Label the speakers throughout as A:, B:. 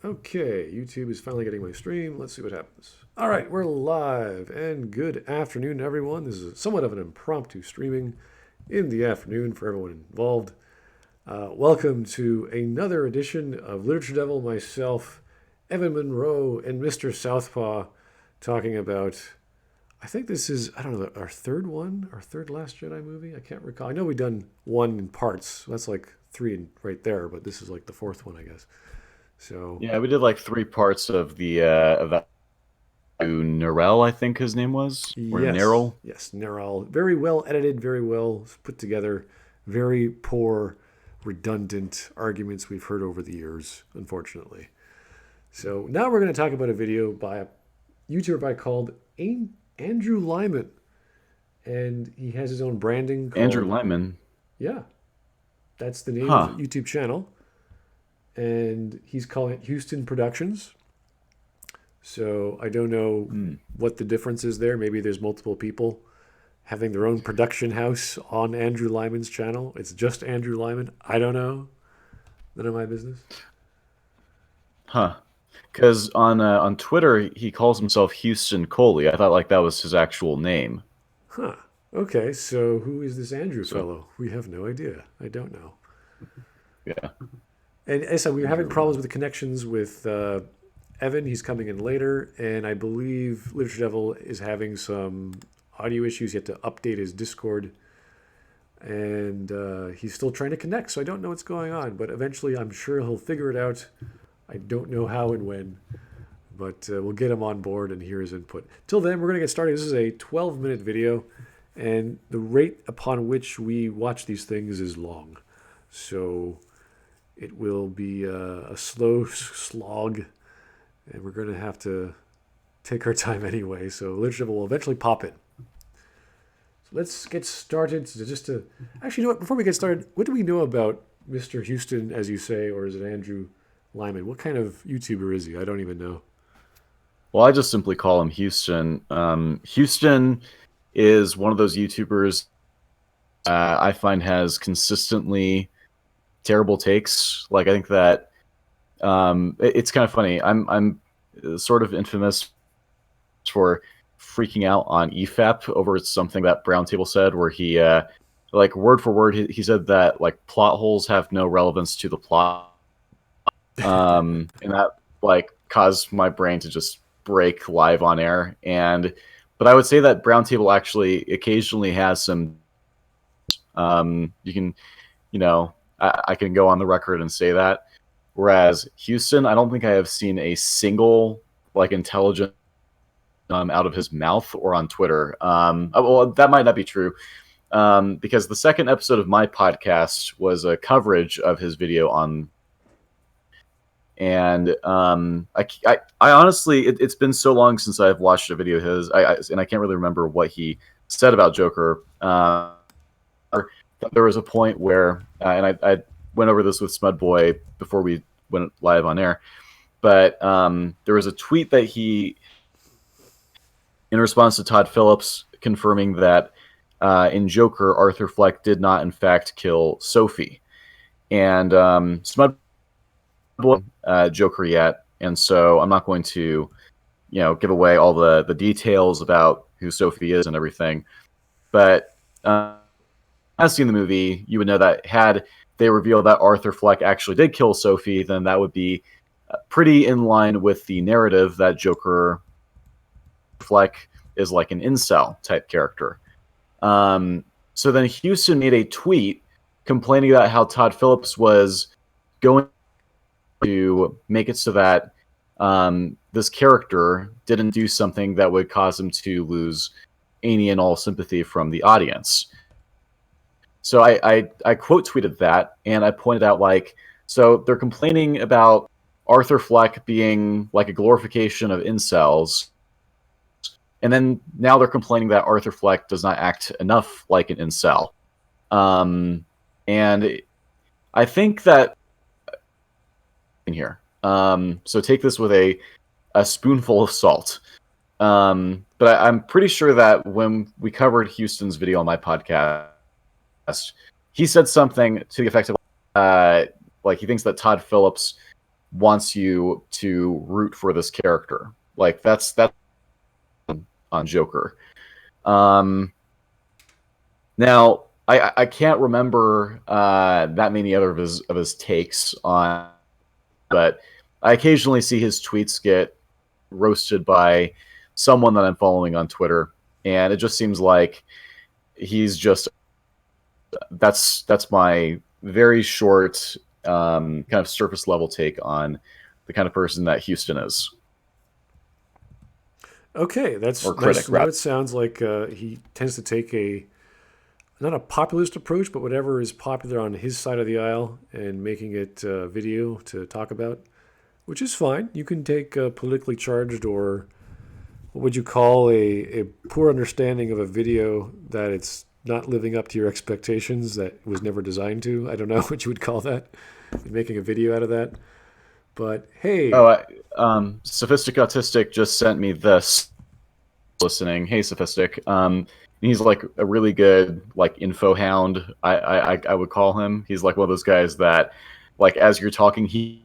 A: Okay, YouTube is finally getting my stream. Let's see what happens. All right, we're live, and good afternoon, everyone. This is somewhat of an impromptu streaming in the afternoon for everyone involved. Welcome to another edition of Literature Devil. Myself, Evan Monroe, and Mr. Southpaw talking about. I think this is, I don't know, our third one, our third Last Jedi movie. I can't recall. I know we've done one in parts. So that's like three right there, but this is like the fourth one, I guess. So
B: Yeah, we did like three parts of that Narelle, I think his name was, or
A: yes,
B: Nerel.
A: yes, they're all very well edited, very well put together, very poor, redundant arguments we've heard over the years, unfortunately. So now we're going to talk about a video by a YouTuber called Andrew Lyman, and he has his own branding
B: Andrew
A: called,
B: Lyman.
A: yeah, that's the name of the
B: Huh.
A: YouTube channel, and he's calling it Houston Productions. So I don't know
B: Hmm.
A: what the difference is there. Maybe there's multiple people having their own production house on Andrew Lyman's channel. It's just Andrew Lyman. I don't know. None of my business.
B: Huh. Because on Twitter he calls himself Houston Coley. I thought like that was his actual name.
A: Huh. Okay, so who is this Andrew
B: So
A: fellow? We have no idea. I don't know.
B: yeah,
A: And as I said, we were having
B: Andrew.
A: problems with the connections with Evan. He's coming in later. And I believe Literature Devil is having some audio issues. He had to update his Discord. And he's still trying to connect. So I don't know what's going on. But eventually, I'm sure he'll figure it out. I don't know how and when. But we'll get him on board and hear his input. Till then, we're going to get started. This is a 12-minute video, and the rate upon which we watch these things is long. So it will be a slow slog, and we're going to have to take our time anyway. So literature will eventually pop in. So let's get started. Actually, you know what? Before we get started, what do we know about Mr. Houston, as you say, or is it Andrew Lyman? What kind of YouTuber is he? I don't even know.
B: Well, I just simply call him Houston. Houston is one of those YouTubers I find has consistently terrible takes. Like I think that it's kind of funny. I'm sort of infamous for freaking out on EFAP over something that Brown Table said, where he like word for word he said that like plot holes have no relevance to the plot, and that like caused my brain to just break live on air. And but I would say that Brown Table actually occasionally has some. You can, I can go on the record and say that. Whereas Houston, I don't think I have seen a single like intelligent out of his mouth or on Twitter. Well, that might not be true because the second episode of my podcast was a coverage of his video on. And I honestly, it's been so long since I've watched a video of his, and I can't really remember what he said about Joker. There was a point where, and I went over this with Smudboy before we went live on air, but there was a tweet that he, in response to Todd Phillips, confirming that in Joker, Arthur Fleck did not, in fact, kill Sophie. And Smudboy Joker yet, and so I'm not going to, give away all the details about who Sophie is and everything. But I've seen the movie, you would know that had they revealed that Arthur Fleck actually did kill Sophie, then that would be pretty in line with the narrative that Joker Fleck is like an incel type character. So then Houston made a tweet complaining about how Todd Phillips was going to make it so that this character didn't do something that would cause him to lose any and all sympathy from the audience. So I quote tweeted that, and I pointed out so they're complaining about Arthur Fleck being like a glorification of incels, and then now they're complaining that Arthur Fleck does not act enough like an incel. And I think that in here, so take this with a spoonful of salt. But I'm pretty sure that when we covered Houston's video on my podcast, he said something to the effect of like he thinks that Todd Phillips wants you to root for this character. Like that's on Joker. Now I can't remember that many other of his takes on, but I occasionally see his tweets get roasted by someone that I'm following on Twitter, and it just seems like he's just that's my very short kind of surface level take on the kind of person that Houston is.
A: Okay, that's
B: Or
A: nice
B: critic,
A: to know.
B: rather.
A: It sounds like he tends to take a not a populist approach, but whatever is popular on his side of the aisle and making it video to talk about, which is fine. You can take politically charged or what would you call a poor understanding of a video that it's not living up to your expectations, that it was never designed to. I don't know what you would call that, making a video out of that. But hey,
B: Oh, Sophistic Autistic just sent me this. Listening, hey Sophistic. He's like a really good like info hound. I would call him. He's like one of those guys that, like, as you're talking, he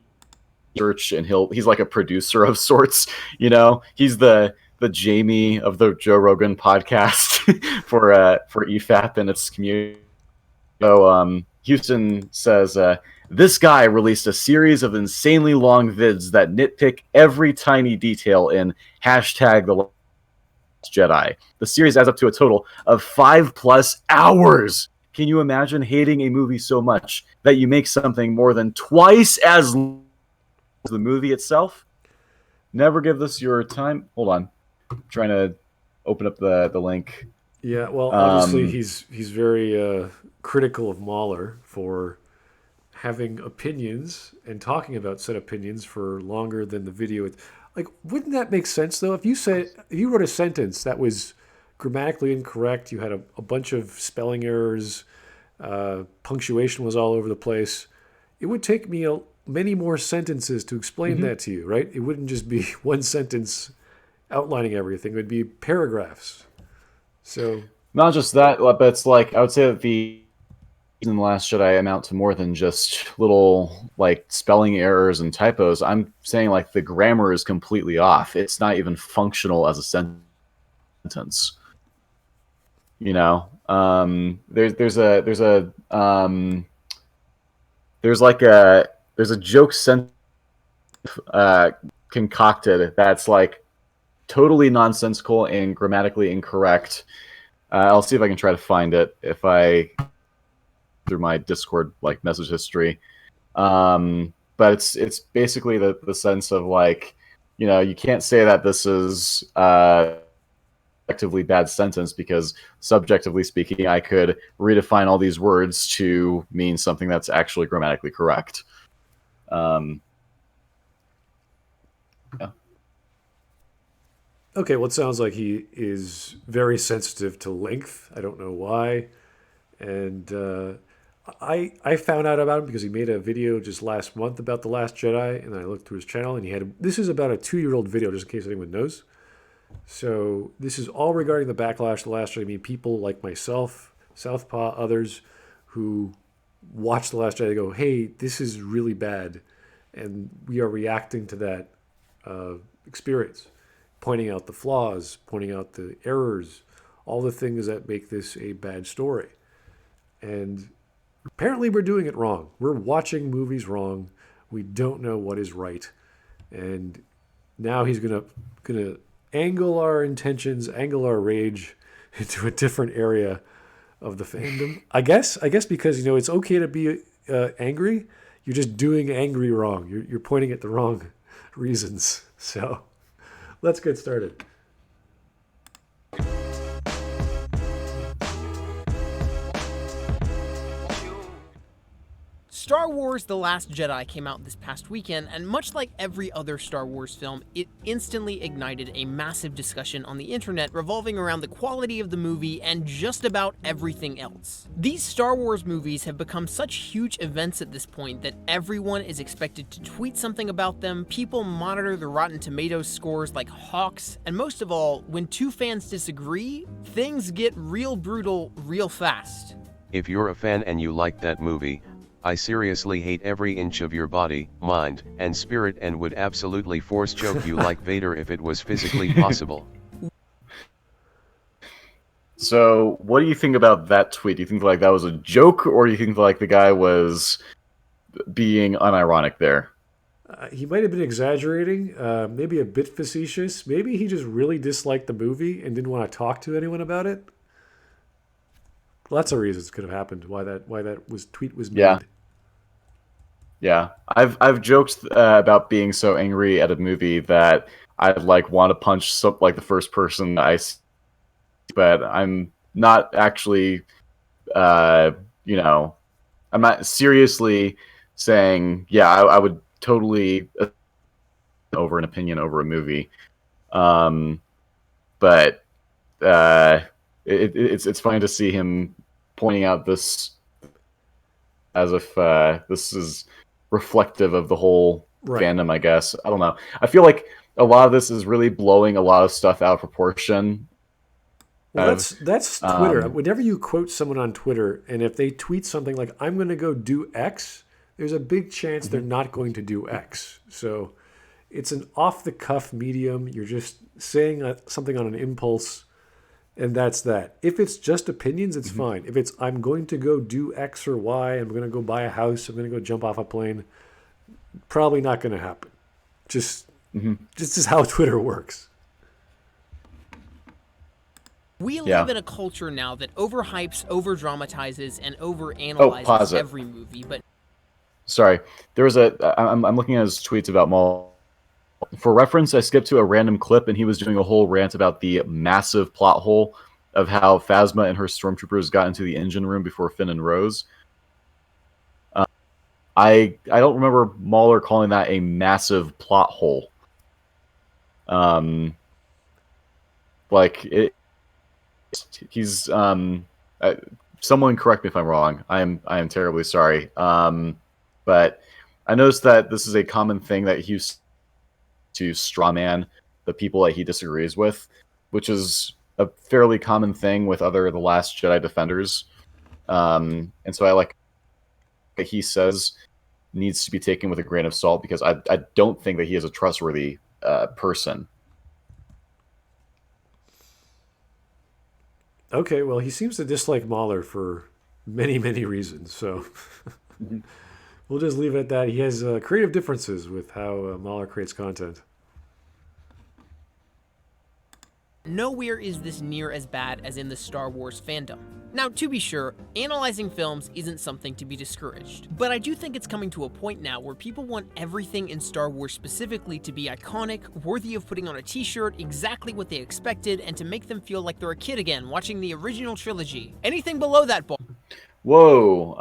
B: search and he's like a producer of sorts. You know, he's the Jamie of the Joe Rogan podcast for EFAP and its community. So Houston says, this guy released a series of insanely long vids that nitpick every tiny detail in hashtag the Last Jedi. The series adds up to a total of 5+ hours. Can you imagine hating a movie so much that you make something more than twice as long as the movie itself? Never give this your time. Hold on. I'm trying to open up the link.
A: yeah, well, obviously he's very critical of Mahler for having opinions and talking about said opinions for longer than the video. Like, wouldn't that make sense though? If you wrote a sentence that was grammatically incorrect, you had a bunch of spelling errors, punctuation was all over the place, it would take me many more sentences to explain that to you, right? It wouldn't just be one sentence outlining everything. It would be paragraphs. So
B: Not just that, but it's like I would say that the in The Last Jedi amount to more than just little like spelling errors and typos. I'm saying like the grammar is completely off. It's not even functional as a sentence. You know, there's a joke sentence concocted that's like totally nonsensical and grammatically incorrect. I'll see if I can try to find it if I through my Discord like message history. But it's basically the sense of like, you know, you can't say that this is objectively bad sentence because subjectively speaking, I could redefine all these words to mean something that's actually grammatically correct. Yeah.
A: okay, well, it sounds like he is very sensitive to length. I don't know why, and I found out about him because he made a video just last month about The Last Jedi, and I looked through his channel, and this is about a 2-year-old video, just in case anyone knows. So this is all regarding the backlash, The Last Jedi. I mean, people like myself, Southpaw, others who watch The Last Jedi go, hey, this is really bad, and we are reacting to that experience, pointing out the flaws, pointing out the errors, all the things that make this a bad story. And apparently we're doing it wrong. We're watching movies wrong. We don't know what is right. And now he's gonna angle our intentions, angle our rage into a different area of the fandom. I guess because, you know, it's okay to be angry. You're just doing angry wrong. You're pointing at the wrong reasons. So let's get started.
C: Star Wars The Last Jedi came out this past weekend, and much like every other Star Wars film, it instantly ignited a massive discussion on the internet revolving around the quality of the movie and just about everything else. These Star Wars movies have become such huge events at this point that everyone is expected to tweet something about them, people monitor the Rotten Tomatoes scores like hawks, and most of all, when two fans disagree, things get real brutal real fast.
D: If you're a fan and you like that movie, I seriously hate every inch of your body, mind, and spirit and would absolutely force choke you like Vader if it was physically possible.
B: So, what do you think about that tweet? Do you think like that was a joke, or do you think like the guy was being unironic there?
A: He might have been exaggerating, maybe a bit facetious. Maybe he just really disliked the movie and didn't want to talk to anyone about it. Lots of reasons could have happened why that was tweet was
B: Yeah,
A: made.
B: yeah. I've joked about being so angry at a movie that I'd like want to punch like the first person I see, but I'm not actually, uh, you know, I'm not seriously saying, yeah, I would totally over an opinion over a movie. Um, but uh, it's funny to see him pointing out this as if this is reflective of the whole
A: Right.
B: fandom. I guess I don't know. I feel like a lot of this is really blowing a lot of stuff out of proportion.
A: Well, that's Twitter.
B: Um,
A: Whenever you quote someone on Twitter, and if they tweet something like "I'm going to go do X," there's a big chance they're
B: mhm,
A: not going to do X. So it's an off-the-cuff medium. You're just saying something on an impulse, and that's that. If it's just opinions, it's
B: mhm,
A: fine. If it's I'm going to go do X or Y, I'm going to go buy a house, I'm going to go jump off a plane, probably not going to happen. Just
B: mhm.
A: just is how Twitter works.
C: We live
B: Yeah.
C: in a culture now that overhypes, overdramatizes, and
B: Oh,
C: overanalyzes
B: pause it.
C: every movie, but
B: Sorry. There was a. I'm looking at his tweets about Maul. For reference, I skipped to a random clip, and he was doing a whole rant about the massive plot hole of how Phasma and her stormtroopers got into the engine room before Finn and Rose. I don't remember Mauler calling that a massive plot hole. Um, like it, he's someone correct me if I'm wrong. I am terribly sorry. But I noticed that this is a common thing that he used to strawman the people that he disagrees with, which is a fairly common thing with other The Last Jedi defenders. And so I like that he says needs to be taken with a grain of salt because I don't think that he is a trustworthy person.
A: Okay, well, he seems to dislike Mahler for many, many reasons. So
B: Mhm.
A: we'll just leave it at that. He has creative differences with how Mahler creates content.
C: nowhere is this near as bad as in the Star Wars fandom. Now, to be sure, analyzing films isn't something to be discouraged, but I do think it's coming to a point now where people want everything in Star Wars specifically to be iconic, worthy of putting on a t-shirt, exactly what they expected, and to make them feel like they're a kid again watching the original trilogy. Anything below that ball.
B: Whoa.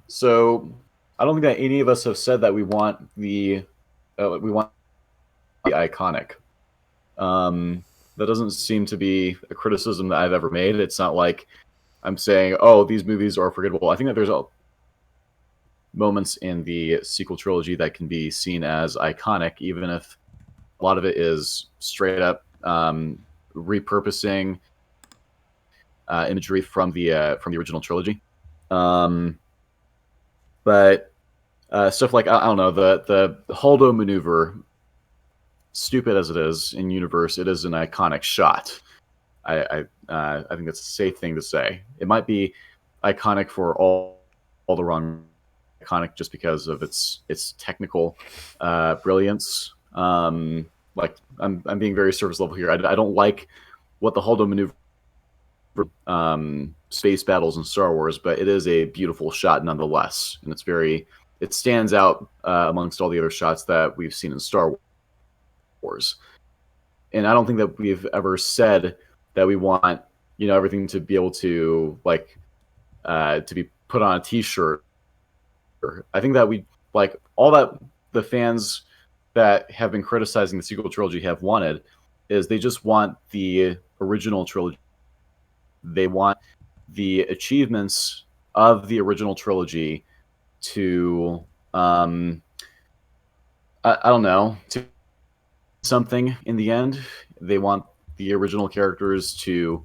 B: So I don't think that any of us have said that we want the iconic. That doesn't seem to be a criticism that I've ever made. It's not like I'm saying, oh, these movies are forgettable. I think that there's moments in the sequel trilogy that can be seen as iconic, even if a lot of it is straight up repurposing imagery from the original trilogy. Um, but stuff like I don't know the Holdo maneuver, stupid as it is in universe, it is an iconic shot. I think that's a safe thing to say. It might be iconic for all the wrong iconic just because of its technical brilliance. Like I'm being very surface level here. I don't like what the Holdo maneuver space battles in Star Wars, but it is a beautiful shot nonetheless, and it stands out amongst all the other shots that we've seen in Star Wars. And I don't think that we've ever said that we want everything to be able to to be put on a T-shirt. I think that we like all that the fans that have been criticizing the sequel trilogy have wanted is they just want the original trilogy. They want the achievements of the original trilogy to I don't know, to something in the end. They want the original characters to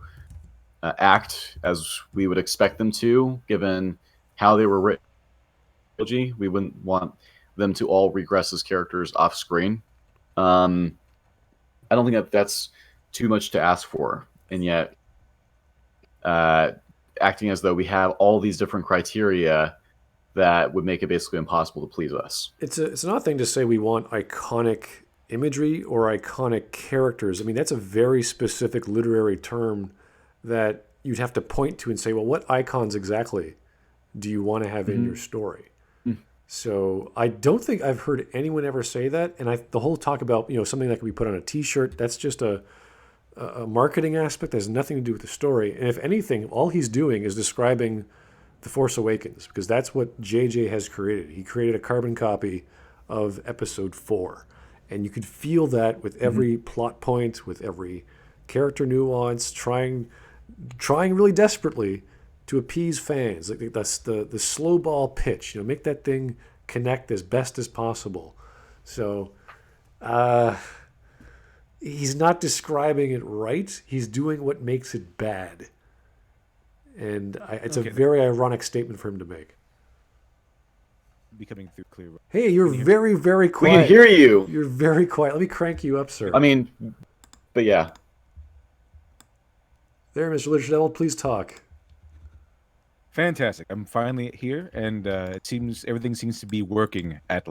B: act as we would expect them to, given how they were written trilogy. We wouldn't want them to all regress as characters off screen. I don't think that's too much to ask for, and yet acting as though we have all these different criteria that would make it basically impossible to please us.
A: It's an odd thing to say we want iconic imagery or iconic characters. I mean, that's a very specific literary term that you'd have to point to and say, well, what icons exactly do you want to have in your story? So I don't think I've heard anyone ever say that. And the whole talk about, something that can be put on a T-shirt, that's just a marketing aspect that has nothing to do with the story. And if anything, all he's doing is describing The Force Awakens, because that's what JJ has created. He created a carbon copy of Episode 4. And you could feel that with every plot point, with every character nuance, trying really desperately to appease fans. Like that's the slow ball pitch. Make that thing connect as best as possible. So he's not describing it right. He's doing what makes it bad. And it's a very ironic statement for him to make.
E: Becoming through clear.
A: Hey, you're very, very quiet.
B: We can hear you.
A: You're very quiet. Let me crank you up, sir.
B: I mean, but yeah.
A: There, Mr. LiteratureDevil, please talk.
E: Fantastic. I'm finally here, and it seems everything seems to be working at.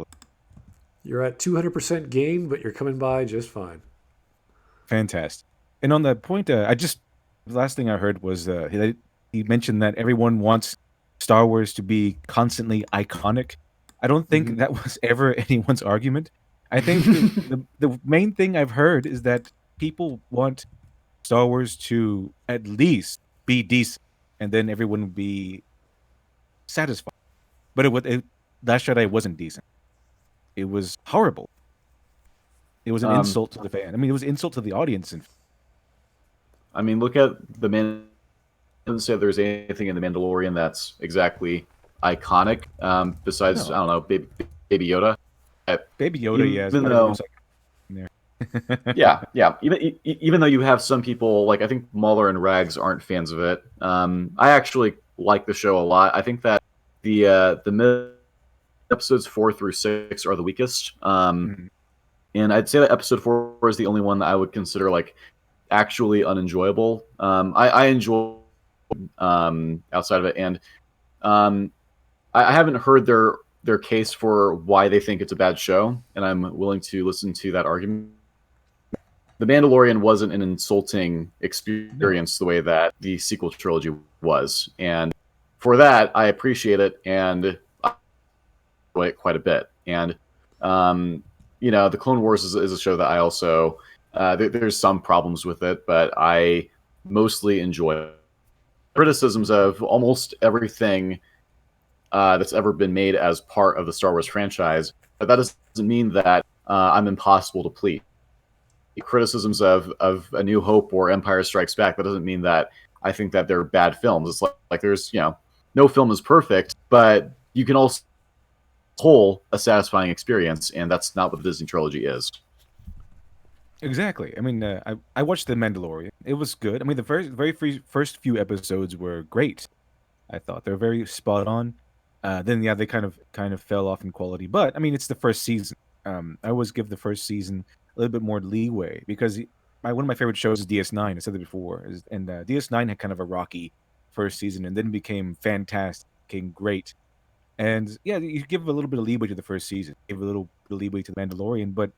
A: You're at 200% gain, but you're coming by just fine.
E: Fantastic. And on that point, the last thing I heard was he mentioned that everyone wants Star Wars to be constantly iconic. I don't think that was ever anyone's argument. I think the main thing I've heard is that people want Star Wars to at least be decent, and then everyone would be satisfied. But Last Jedi wasn't decent. It was horrible. It was an insult to the fan. I mean, it was an insult to the audience.
B: I mean, look at the man. I didn't say there's anything in the Mandalorian that's exactly iconic. Besides, I don't know, Baby Yoda.
E: Baby Yoda,
B: even though, yeah. Even though you have some people like I think Mahler and Rags aren't fans of it. I actually like the show a lot. I think that the episodes 4 through 6 are the weakest. And I'd say that episode 4 is the only one that I would consider like actually unenjoyable. I enjoy outside of it, and I haven't heard their case for why they think it's a bad show, and I'm willing to listen to that argument. The Mandalorian wasn't an insulting experience the way that the sequel trilogy was, and for that I appreciate it, and I enjoy it quite a bit. And the Clone Wars is a show that I also there's some problems with it, but I mostly enjoy it. Criticisms of almost everything that's ever been made as part of the Star Wars franchise, but that doesn't mean that I'm impossible to please. Criticisms of A New Hope or Empire Strikes Back, that doesn't mean that I think that they're bad films. It's like there's, no film is perfect, but you can also whole a satisfying experience, and that's not what the Disney trilogy is.
E: Exactly. I mean, I watched The Mandalorian. It was good. I mean, the first few episodes were great. I thought they were very spot on. Then they kind of fell off in quality. But I mean, it's the first season. I always give the first season a little bit more leeway because one of my favorite shows is DS9. I said that before, and DS9 had kind of a rocky first season, and then became fantastic, became great. And yeah, you give a little bit of leeway to the first season, give a little bit of leeway to The Mandalorian, but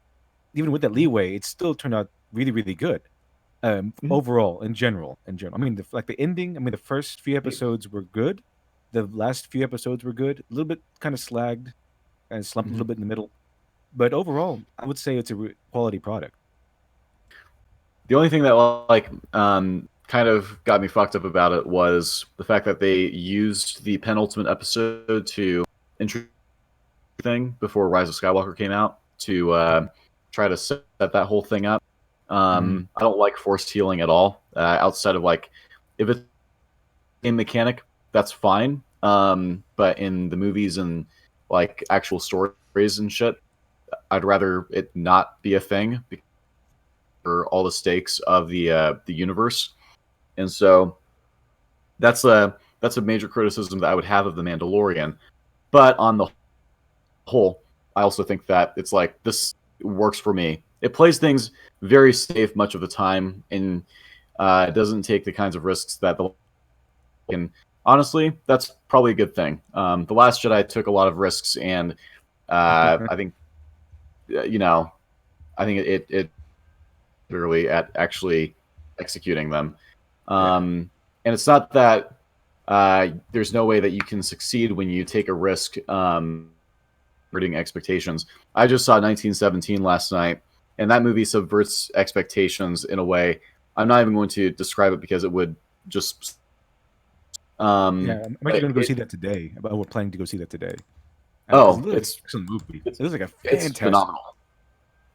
E: even with that leeway, it still turned out really, really good. Overall, in general. I mean, the ending. I mean, the first few episodes were good. The last few episodes were good. A little bit kind of slagged and slumped a little bit in the middle. But overall, I would say it's a quality product.
B: The only thing that kind of got me fucked up about it was the fact that they used the penultimate episode to introduce thing before Rise of Skywalker came out to try to set that whole thing up. I don't like forced healing at all. Outside of if it's a mechanic, that's fine. But in the movies and actual stories and shit, I'd rather it not be a thing for all the stakes of the universe. And so that's a major criticism that I would have of The Mandalorian. But on the whole, I also think that it's like this works for me. It plays things very safe much of the time, and it doesn't take the kinds of risks that the. And honestly, that's probably a good thing. The Last Jedi took a lot of risks, and I think I think it literally at actually executing them. And it's not that there's no way that you can succeed when you take a risk. Subverting expectations. I just saw 1917 last night, and that movie subverts expectations in a way. I'm not even going to describe it because it would just.
E: I'm actually going to go see that today. We're planning to go see that today.
B: It's
E: excellent movie.
B: It
E: looks like a fantastic.
B: It's phenomenal.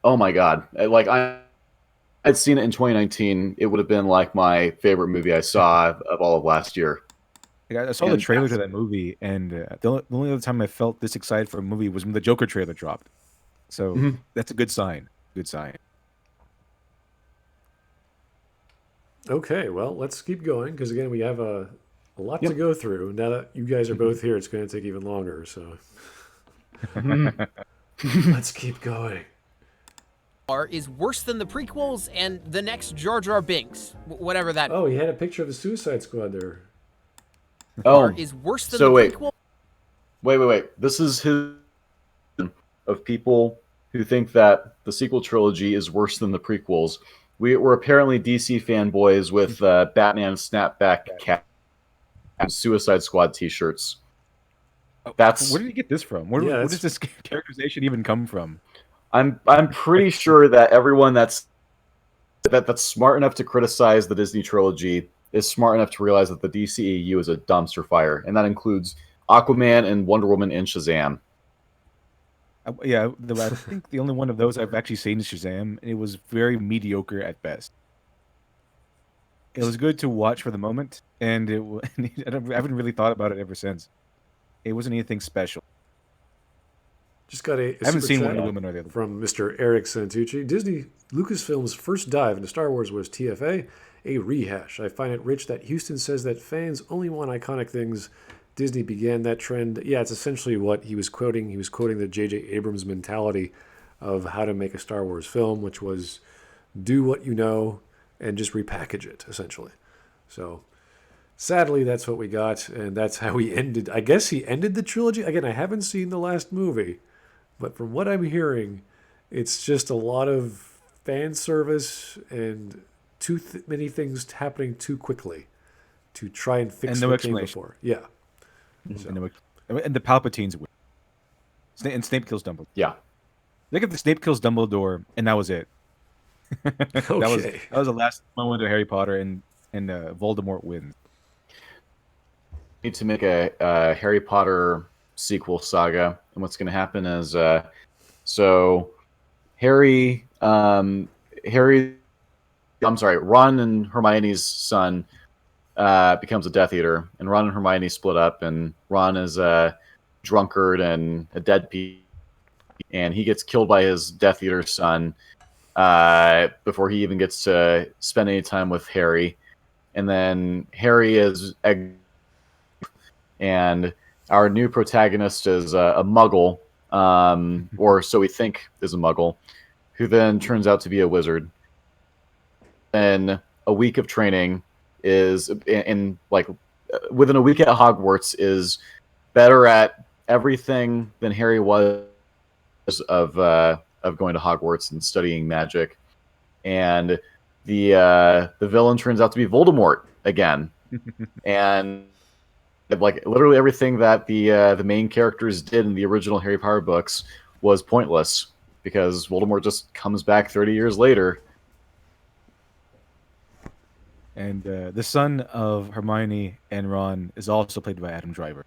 B: Oh my god! Like I'd seen it in 2019. It would have been like my favorite movie I saw of all of last year.
E: I saw the trailer to that movie, and the only other time I felt this excited for a movie was when the Joker trailer dropped. So that's a good sign. Good sign.
A: Okay, well, let's keep going because again, we have a lot to go through. Now that you guys are both here, it's going to take even longer. So let's keep going.
C: Is worse than the prequels and the next Jar Jar Binks, whatever that.
A: Oh, he had a picture of the Suicide Squad there.
C: Is worse than the prequel.
B: Wait. This is his of people who think that the sequel trilogy is worse than the prequels. We're apparently DC fanboys with Batman snapback cap and Suicide Squad T-shirts. That's
E: where did you get this from? Where does this characterization even come from?
B: I'm pretty sure that everyone that's smart enough to criticize the Disney trilogy is smart enough to realize that the DCEU is a dumpster fire, and that includes Aquaman and Wonder Woman and Shazam.
E: I think the only one of those I've actually seen is Shazam. It was very mediocre at best. It was good to watch for the moment, and I haven't really thought about it ever since. It wasn't anything special.
A: Just got a
E: I haven't seen Wonder Woman or the other
A: from Mr. Eric Santucci. Disney Lucasfilm's first dive into Star Wars was TFA, a rehash. I find it rich that Houston says that fans only want iconic things. Disney began that trend. Yeah, it's essentially what he was quoting. He was quoting the J.J. Abrams mentality of how to make a Star Wars film, which was do what you know and just repackage it, essentially. So sadly, that's what we got, and that's how he ended. I guess he ended the trilogy. Again, I haven't seen the last movie, but from what I'm hearing, it's just a lot of fan service and too many things happening too quickly to try and fix what came before. Yeah. So.
E: And the Palpatines win. And Snape kills Dumbledore.
B: Yeah.
E: Look at the Snape kills Dumbledore, and that was it.
A: Okay.
E: That was the last moment of Harry Potter, and Voldemort wins.
B: Need to make a Harry Potter sequel saga, and what's going to happen is Ron and Hermione's son becomes a Death Eater, and Ron and Hermione split up, and Ron is a drunkard and a deadbeat, and he gets killed by his Death Eater son before he even gets to spend any time with Harry. And then Harry is and our new protagonist is a muggle, or so we think is a muggle, who then turns out to be a wizard. And a week of training is within a week at Hogwarts is better at everything than Harry was of going to Hogwarts and studying magic. And the villain turns out to be Voldemort again. And like literally everything that the main characters did in the original Harry Potter books was pointless because Voldemort just comes back 30 years later.
E: And the son of Hermione and Ron is also played by Adam Driver.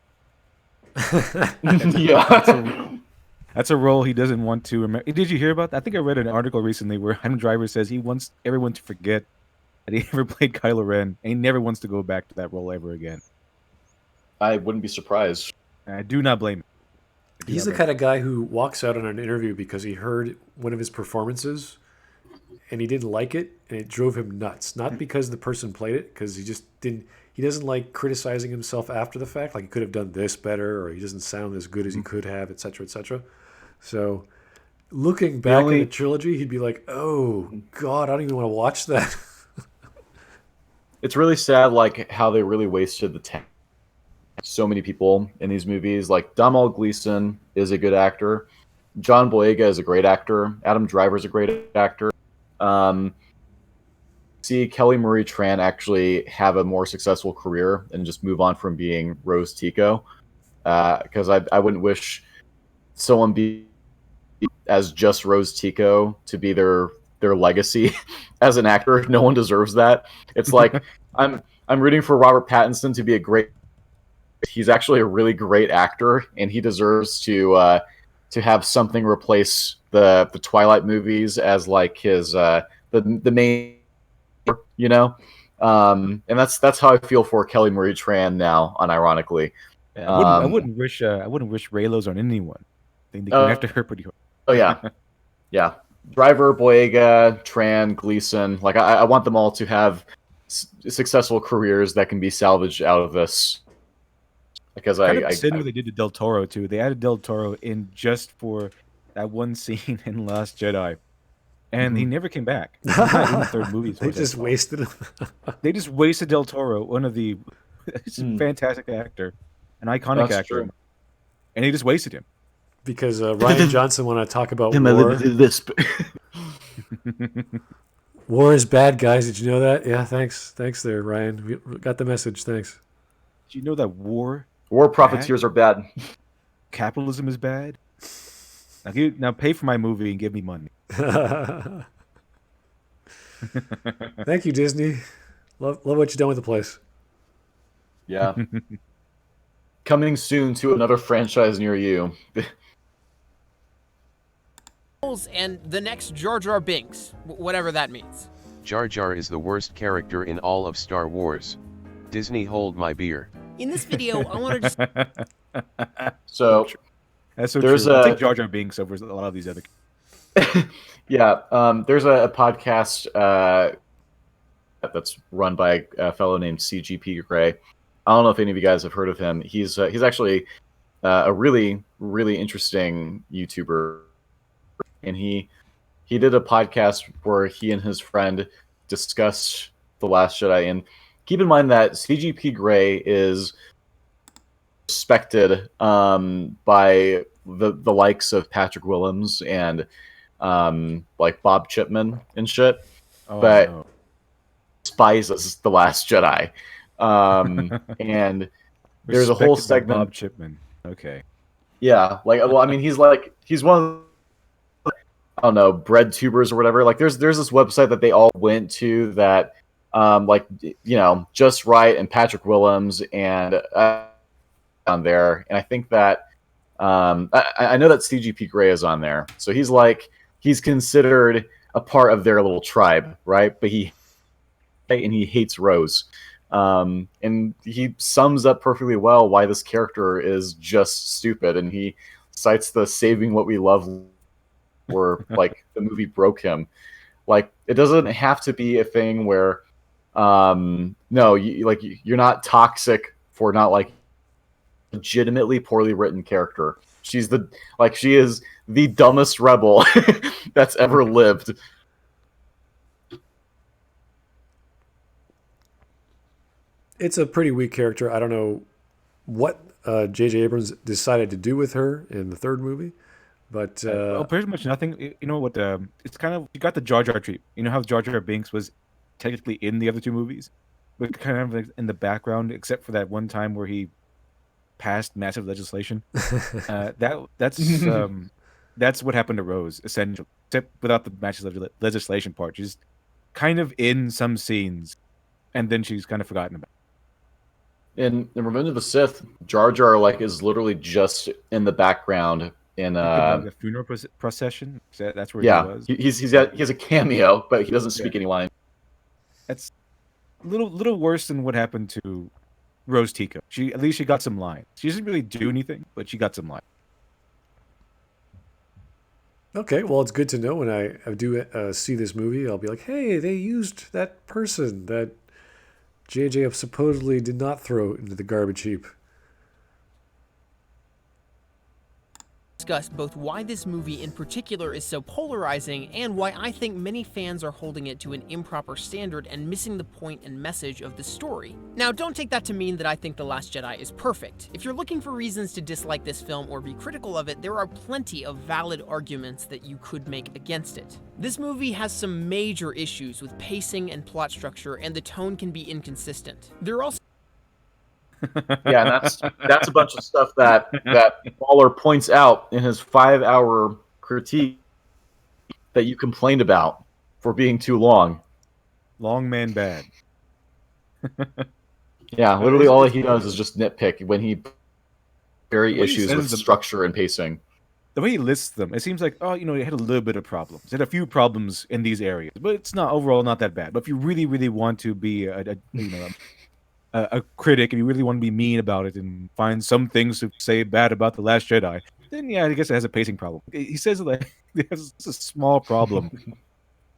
E: That's a role he doesn't want to remember. Did you hear about that? I think I read an article recently where Adam Driver says he wants everyone to forget that he ever played Kylo Ren, and he never wants to go back to that role ever again.
B: I wouldn't be surprised.
E: I do not blame him.
A: He's the kind of guy who walks out on an interview because he heard one of his performances and he didn't like it, and it drove him nuts. Not because the person played it, because he just didn't. he doesn't like criticizing himself after the fact. Like he could have done this better, or he doesn't sound as good as he could have, etc., etc. So looking back at the trilogy, he'd be like, "Oh God, I don't even want to watch that."
B: It's really sad, like how they really wasted the time. So many people in these movies, like Domhnall Gleeson is a good actor, John Boyega is a great actor, Adam Driver is a great actor. Um, see Kelly Marie Tran actually have a more successful career and just move on from being Rose Tico, because I wouldn't wish someone be as just Rose Tico to be their legacy as an actor. No one deserves that. It's like I'm rooting for Robert Pattinson to be a great. He's actually a really great actor, and he deserves to have something replace the Twilight movies as like his the main, you know. And that's how I feel for Kelly Marie Tran now, unironically.
E: Yeah, I wouldn't wish Raylos on anyone. I think they go after her pretty hard.
B: Oh yeah, yeah. Driver, Boyega, Tran, Gleason. Like I want them all to have successful careers that can be salvaged out of this. Because
E: I what they did to Del Toro too. They added Del Toro in just for that one scene in Last Jedi, and he never came back. He's not in the third movie.
A: They just wasted him.
E: They just wasted Del Toro, one of the he's a fantastic actor, an iconic actor,
B: true.
E: and they just wasted him.
A: Because Ryan Johnson want to talk about war. War is bad, guys. Did you know that? Yeah, thanks there, Ryan. We got the message. Thanks.
E: Did you know that war
B: profiteers are bad?
E: Capitalism is bad. Now pay for my movie and give me money.
A: Thank you, Disney. Love what you've done with the place.
B: Yeah. Coming soon to another franchise near you.
C: And the next Jar Jar Binks, whatever that means.
D: Jar Jar is the worst character in all of Star Wars. Disney, hold my beer.
C: In this video, I want to just...
B: So
E: that's so true. I think Jar Jar Binks over a lot of these other.
B: Yeah, there's a podcast that's run by a fellow named CGP Grey. I don't know if any of you guys have heard of him. He's actually a really, really interesting YouTuber, and he did a podcast where he and his friend discussed The Last Jedi. And keep in mind that CGP Grey is respected by the likes of Patrick Willems and like Bob Chipman and shit, but despises The Last Jedi. And there's a whole segment.
E: Bob Chipman. Okay.
B: Yeah, like, well, I mean, he's one of, I don't know, bread tubers or whatever. Like there's this website that they all went to that like, you know, Just Right and Patrick Willems and on there. And I think that I know that CGP Grey is on there. So he's considered a part of their little tribe, right? But he hates Rose. And he sums up perfectly well why this character is just stupid, and he cites the saving what we love where like the movie broke him. Like it doesn't have to be a thing where no, you're not toxic for not like legitimately poorly written character. She is the dumbest rebel that's ever lived.
A: It's a pretty weak character. I don't know what J.J. Abrams decided to do with her in the third movie, but
E: well, pretty much nothing. You know what? It's kind of, you got the Jar Jar treat. You know how Jar Jar Binks was technically in the other two movies, but kind of like in the background, except for that one time where he passed massive legislation. That's what happened to Rose, essentially, except without the massive legislation part. She's kind of in some scenes, and then she's kind of forgotten about.
B: In Revenge of the Sith, Jar Jar is literally just in the background in
E: the funeral procession. That's where
B: he
E: was.
B: He has a cameo, but he doesn't speak any lines.
E: That's a little worse than what happened to Rose Tico. At least she got some lines. She doesn't really do anything, but she got some lines.
A: Okay, well, it's good to know when I do see this movie. I'll be like, hey, they used that person that JJ supposedly did not throw into the garbage heap.
C: Discuss both why this movie in particular is so polarizing and why I think many fans are holding it to an improper standard and missing the point and message of the story. Now, don't take that to mean that I think The Last Jedi is perfect. If you're looking for reasons to dislike this film or be critical of it, there are plenty of valid arguments that you could make against it. This movie has some major issues with pacing and plot structure, and the tone can be inconsistent. There are also
B: Yeah, and that's a bunch of stuff that Waller points out in his 5-hour critique that you complained about for being too long.
E: Long man bad.
B: Yeah, literally all he does is just nitpick when he very issues with structure and pacing.
E: The way he lists them, it seems like, oh, it had a little bit of problems. It had a few problems in these areas, but it's not overall not that bad. But if you really, really want to be a critic and you really want to be mean about it and find some things to say bad about The Last Jedi, then yeah, I guess it has a pacing problem. He says like there's a small problem.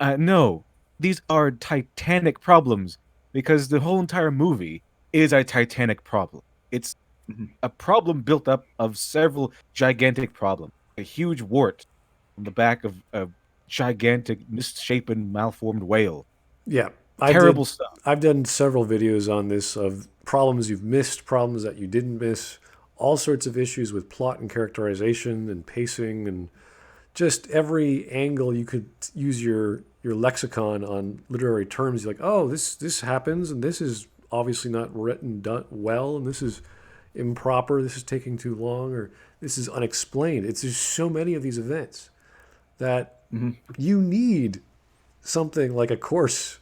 E: No, these are titanic problems because the whole entire movie is a titanic problem. It's a problem built up of several gigantic problems. A huge wart on the back of a gigantic, misshapen, malformed whale.
A: Yeah.
E: Terrible stuff.
A: I've done several videos on this of problems you've missed, problems that you didn't miss, all sorts of issues with plot and characterization and pacing and just every angle you could use your lexicon on literary terms. You're like, oh, this happens and this is obviously not done well and this is improper, this is taking too long, or this is unexplained. It's just so many of these events that you need something like a course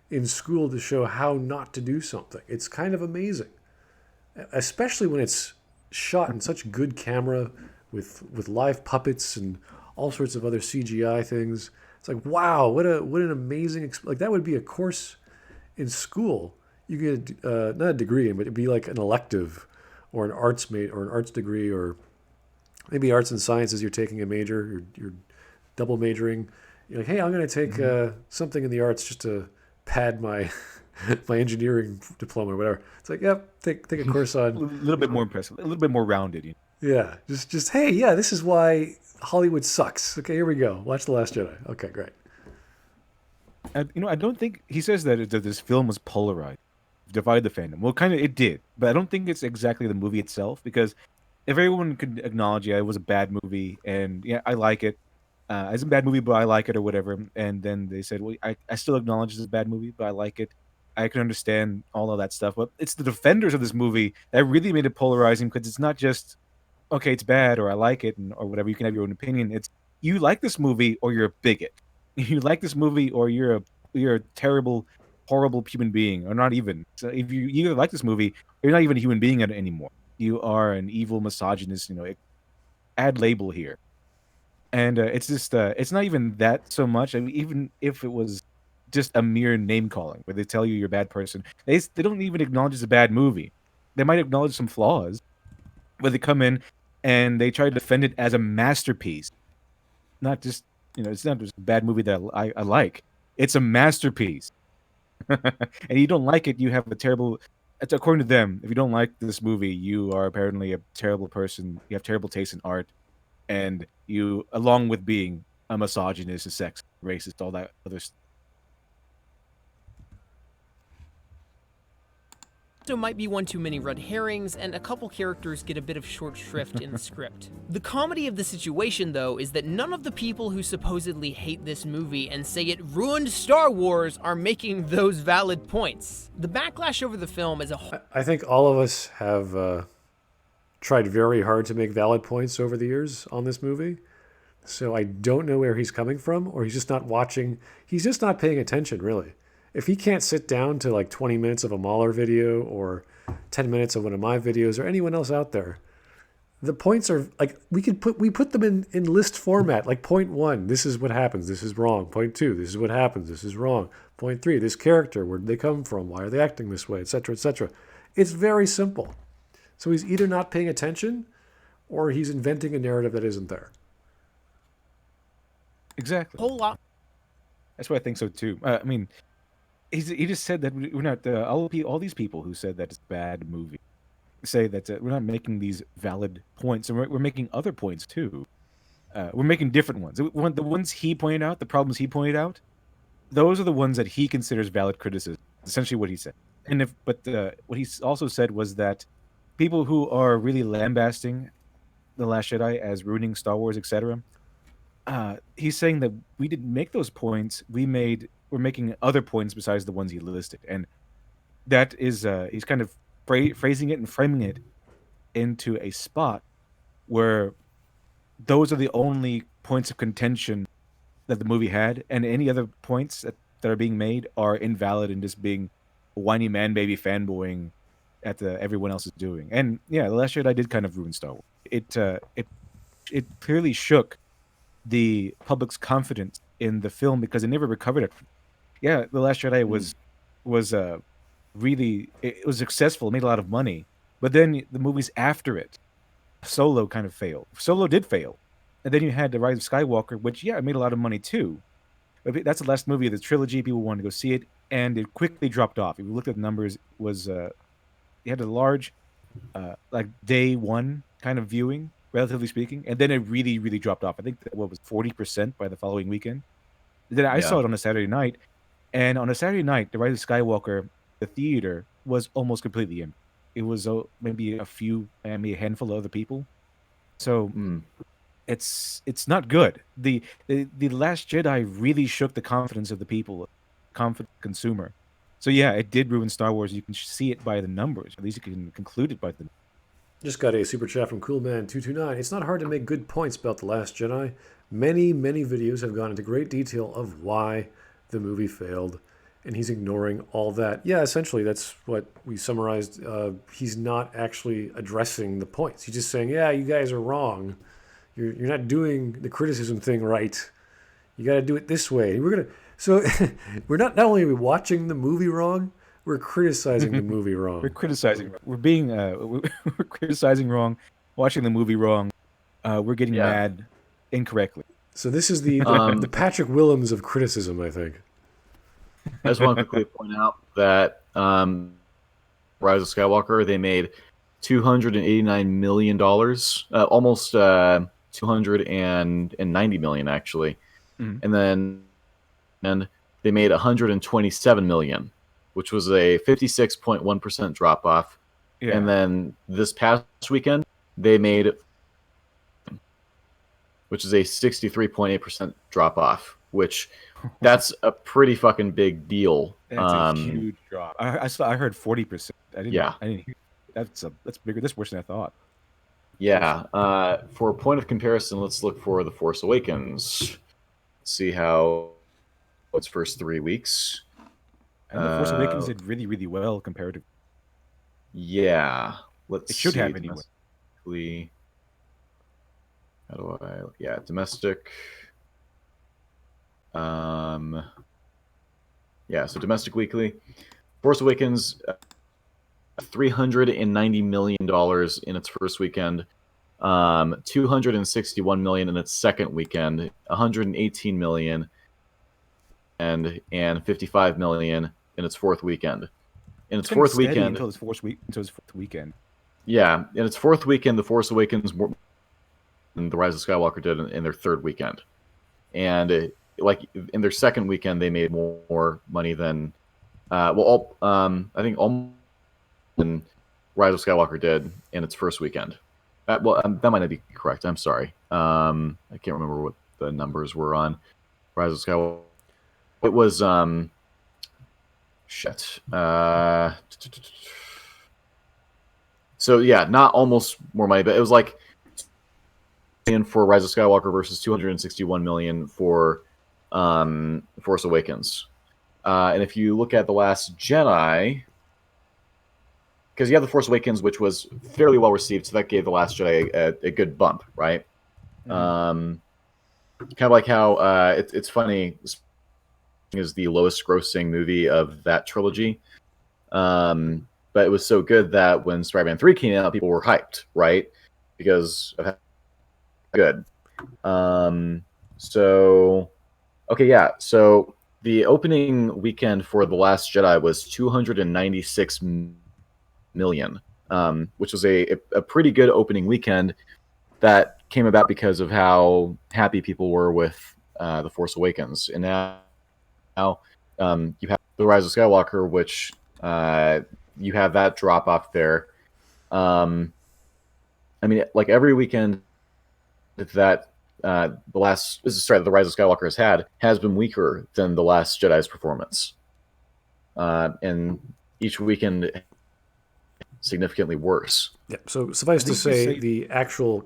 A: in school to show how not to do something. It's kind of amazing, especially when it's shot in such good camera with live puppets and all sorts of other CGI things. It's like, wow, what an amazing like that would be a course in school. You get not a degree, but it'd be like an elective or an arts degree, or maybe arts and sciences. You're taking a major, you're double majoring. You're like, hey, I'm going to take something in the arts just to pad my my engineering diploma or whatever. It's like, yep, take a course on
E: a little bit more impressive, a little bit more rounded.
A: Yeah, just hey, yeah, this is why Hollywood sucks. Okay, here we go. Watch The Last Jedi. Okay, great.
E: I don't think he says that this film was polarized, divided the fandom. Well, kind of it did, but I don't think it's exactly the movie itself, because if everyone could acknowledge, yeah, it was a bad movie, and yeah, I like it. It's a bad movie, but I like it, or whatever. And then they said, well, I still acknowledge it's a bad movie, but I like it. I can understand all of that stuff. But it's the defenders of this movie that really made it polarizing, because it's not just, okay, it's bad, or I like it, or whatever. You can have your own opinion. It's, you like this movie, or you're a bigot. You like this movie, or you're a terrible, horrible human being, or not even. So if you either like this movie, you're not even a human being anymore. You are an evil misogynist, add label here. And it's just, it's not even that so much. I mean, even if it was just a mere name calling where they tell you you're a bad person, they don't even acknowledge it's a bad movie. They might acknowledge some flaws, but they come in and they try to defend it as a masterpiece. Not just, it's not just a bad movie that I like. It's a masterpiece. And you don't like it, you have a terrible, it's according to them, if you don't like this movie, you are apparently a terrible person. You have terrible taste in art. And you, along with being a misogynist, a sexist, racist, all that other stuff.
C: Also might be one too many red herrings, and a couple characters get a bit of short shrift in the script. The comedy of the situation, though, is that none of the people who supposedly hate this movie and say it ruined Star Wars are making those valid points. The backlash over the film as a whole...
A: I think all of us have tried very hard to make valid points over the years on this movie. So I don't know where he's coming from, or he's just not watching. He's just not paying attention, really. If he can't sit down to like 20 minutes of a Mahler video or 10 minutes of one of my videos or anyone else out there, the points are like, we put them in list format. Like point 1, this is what happens. This is wrong. Point 2, this is what happens. This is wrong. Point 3, this character, where did they come from? Why are they acting this way? Etc. Etc. It's very simple. So he's either not paying attention or he's inventing a narrative that isn't there.
E: Exactly.
C: Whole lot.
E: That's what I think so too. I mean, he just said that we're not all these people who said that it's a bad movie say that we're not making these valid points, and we're making other points too. We're making different ones. The ones he pointed out, the problems he pointed out, those are the ones that he considers valid criticism. Essentially, what he said. And what he also said was that people who are really lambasting the Last Jedi as ruining Star Wars, etc. He's saying that we didn't make those points. We're making other points besides the ones he listed, and that is he's kind of phrasing it and framing it into a spot where those are the only points of contention that the movie had, and any other points that are being made are invalid and just being whiny man baby fanboying at everyone else is doing. And yeah, The Last Jedi did kind of ruin Star Wars. It clearly shook the public's confidence in the film because it never recovered it. Yeah, The Last Jedi was really it was successful, made a lot of money, but then the movies after it, Solo kind of failed. Solo did fail, and then you had The Rise of Skywalker, which it made a lot of money too. But that's the last movie of the trilogy. People wanted to go see it, and it quickly dropped off. If you look at the numbers, it had a large like day one kind of viewing, relatively speaking, and then it really, really dropped off. I think what was 40% by the following weekend. Then I saw it on a Saturday night, and on a Saturday night, The Rise of Skywalker, the theater was almost completely empty. It was maybe maybe a handful of other people. So it's not good. The Last Jedi really shook the confidence of the people, confident consumer. So yeah, it did ruin Star Wars. You can see it by the numbers. At least you can conclude it by the.
A: Just got a super chat from Coolman229. It's not hard to make good points about The Last Jedi. Many, many videos have gone into great detail of why the movie failed, and he's ignoring all that. Yeah, essentially, that's what we summarized. He's not actually addressing the points. He's just saying, yeah, you guys are wrong. You're not doing the criticism thing right. You got to do it this way. So we're not only are we watching the movie wrong, we're criticizing the movie wrong.
E: We're criticizing. We're being we're criticizing wrong, watching the movie wrong. We're getting mad incorrectly.
A: So this is the Patrick Willems of criticism, I think.
B: I just want to quickly point out that Rise of Skywalker, they made $289 million, almost 290 million actually, and then they made 127 million, which was a 56.1% drop off. Yeah. And then this past weekend, they made, which is a 63.8% drop off, which that's a pretty fucking big deal.
E: That's a huge drop. I heard 40%. I didn't hear. That's bigger. That's worse than I thought.
B: Yeah. For a point of comparison, let's look for The Force Awakens. See how its first 3 weeks.
E: And The Force Awakens did really, really well comparatively.
B: Yeah.
E: It should have anyway.
B: How do I? Yeah, domestic. Yeah, so domestic weekly. Force Awakens, $390 million in its first weekend, 261 million in its second weekend, 118 million, and 55 million in its fourth weekend. In its fourth weekend,
E: until its fourth weekend.
B: Yeah, in its fourth weekend, The Force Awakens more than The Rise of Skywalker did in their third weekend, and like in their second weekend, they made more money than I think all than Rise of Skywalker did in its first weekend. That might not be correct. I'm sorry. I can't remember what the numbers were on Rise of Skywalker. It was so yeah, not almost more money, but it was like for Rise of Skywalker versus 261 million for Force Awakens. And if you look at The Last Jedi, because you have The Force Awakens, which was fairly well received, so that gave The Last Jedi a good bump, right? Kind of like how it's funny, is the lowest grossing movie of that trilogy. But it was so good that when Spider-Man 3 came out, people were hyped, right? Because of how good. So, okay, yeah. So the opening weekend for The Last Jedi was 296 million, which was a pretty good opening weekend. That came about because of how happy people were with The Force Awakens, and now you have The Rise of Skywalker, which you have that drop off there. I mean, like every weekend that The Rise of Skywalker has had has been weaker than The Last Jedi's performance, and each weekend significantly worse.
A: Yeah. So suffice to say, the actual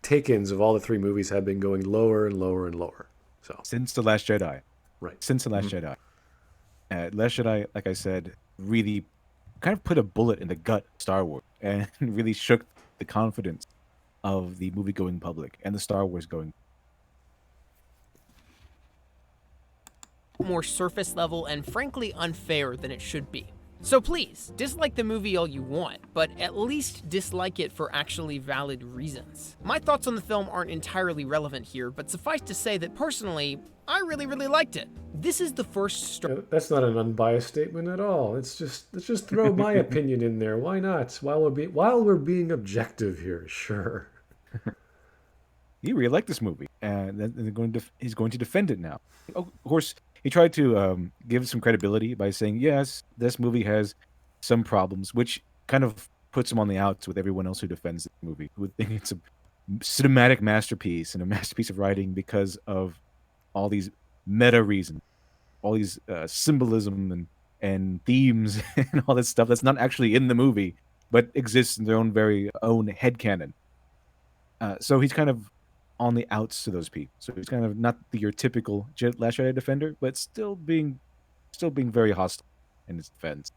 A: take-ins of all the three movies have been going lower and lower and lower. So
E: since The Last Jedi,
A: right?
E: Since The Last Jedi, Last Jedi, like I said, really kind of put a bullet in the gut of Star Wars and really shook the confidence of the movie-going public and the Star Wars going.
C: More surface level and frankly unfair than it should be. So please, dislike the movie all you want, but at least dislike it for actually valid reasons. My thoughts on the film aren't entirely relevant here, but suffice to say that personally, I really liked it. This is the first
A: That's not an unbiased statement at all. Let's just throw my opinion in there. Why not? While we're being objective here, sure.
E: He really liked this movie, and he's going to defend it now. Of course, he tried to give some credibility by saying, yes, this movie has some problems, which kind of puts him on the outs with everyone else who defends the movie, who think it's a cinematic masterpiece and a masterpiece of writing because of all these meta reasons, all these symbolism and themes and all this stuff that's not actually in the movie, but exists in their own very own headcanon. So he's kind of on the outs to those people. So he's kind of not your typical Last Jedi defender, but still being very hostile in his defense.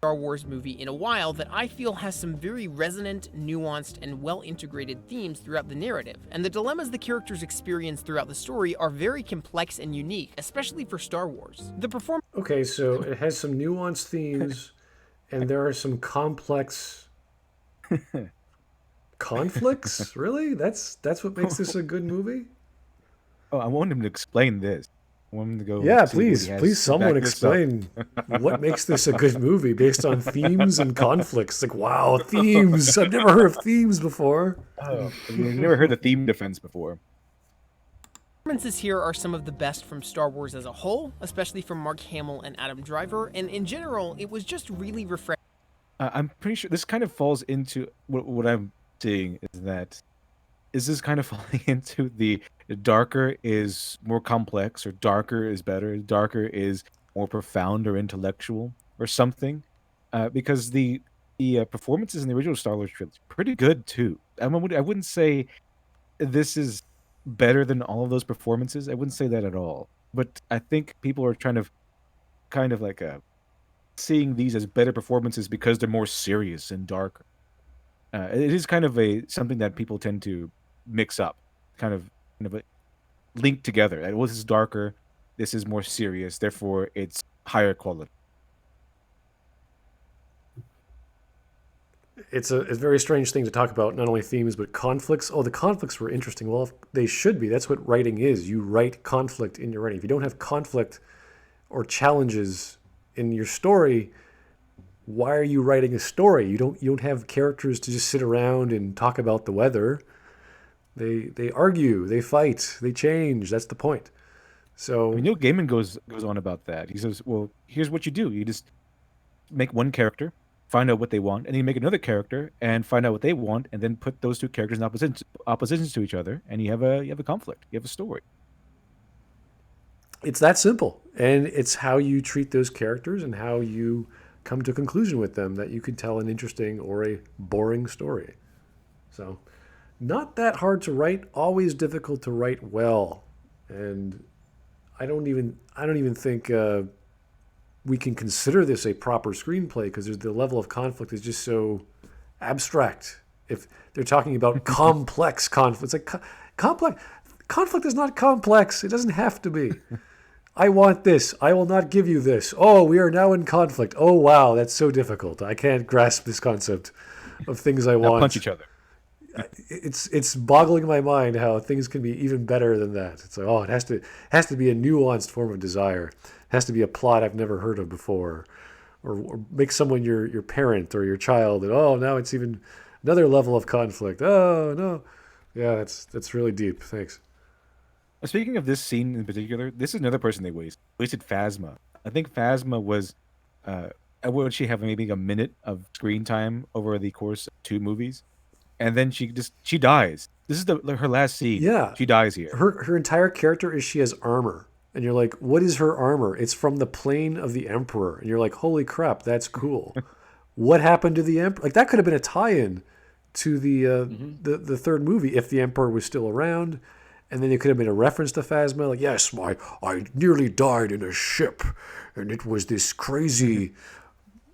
C: Star Wars movie in a while that I feel has some very resonant, nuanced, and well-integrated themes throughout the narrative, and the dilemmas the characters experience throughout the story are very complex and unique, especially for Star Wars. The performance.
A: Okay, so it has some nuanced themes, and there are some complex conflicts. Really, that's what makes this a good movie.
E: Oh, I want him to explain this. I want him to go.
A: Yeah, please, someone explain what makes this a good movie based on themes and conflicts. Like, wow, themes! I've never heard of themes before.
E: Oh, I've never heard the theme defense before.
C: Performances here are some of the best from Star Wars as a whole, especially from Mark Hamill and Adam Driver, and in general, it was just really refreshing.
E: I'm pretty sure this kind of falls into what I'm seeing is this kind of falling into the darker is more complex, or darker is better, darker is more profound or intellectual or something, because the performances in the original Star Wars trilogy are pretty good too. I wouldn't say this is better than all of those performances. I wouldn't say that at all. But I think people are kind of like seeing these as better performances because they're more serious and darker. It is kind of something that people tend to mix up, kind of linked together. Well, this is darker, this is more serious, therefore it's higher quality.
A: It's a very strange thing to talk about, not only themes, but conflicts. Oh, the conflicts were interesting. Well, they should be. That's what writing is. You write conflict in your writing. If you don't have conflict or challenges in your story, why are you writing a story? You don't have characters to just sit around and talk about the weather. They argue, they fight, they change. That's the point. So
E: Neil Gaiman goes on about that. He says, well, here's what you do. You just make one character, find out what they want, and then you make another character and find out what they want, and then put those two characters in oppositions to each other, and you have a conflict. You have a story.
A: It's that simple. And it's how you treat those characters and how you come to a conclusion with them that you can tell an interesting or a boring story. So not that hard to write, always difficult to write well. And I don't even think we can consider this a proper screenplay because the level of conflict is just so abstract. If they're talking about complex conflict, it's like complex conflict is not complex. It doesn't have to be. I want this. I will not give you this. Oh, we are now in conflict. Oh, wow, that's so difficult. I can't grasp this concept of things I want.
E: Punch each other.
A: it's boggling my mind how things can be even better than that. It's like, oh, it has to be a nuanced form of desire. It has to be a plot I've never heard of before, or make someone your parent or your child, and oh, now it's even another level of conflict. Oh no, yeah, that's really deep. Thanks.
E: Speaking of this scene in particular, this is another person they wasted Phasma. I think Phasma was, would she have maybe a minute of screen time over the course of 2 movies, and then she dies. This is her last scene.
A: Yeah,
E: She dies here.
A: her entire character is she has armor, and you're like, what is her armor? It's from the plane of the Emperor, and you're like, holy crap, that's cool. What happened to the Emperor? Like that could have been a tie-in to the third movie if the Emperor was still around, and then it could have been a reference to Phasma, like, yes, I nearly died in a ship, and it was this crazy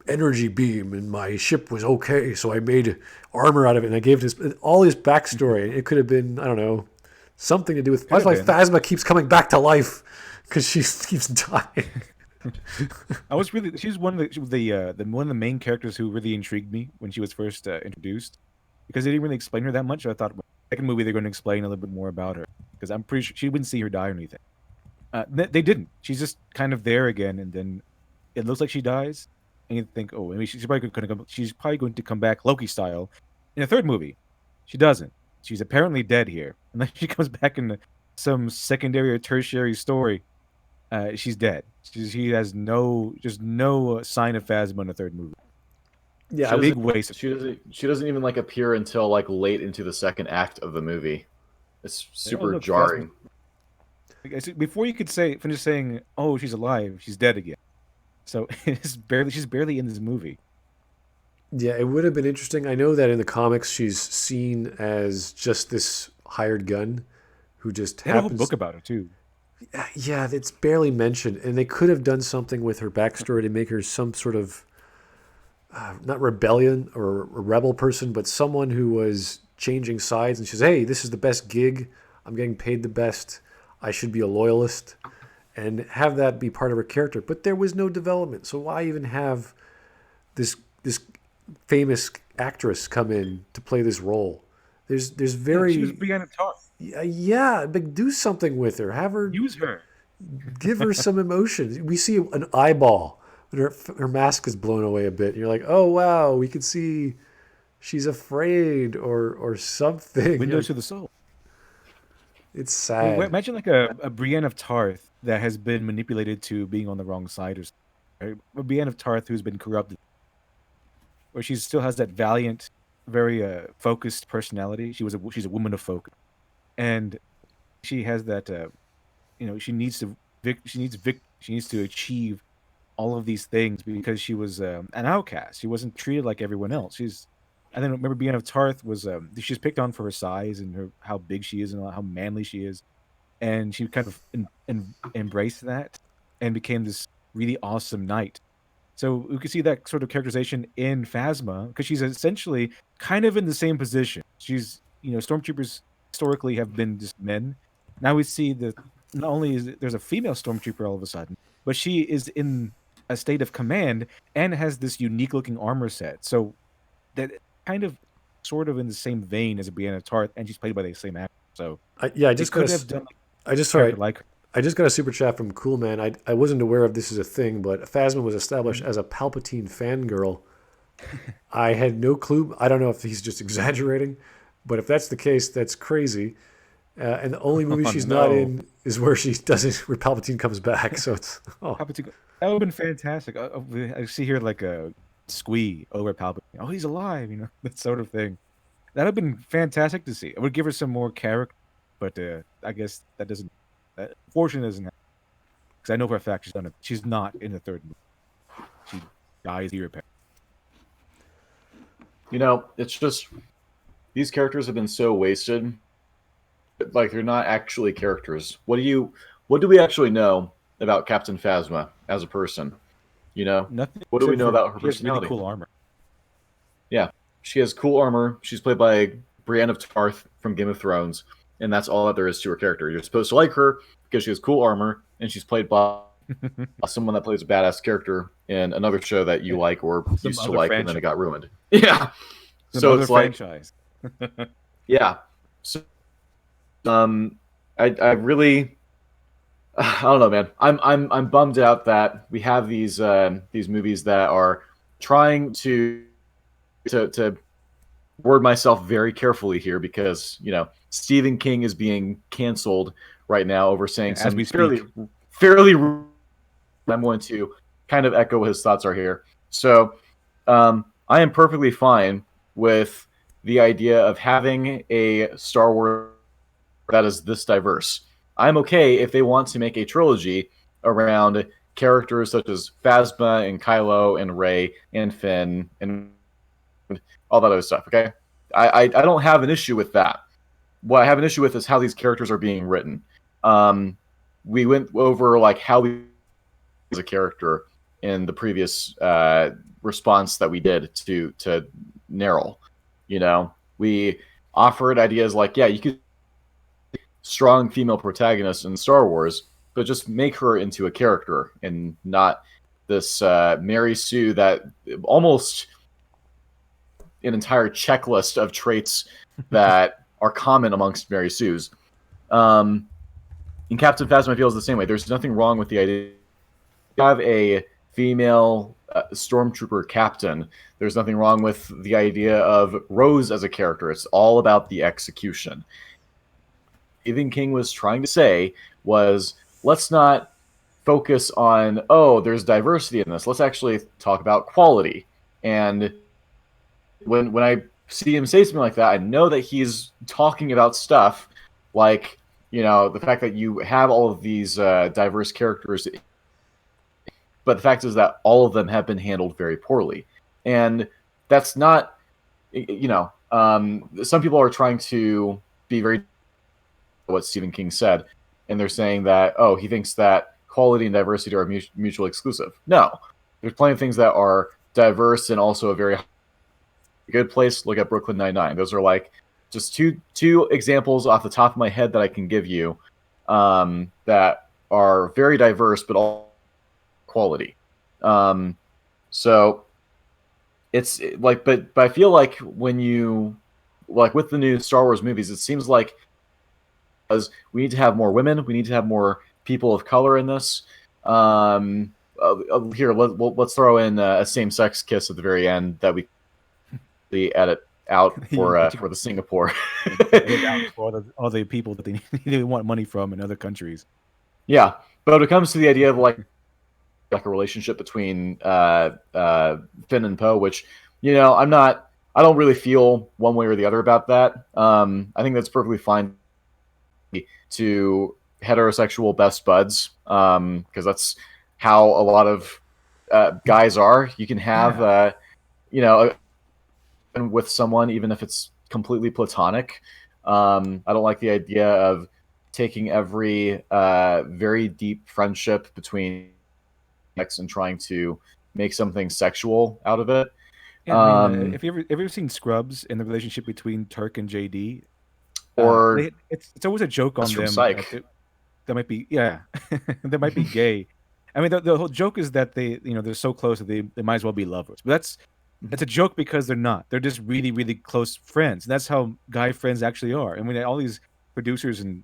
A: energy beam, and my ship was okay, so I made armor out of it, and I gave all his backstory. It could have been, I don't know, something to do with. That's why Phasma keeps coming back to life, because she keeps dying.
E: She's one of the main characters who really intrigued me when she was first introduced, because they didn't really explain her that much. So I thought, well, second movie they're going to explain a little bit more about her, because I'm pretty sure she wouldn't see her die or anything. They didn't. She's just kind of there again, and then it looks like she dies, and you think, oh, maybe she's probably going to come back Loki style in the third movie. She doesn't. She's apparently dead here, and then she comes back in some secondary or tertiary story. She's dead. She has no sign of Phasma in the third movie.
A: Yeah,
E: big waste.
B: She doesn't even like appear until like late into the second act of the movie. It's super jarring.
E: Before you could finish saying, "Oh, she's alive," she's dead again. So she's barely in this movie.
A: Yeah, it would have been interesting. I know that in the comics she's seen as just this hired gun who just
E: happens. They have a whole book about her too.
A: Yeah, it's barely mentioned, and they could have done something with her backstory to make her some sort of not rebellion or a rebel person, but someone who was changing sides, and she says, hey, this is the best gig, I'm getting paid the best, I should be a loyalist, and have that be part of her character. But there was no development, so why even have this famous actress come in to play this role? There's very...
E: she was Brianna Tarth.
A: Yeah, but do something with her. Have her...
E: Use her.
A: Give her some emotion. We see an eyeball, and her mask is blown away a bit. And you're like, oh, wow, we could see she's afraid or something.
E: Windows to the soul.
A: It's sad.
E: Imagine like a Brienne of Tarth that has been manipulated to being on the wrong side, or something. A Brienne of Tarth who's been corrupted, or she still has that valiant, very focused personality. She's a woman of focus, and she has that. She needs to achieve all of these things because she was an outcast. She wasn't treated like everyone else. I then remember Brienne of Tarth was she's picked on for her size and how big she is and how manly she is, and she kind of embraced that and became this really awesome knight. So we could see that sort of characterization in Phasma, because she's essentially kind of in the same position. She's, stormtroopers historically have been just men. Now we see that not only is there's a female stormtrooper all of a sudden, but she is in a state of command and has this unique looking armor set. So that kind of sort of in the same vein as a Brienne of Tarth, and she's played by the same actor. So
A: I just got a super chat from Cool Man. I wasn't aware of this as a thing, but Phasma was established as a Palpatine fangirl. I had no clue. I don't know if he's just exaggerating, but if that's the case, that's crazy. And the only movie she's not in is where where Palpatine comes back. So it's
E: Palpatine. That would have been fantastic. I see here like a squee over Palpatine. Oh, he's alive, that sort of thing. That would have been fantastic to see. I would give her some more character, but I guess that doesn't. Fortunately, doesn't happen. Because I know for a fact she's not in the third movie. She dies here.
B: It's just these characters have been so wasted. Like, they're not actually characters. What do we actually know about Captain Phasma as a person?
E: Nothing.
B: What do we know about her personality?
E: Really cool armor.
B: Yeah, she has cool armor. She's played by Brienne of Tarth from Game of Thrones, and that's all that there is to her character. You're supposed to like her because she has cool armor, and she's played by someone that plays a badass character in another show that you like or used to like, and then it got ruined. Yeah. So it's
E: franchise.
B: Yeah. So, um, I really, I don't know, man. I'm bummed out that we have these movies that are trying to word myself very carefully here because Stephen King is being canceled right now over saying
E: as
B: some
E: we speak.
B: fairly. I'm going to kind of echo what his thoughts are here. So I am perfectly fine with the idea of having a Star Wars that is this diverse. I'm okay if they want to make a trilogy around characters such as Phasma and Kylo and Rey and Finn and all that other stuff. Okay, I don't have an issue with that. What I have an issue with is how these characters are being written. Um, we went over like how we as a character in the previous response that we did to Neryl. We offered ideas like, yeah, you could strong female protagonist in Star Wars, but just make her into a character and not this Mary Sue that almost an entire checklist of traits that are common amongst Mary Sues. Um, and Captain Phasma feels the same way. There's nothing wrong with the idea have a female stormtrooper captain. There's nothing wrong with the idea of Rose as a character. It's all about the execution. Stephen King was trying to say was, let's not focus on, oh, there's diversity in this. Let's actually talk about quality. And when I see him say something like that, I know that he's talking about stuff like, the fact that you have all of these diverse characters, but the fact is that all of them have been handled very poorly. And that's not, some people are trying to be very what Stephen King said, and they're saying that, oh, he thinks that quality and diversity are mutually exclusive. No, there's plenty of things that are diverse and also a very good place. Look at Brooklyn Nine-Nine. Those are like just two examples off the top of my head that I can give you that are very diverse, but all quality. So it's like, but I feel like when you like with the new Star Wars movies, it seems like because we need to have more women, we need to have more people of color in this. Here, let's throw in a same-sex kiss at the very end that we edit out for the Singapore.
E: Edit out for all the people that they want money from in other countries.
B: Yeah, but when it comes to the idea of like a relationship between Finn and Poe, which I don't really feel one way or the other about that. I think that's perfectly fine to heterosexual best buds because that's how a lot of guys are. You can have with someone even if it's completely platonic. I don't like the idea of taking every very deep friendship between and trying to make something sexual out of it.
E: Yeah, I mean, have you ever seen Scrubs and the relationship between Turk and JD?
B: Or
E: it's always a joke on them that might be that might be gay. I mean, the whole joke is that they're so close that they might as well be lovers. But that's a joke because they're not. They're just really really close friends. And that's how guy friends actually are. And when all these producers and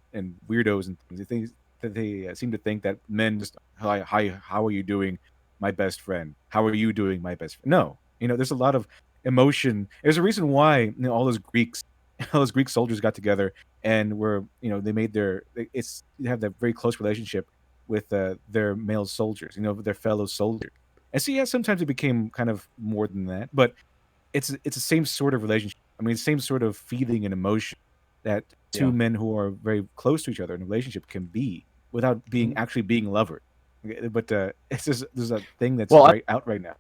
E: weirdos and things they seem to think that men just hi, how are you doing, my best friend? How are you doing, my best friend? No, there's a lot of emotion. There's a reason why all those Greek soldiers got together and they made they have that very close relationship with their male soldiers, their fellow soldiers. And so yeah, sometimes it became kind of more than that, but it's the same sort of relationship. I mean, the same sort of feeling and emotion that two men who are very close to each other in a relationship can be without actually being lovers. But it's just there's a thing that's out right now.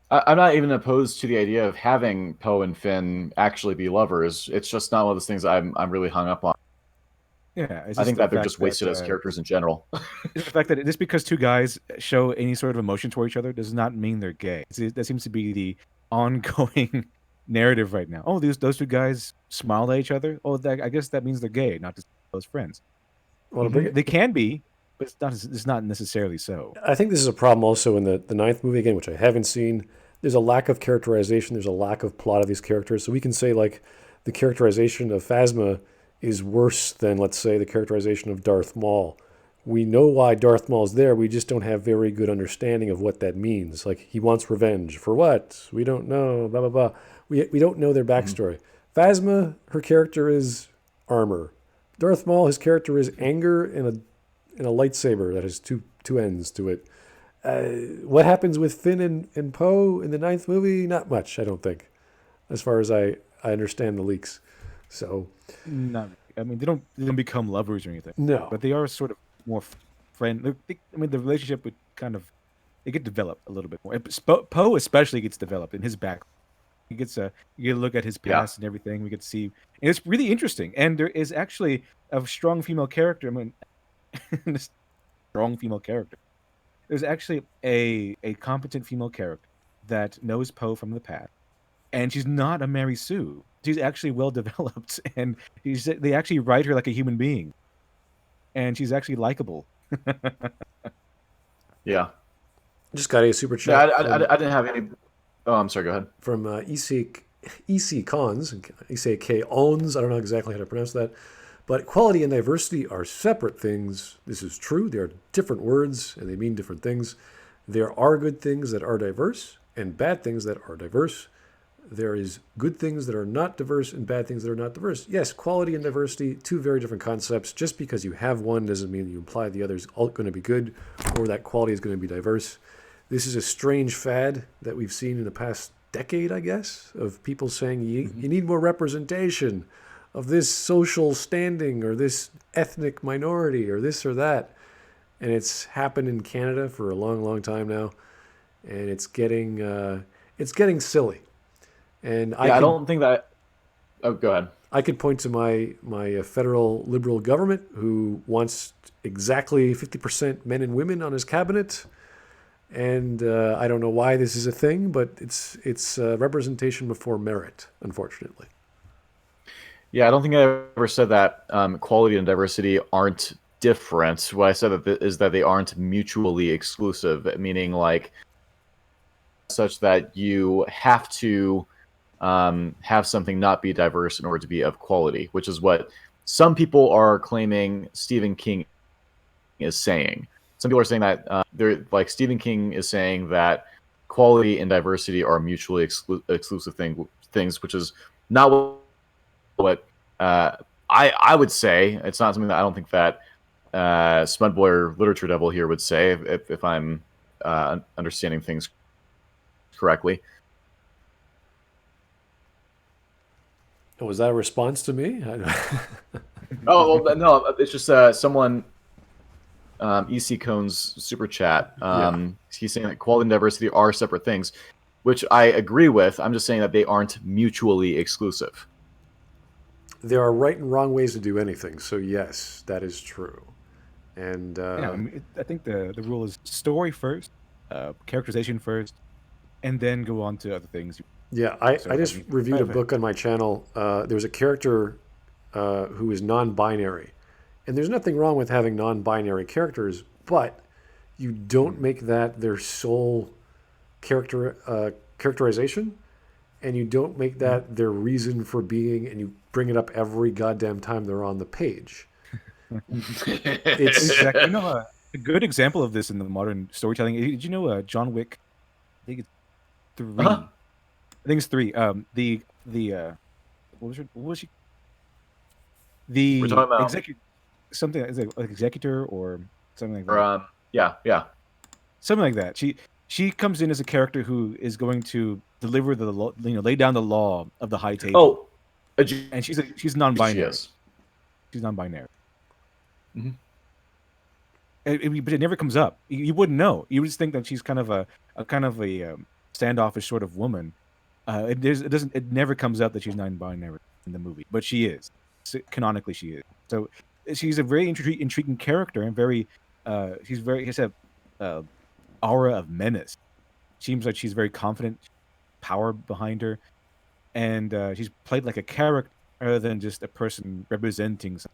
B: I'm not even opposed to the idea of having Poe and Finn actually be lovers. It's just not one of those things I'm really hung up on.
E: Yeah,
B: I think that they're just wasted as characters in general.
E: It's the fact that just because two guys show any sort of emotion toward each other does not mean they're gay. That seems to be the ongoing narrative right now. Oh, those two guys smiled at each other. Oh, I guess that means they're gay, not just close friends. Well, they can be, but it's not necessarily so.
A: I think this is a problem also in the ninth movie again, which I haven't seen. There's a lack of characterization. There's a lack of plot of these characters. So we can say like the characterization of Phasma is worse than, let's say, the characterization of Darth Maul. We know why Darth Maul's there. We just don't have very good understanding of what that means. Like, he wants revenge. For what? We don't know. Blah, blah, blah. We don't know their backstory. Phasma, her character is armor. Darth Maul, his character is anger and a lightsaber that has two ends to it. What happens with Finn and Poe in the 9th movie? Not much, I don't think, as far as I understand the leaks. So,
E: no, I mean they don't become lovers or anything.
A: No.
E: But they are sort of more friend. I mean the relationship would kind of it get developed a little bit more. Poe especially gets developed in his back. He gets you get to look at his past and everything. We get to see, and it's really interesting. And there is actually a strong female character. I mean, a strong female character. There's actually a competent female character that knows Poe from the past, and she's not a Mary Sue. She's actually well developed, and they actually write her like a human being, and she's actually likable.
B: Yeah.
A: Just got a super chat.
B: Yeah, I didn't have any. Oh, I'm sorry. Go ahead.
A: From EC Cons, ECK Ons. I don't know exactly how to pronounce that. But equality and diversity are separate things. This is true. They are different words, and they mean different things. There are good things that are diverse and bad things that are diverse. There is good things that are not diverse and bad things that are not diverse. Yes, quality and diversity, two very different concepts. Just because you have one doesn't mean you imply the other is going to be good or that quality is going to be diverse. This is a strange fad that we've seen in the past decade, I guess, of people saying you need more representation of this social standing or this ethnic minority or this or that. And it's happened in Canada for a long, long time now. And it's getting silly. And
B: I don't think that. Oh, go ahead.
A: I could point to my federal liberal government who wants exactly 50% men and women on his cabinet. And I don't know why this is a thing, but it's representation before merit, unfortunately.
B: Yeah, I don't think I ever said that quality and diversity aren't different. What I said is that they aren't mutually exclusive, meaning like such that you have to have something not be diverse in order to be of quality, which is what some people are claiming Stephen King is saying. Some people are saying that like Stephen King is saying that quality and diversity are mutually exclusive things, which is not what I would say. It's not something that I don't think that Smudboy or LiteratureDevil here would say if I'm understanding things correctly.
A: Was that a response to me?
B: Oh, well, no, it's just someone, EC Cone's super chat. He's saying that quality and diversity are separate things, which I agree with. I'm just saying that they aren't mutually exclusive.
A: There are right and wrong ways to do anything. So yes, that is true. And
E: yeah, I think the rule is story first, characterization first, and then go on to other things.
A: Yeah, I just reviewed a book on my channel. There's a character who is non-binary. And there's nothing wrong with having non-binary characters, but you don't make that their sole characterization, and you don't make that their reason for being, and you bring it up every goddamn time they're on the page.
E: It's exactly, a good example of this in the modern storytelling. Did you know John Wick? I think it's 3. I think it's 3. What was she? The executive. Something like executor or something like that.
B: Yeah.
E: Something like that. She comes in as a character who is going to deliver lay down the law of the high table.
B: Oh,
E: and she's non-binary. She's non-binary.
B: Mm-hmm.
E: But it never comes up. You wouldn't know. You would just think that she's kind of a standoffish sort of woman. It never comes up that she's non-binary in the movie, but she is. Canonically, she is. So she's a very intriguing character and very she has a aura of menace. Seems like she's very confident, power behind her, and she's played like a character rather than just a person representing something.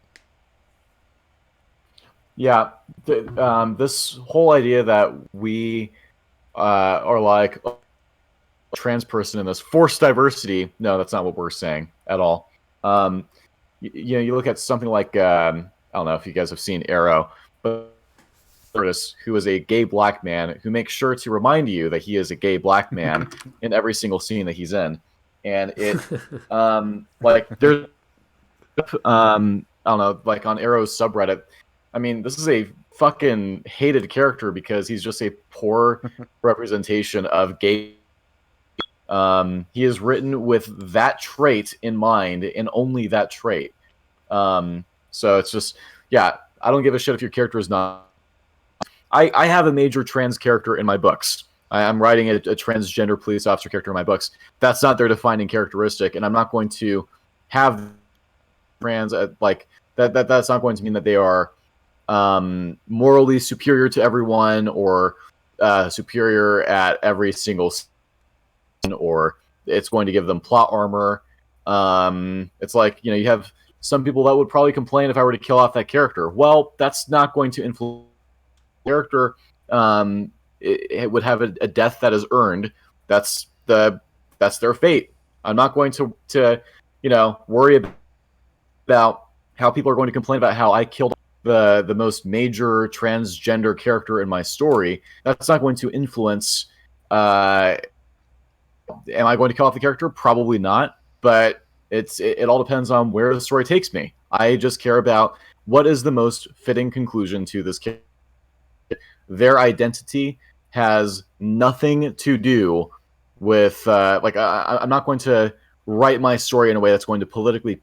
B: Yeah, this whole idea that we are like a trans person in this forced diversity. No, that's not what we're saying at all. You look at something like I don't know if you guys have seen Arrow, but who is a gay black man who makes sure to remind you that he is a gay black man in every single scene that he's in, and it like there's I don't know, like on Arrow's subreddit. I mean, this is a fucking hated character because he's just a poor representation of gay. He is written with that trait in mind and only that trait. So it's just, yeah, I don't give a shit if your character is not. I have a major trans character in my books. I'm writing a transgender police officer character in my books. That's not their defining characteristic, and I'm not going to have trans like that. That's not going to mean that they are morally superior to everyone or superior at every single scene, or it's going to give them plot armor. It's like, you have some people that would probably complain if I were to kill off that character. Well, that's not going to influence the character. It would have a death that is earned. That's their fate. I'm not going to worry about how people are going to complain about how I killed the most major transgender character in my story. That's not going to influence. Am I going to kill off the character? Probably not. But it all depends on where the story takes me. I just care about what is the most fitting conclusion to this character. Their identity has nothing to do with I'm not going to write my story in a way that's going to politically,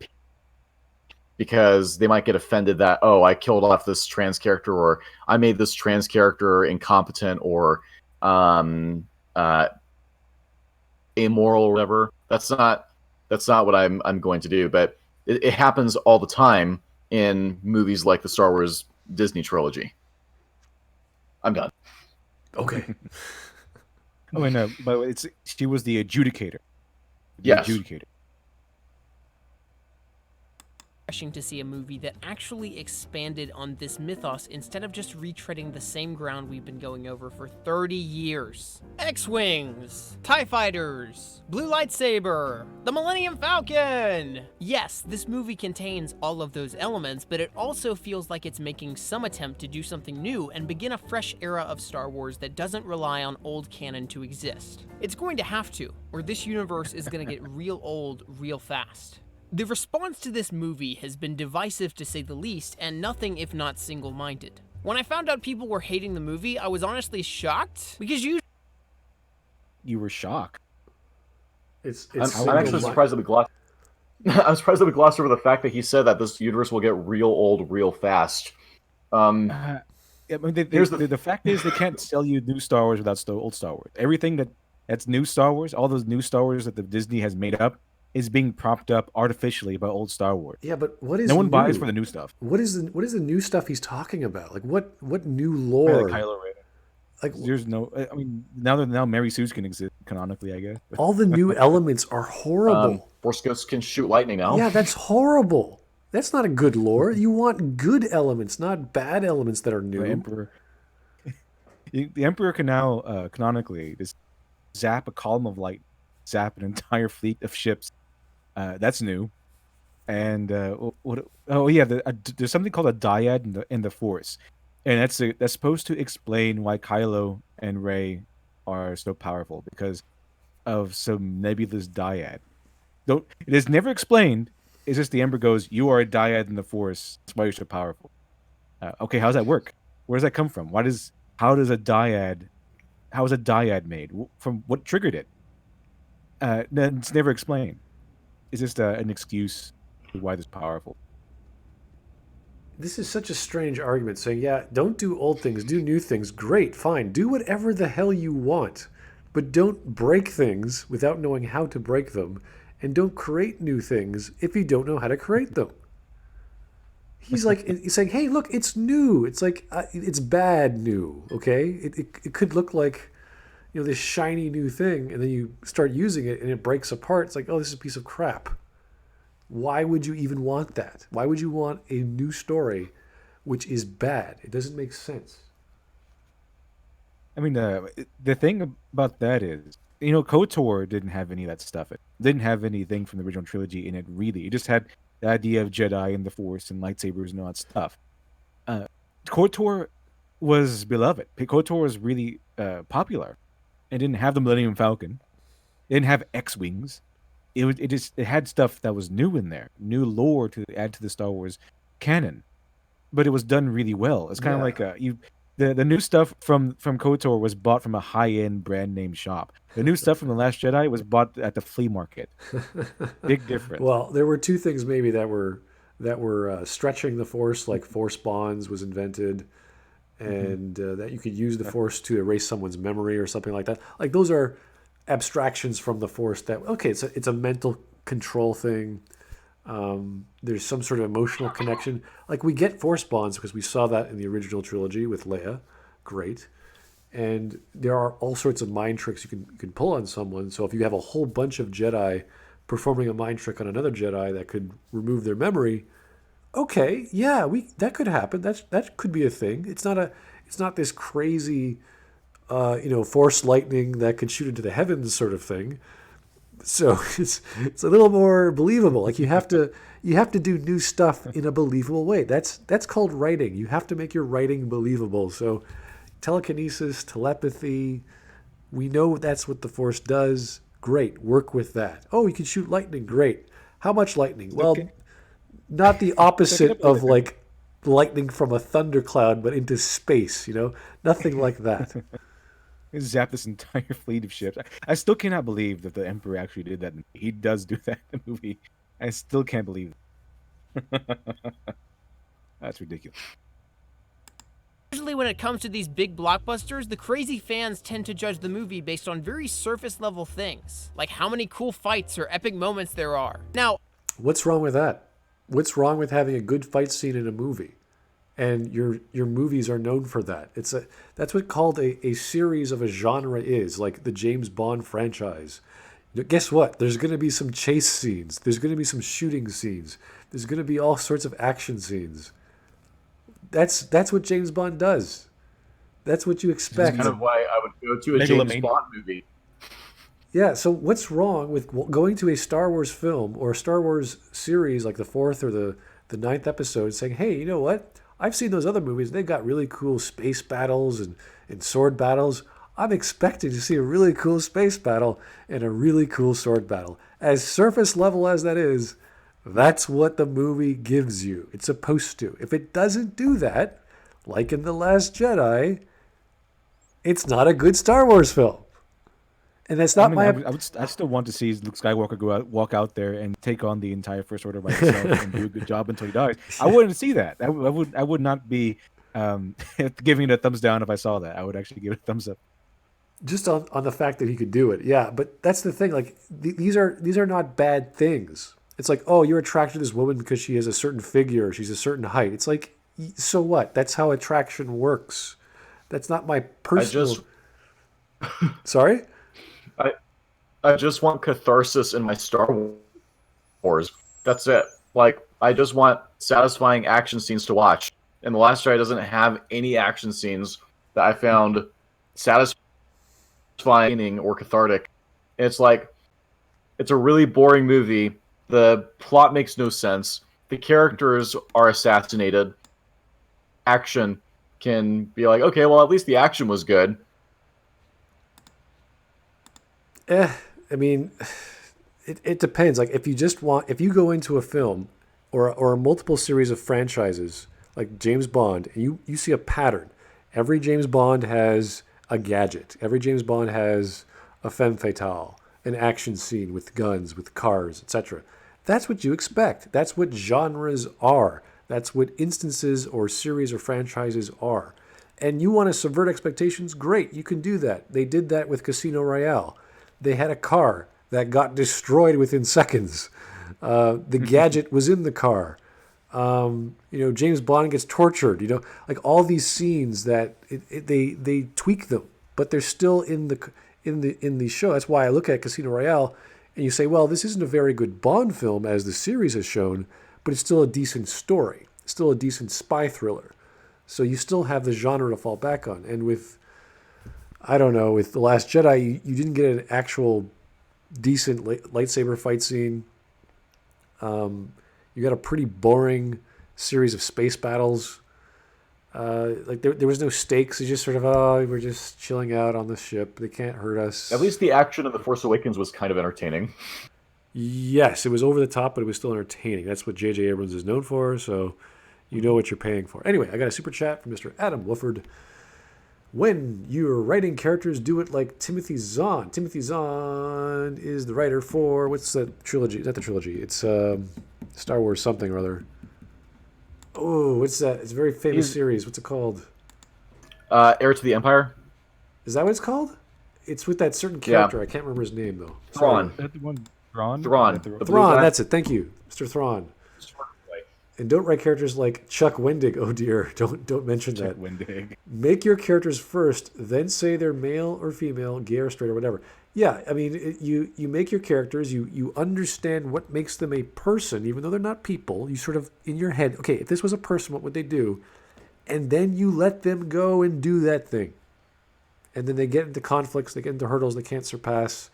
B: because they might get offended that, oh, I killed off this trans character, or I made this trans character incompetent or amoral or whatever. That's not what I'm going to do. But it happens all the time in movies like the Star Wars Disney trilogy. I'm done.
A: Okay.
E: Oh, and by the way, she was the adjudicator.
B: Yes.
E: Adjudicator.
C: To see a movie that actually expanded on this mythos instead of just retreading the same ground we've been going over for 30 years. X-Wings, TIE Fighters, Blue Lightsaber, the Millennium Falcon! Yes, this movie contains all of those elements, but it also feels like it's making some attempt to do something new and begin a fresh era of Star Wars that doesn't rely on old canon to exist. It's going to have to, or this universe is going to get real old real fast. The response to this movie has been divisive to say the least, and nothing if not single-minded. When I found out people were hating the movie, I was honestly shocked, because you
E: were shocked.
B: I'm actually surprised that we glossed. I'm surprised that we glossed over the fact that he said that this universe will get real old real fast.
E: I mean, the fact is they can't sell you new Star Wars without old Star Wars. Everything that's new Star Wars, all those new Star Wars that the Disney has made up, is being propped up artificially by old Star Wars.
A: Yeah, but what is
E: no one
A: new?
E: buys for the new stuff?
A: What is the new stuff he's talking about? Like what new lore?
E: Like Kylo Ren. Like there's no. I mean, now Mary Sue's can exist canonically, I guess.
A: All the new elements are horrible.
B: Force Ghosts can shoot lightning now.
A: Yeah, that's horrible. That's not a good lore. You want good elements, not bad elements that are new.
E: The Emperor can now canonically just zap a column of light, zap an entire fleet of ships. That's new. And there's something called a dyad in the Force, and that's supposed to explain why Kylo and Rey are so powerful, because of some nebulous dyad. It is never explained. It's just the Emperor goes, "You are a dyad in the Force. That's why you're so powerful." Okay, how does that work? Where does that come from? How is a dyad made? From what triggered it? It's never explained. It's just an excuse for why this powerful.
A: This is such a strange argument, saying, yeah, don't do old things, do new things. Great, fine. Do whatever the hell you want. But don't break things without knowing how to break them. And don't create new things if you don't know how to create them. He's saying, hey, look, it's new. It's like, it's bad new, okay? It could look like, this shiny new thing, and then you start using it and it breaks apart. It's like, oh, this is a piece of crap. Why would you even want that? Why would you want a new story which is bad? It doesn't make sense.
E: I mean, the thing about that is, KOTOR didn't have any of that stuff. It didn't have anything from the original trilogy in it, really. It just had the idea of Jedi and the Force and lightsabers and all that stuff. KOTOR was beloved. KOTOR was really popular. It didn't have the Millennium Falcon. It didn't have X-Wings. It had stuff that was new in there, new lore to add to the Star Wars canon. But it was done really well. It's kind of like the new stuff from KOTOR was bought from a high-end brand name shop. The new stuff from The Last Jedi was bought at the flea market. Big difference.
A: Well, there were two things maybe that were stretching the Force, like Force bonds was invented, and that you could use the Force to erase someone's memory or something like that. Like those are abstractions from the Force that it's a mental control thing. There's some sort of emotional connection. Like we get Force bonds because we saw that in the original trilogy with Leia. Great. And there are all sorts of mind tricks you can pull on someone. So if you have a whole bunch of Jedi performing a mind trick on another Jedi that could remove their memory, okay, yeah, that could happen. That could be a thing. It's not this crazy Force lightning that could shoot into the heavens sort of thing. So it's a little more believable. Like you have to do new stuff in a believable way. That's called writing. You have to make your writing believable. So telekinesis, telepathy, we know that's what the Force does. Great, work with that. Oh, you can shoot lightning. Great. How much lightning? Well, not the opposite of like lightning from a thundercloud, but into space. Nothing like that.
E: Zap this entire fleet of ships. I still cannot believe that the Emperor actually did that. He does do that in the movie. I still can't believe it. That's ridiculous.
C: Usually when it comes to these big blockbusters, the crazy fans tend to judge the movie based on very surface level things, like how many cool fights or epic moments there are. Now,
A: what's wrong with that? What's wrong with having a good fight scene in a movie? And your movies are known for that. That's what called a series of a genre is, like the James Bond franchise. Guess what? There's going to be some chase scenes. There's going to be some shooting scenes. There's going to be all sorts of action scenes. That's what James Bond does. That's what you expect.
B: That's kind of why I would go to a James Bond movie.
A: Yeah, so what's wrong with going to a Star Wars film or a Star Wars series like the 4th or the 9th episode saying, hey, you know what? I've seen those other movies. They've got really cool space battles and sword battles. I'm expecting to see a really cool space battle and a really cool sword battle. As surface level as that is, that's what the movie gives you. It's supposed to. If it doesn't do that, like in The Last Jedi, it's not a good Star Wars film. And that's not
E: I still want to see Luke Skywalker walk out there and take on the entire First Order by himself and do a good job until he dies. I wouldn't see that. I would not be giving it a thumbs down if I saw that. I would actually give it a thumbs up.
A: Just on the fact that he could do it, yeah. But that's the thing. Like these are not bad things. It's like, oh, you're attracted to this woman because she has a certain figure, she's a certain height. It's like, so what? That's how attraction works. That's not my personal. Sorry.
B: I just want catharsis in my Star Wars. That's it. Like, I just want satisfying action scenes to watch. And The Last Jedi doesn't have any action scenes that I found satisfying or cathartic. And it's like, it's a really boring movie. The plot makes no sense. The characters are assassinated. Action can be like, okay, well, at least the action was good.
A: I mean, it depends. Like if you go into a film or a multiple series of franchises like James Bond, and you see a pattern. Every James Bond has a gadget. Every James Bond has a femme fatale, an action scene with guns, with cars, etc. That's what you expect. That's what genres are. That's what instances or series or franchises are. And you want to subvert expectations? Great, you can do that. They did that with Casino Royale. They had a car that got destroyed within seconds. The gadget was in the car. James Bond gets tortured. Like all these scenes that they tweak them, but they're still in the show. That's why I look at Casino Royale, and you say, well, this isn't a very good Bond film as the series has shown, but it's still a decent story, still a decent spy thriller. So you still have the genre to fall back on. And with I don't know. With The Last Jedi, you didn't get an actual decent lightsaber fight scene. You got a pretty boring series of space battles. Like there was no stakes. It's just sort of, oh, we're just chilling out on the ship. They can't hurt us.
B: At least the action of The Force Awakens was kind of entertaining.
A: Yes, it was over the top, but it was still entertaining. That's what J.J. Abrams is known for, so you know what you're paying for. Anyway, I got a super chat from Mr. Adam Wooford. When you're writing characters, do it like Timothy Zahn. Timothy Zahn is the writer for, what's that trilogy? Not the trilogy. It's Star Wars something or other. Oh, what's that? It's a very famous series. What's it called?
B: Heir to the Empire?
A: Is that what it's called? It's with that certain character. I can't remember his name, though.
B: Thrawn.
E: Is that the one? Thrawn?
B: Thrawn.
A: Thrawn, that's it. Thank you, Mr. Thrawn. And don't write characters like Chuck Wendig. Oh dear, don't mention
E: Chuck
A: that.
E: Wendig.
A: Make your characters first, then say they're male or female, gay or straight or whatever. Yeah, I mean, you make your characters, you understand what makes them a person, even though they're not people. You sort of, in your head, okay, if this was a person, what would they do? And then you let them go and do that thing. And then they get into conflicts, they get into hurdles they can't surpass,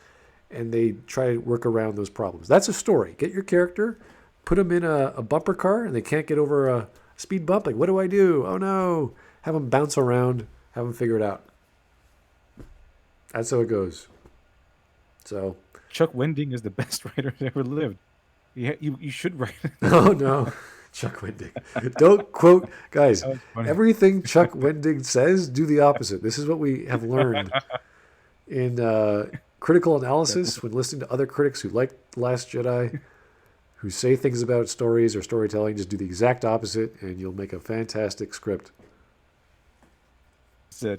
A: and they try to work around those problems. That's a story. Get your character, put them in a bumper car, and they can't get over a speed bump. Like, what do I do? Oh no. Have them bounce around, have them figure it out. That's how it goes. So
E: Chuck Wendig is the best writer that ever lived. You should write.
A: Oh no, Chuck Wendig. Don't quote, guys. Everything Chuck Wendig says, do the opposite. This is what we have learned in critical analysis when listening to other critics who like Last Jedi, who say things about stories or storytelling. Just do the exact opposite, and you'll make a fantastic script.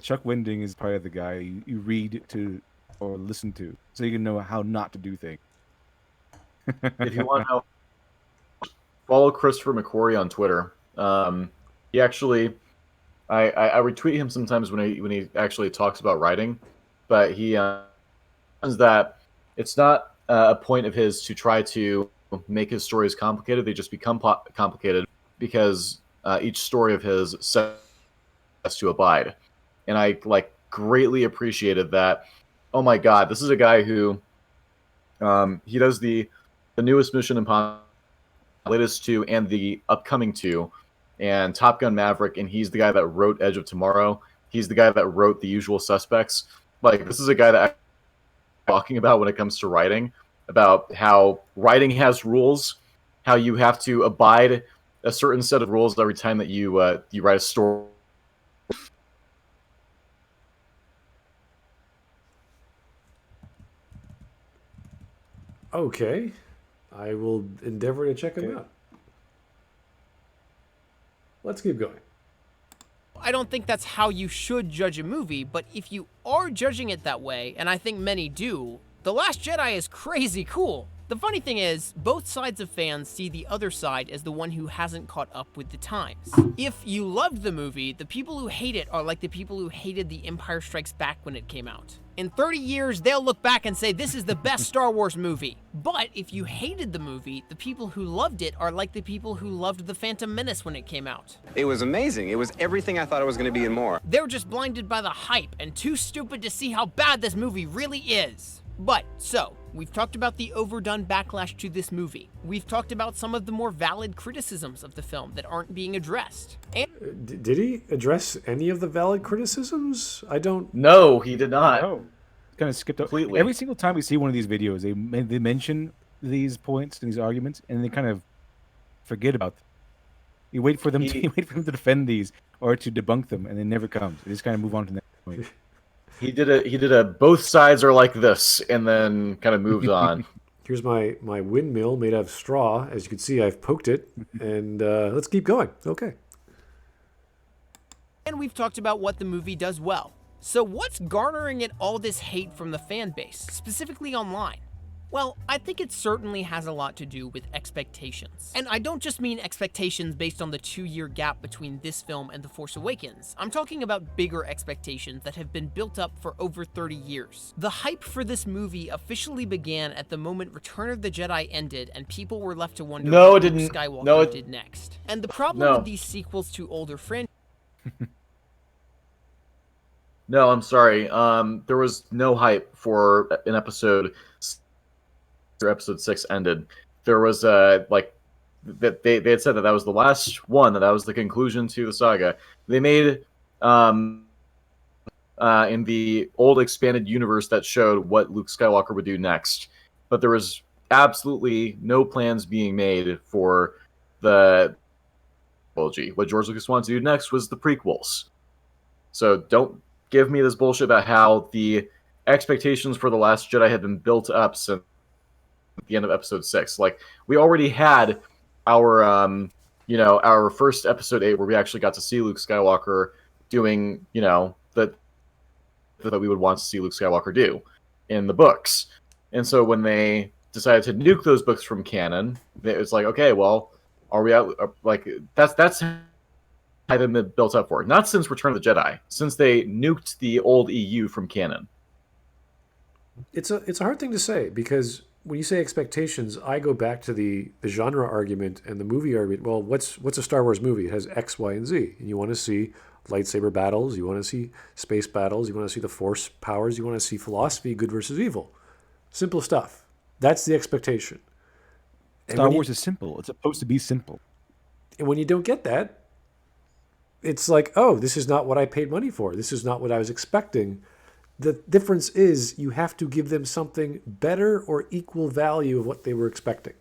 E: Chuck Wendig is probably the guy you read to or listen to, so you can know how not to do things.
B: If you want to know, follow Christopher McQuarrie on Twitter. He actually, I retweet him sometimes when he actually talks about writing, but he says that it's not a point of his to try to make his stories complicated. They just become complicated because each story of his has to abide. And I greatly appreciated that. Oh my God, this is a guy who he does the newest Mission Impossible, latest 2, and the upcoming 2, and Top Gun Maverick, and he's the guy that wrote Edge of Tomorrow. He's the guy that wrote The Usual Suspects. This is a guy that I'm talking about when it comes to writing, about how writing has rules, how you have to abide a certain set of rules every time that you write a story.
A: Okay. I will endeavor to check him out. Let's keep going.
C: I don't think that's how you should judge a movie, but if you are judging it that way, and I think many do, The Last Jedi is crazy cool. The funny thing is, both sides of fans see the other side as the one who hasn't caught up with the times. If you loved the movie, the people who hate it are like the people who hated The Empire Strikes Back when it came out. In 30 years, they'll look back and say, this is the best Star Wars movie. But if you hated the movie, the people who loved it are like the people who loved The Phantom Menace when it came out.
F: It was amazing. It was everything I thought it was going to be and more.
C: They're just blinded by the hype and too stupid to see how bad this movie really is. But, so, we've talked about the overdone backlash to this movie. We've talked about some of the more valid criticisms of the film that aren't being addressed. And
A: did he address any of the valid criticisms? I don't...
B: No, he did not.
E: No. Kind of skipped over.
B: Completely.
E: Every single time we see one of these videos, they mention these points and these arguments, and they kind of forget about them. You wait for them to defend these or to debunk them, and they never come. They just kind of move on to the next point.
B: He did a both sides are like this, and then kind of moved on.
A: Here's my windmill made out of straw. As you can see, I've poked it, and let's keep going. Okay.
C: And we've talked about what the movie does well. So what's garnering it all this hate from the fan base, specifically online? Well, I think it certainly has a lot to do with expectations. And I don't just mean expectations based on the 2-year gap between this film and The Force Awakens. I'm talking about bigger expectations that have been built up for over 30 years. The hype for this movie officially began at the moment Return of the Jedi ended and people were left to wonder what Luke Skywalker did next. And the problem with these sequels to older franchises...
B: No, I'm sorry. There was no hype for an episode after episode 6 ended. There was like that they had said that was the last one, that was the conclusion to the saga. They made in the old expanded universe that showed what Luke Skywalker would do next, but there was absolutely no plans being made for the trilogy. What George Lucas wanted to do next was the prequels. So don't give me this bullshit about how the expectations for The Last Jedi had been built up since the end of episode 6. Like, we already had our our first episode 8 where we actually got to see Luke Skywalker doing, that we would want to see Luke Skywalker do in the books. And so when they decided to nuke those books from canon, it's like, okay, well, are we out? Like, that's how they've been built up for. Not since Return of the Jedi, since they nuked the old EU from canon.
A: It's a hard thing to say, because when you say expectations, I go back to the genre argument and the movie argument. Well, what's a Star Wars movie? It has X, Y, and Z, and you want to see lightsaber battles, you want to see space battles, you want to see the Force powers, you want to see philosophy, good versus evil, simple stuff. That's the expectation.
E: Star Wars is simple. It's supposed to be simple.
A: And when you don't get that, it's like, oh, this is not what I paid money for. This is not what I was expecting. The difference is you have to give them something better or equal value of what they were expecting.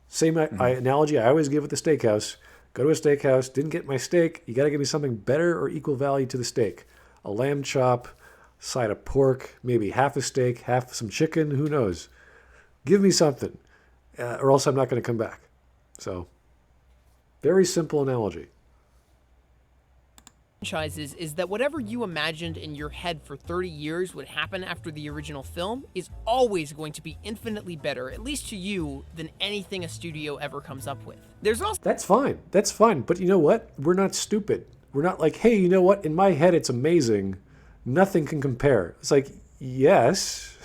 A: Same analogy I always give with the steakhouse. Go to a steakhouse, didn't get my steak. You got to give me something better or equal value to the steak. A lamb chop, side of pork, maybe half a steak, half some chicken, who knows. Give me something, or else I'm not going to come back. So, very simple analogy.
C: Franchises is that whatever you imagined in your head for 30 years would happen after the original film is always going to be infinitely better, at least to you, than anything a studio ever comes up with. There's also...
A: That's fine. But you know what? We're not stupid. We're not like, hey, you know what? In my head, it's amazing. Nothing can compare. It's like, yes,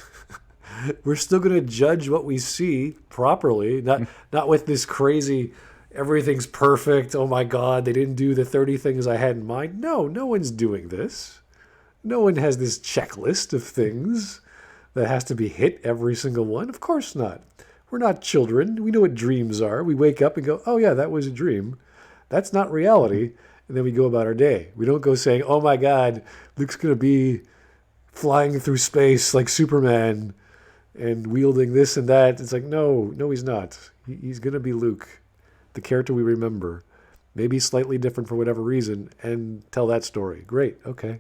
A: we're still going to judge what we see properly, not with this crazy... everything's perfect. Oh my God, they didn't do the 30 things I had in mind. No one's doing this. No one has this checklist of things that has to be hit, every single one. Of course not. We're not children. We know what dreams are. We wake up and go, oh yeah, that was a dream. That's not reality. And then we go about our day. We don't go saying, oh my God, Luke's going to be flying through space like Superman and wielding this and that. It's like, no, he's not. He's going to be Luke, the character we remember, maybe slightly different for whatever reason, and tell that story. Great, okay.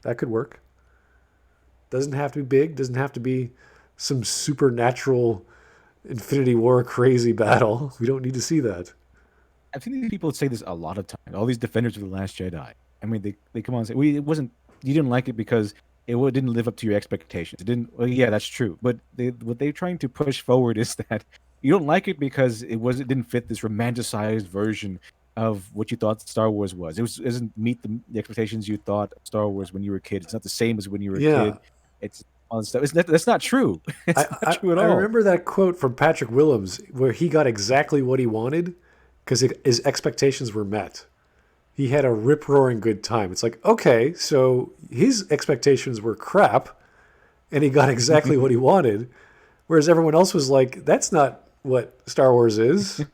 A: That could work. Doesn't have to be big, doesn't have to be some supernatural Infinity War crazy battle. We don't need to see that.
E: I've seen these people say this a lot of times. All these defenders of The Last Jedi. I mean, they come on and say, you didn't like it because it didn't live up to your expectations. It didn't, well, yeah, that's true. But what they're trying to push forward is that you don't like it because it didn't fit this romanticized version of what you thought Star Wars was. It doesn't meet the expectations you thought of Star Wars when you were a kid. It's not the same as when you were a kid. It's all this stuff. That's not true. It's not true at all.
A: I remember that quote from Patrick Willems where he got exactly what he wanted because his expectations were met. He had a rip-roaring good time. It's like, okay, so his expectations were crap and he got exactly what he wanted, whereas everyone else was like, that's not what Star Wars is.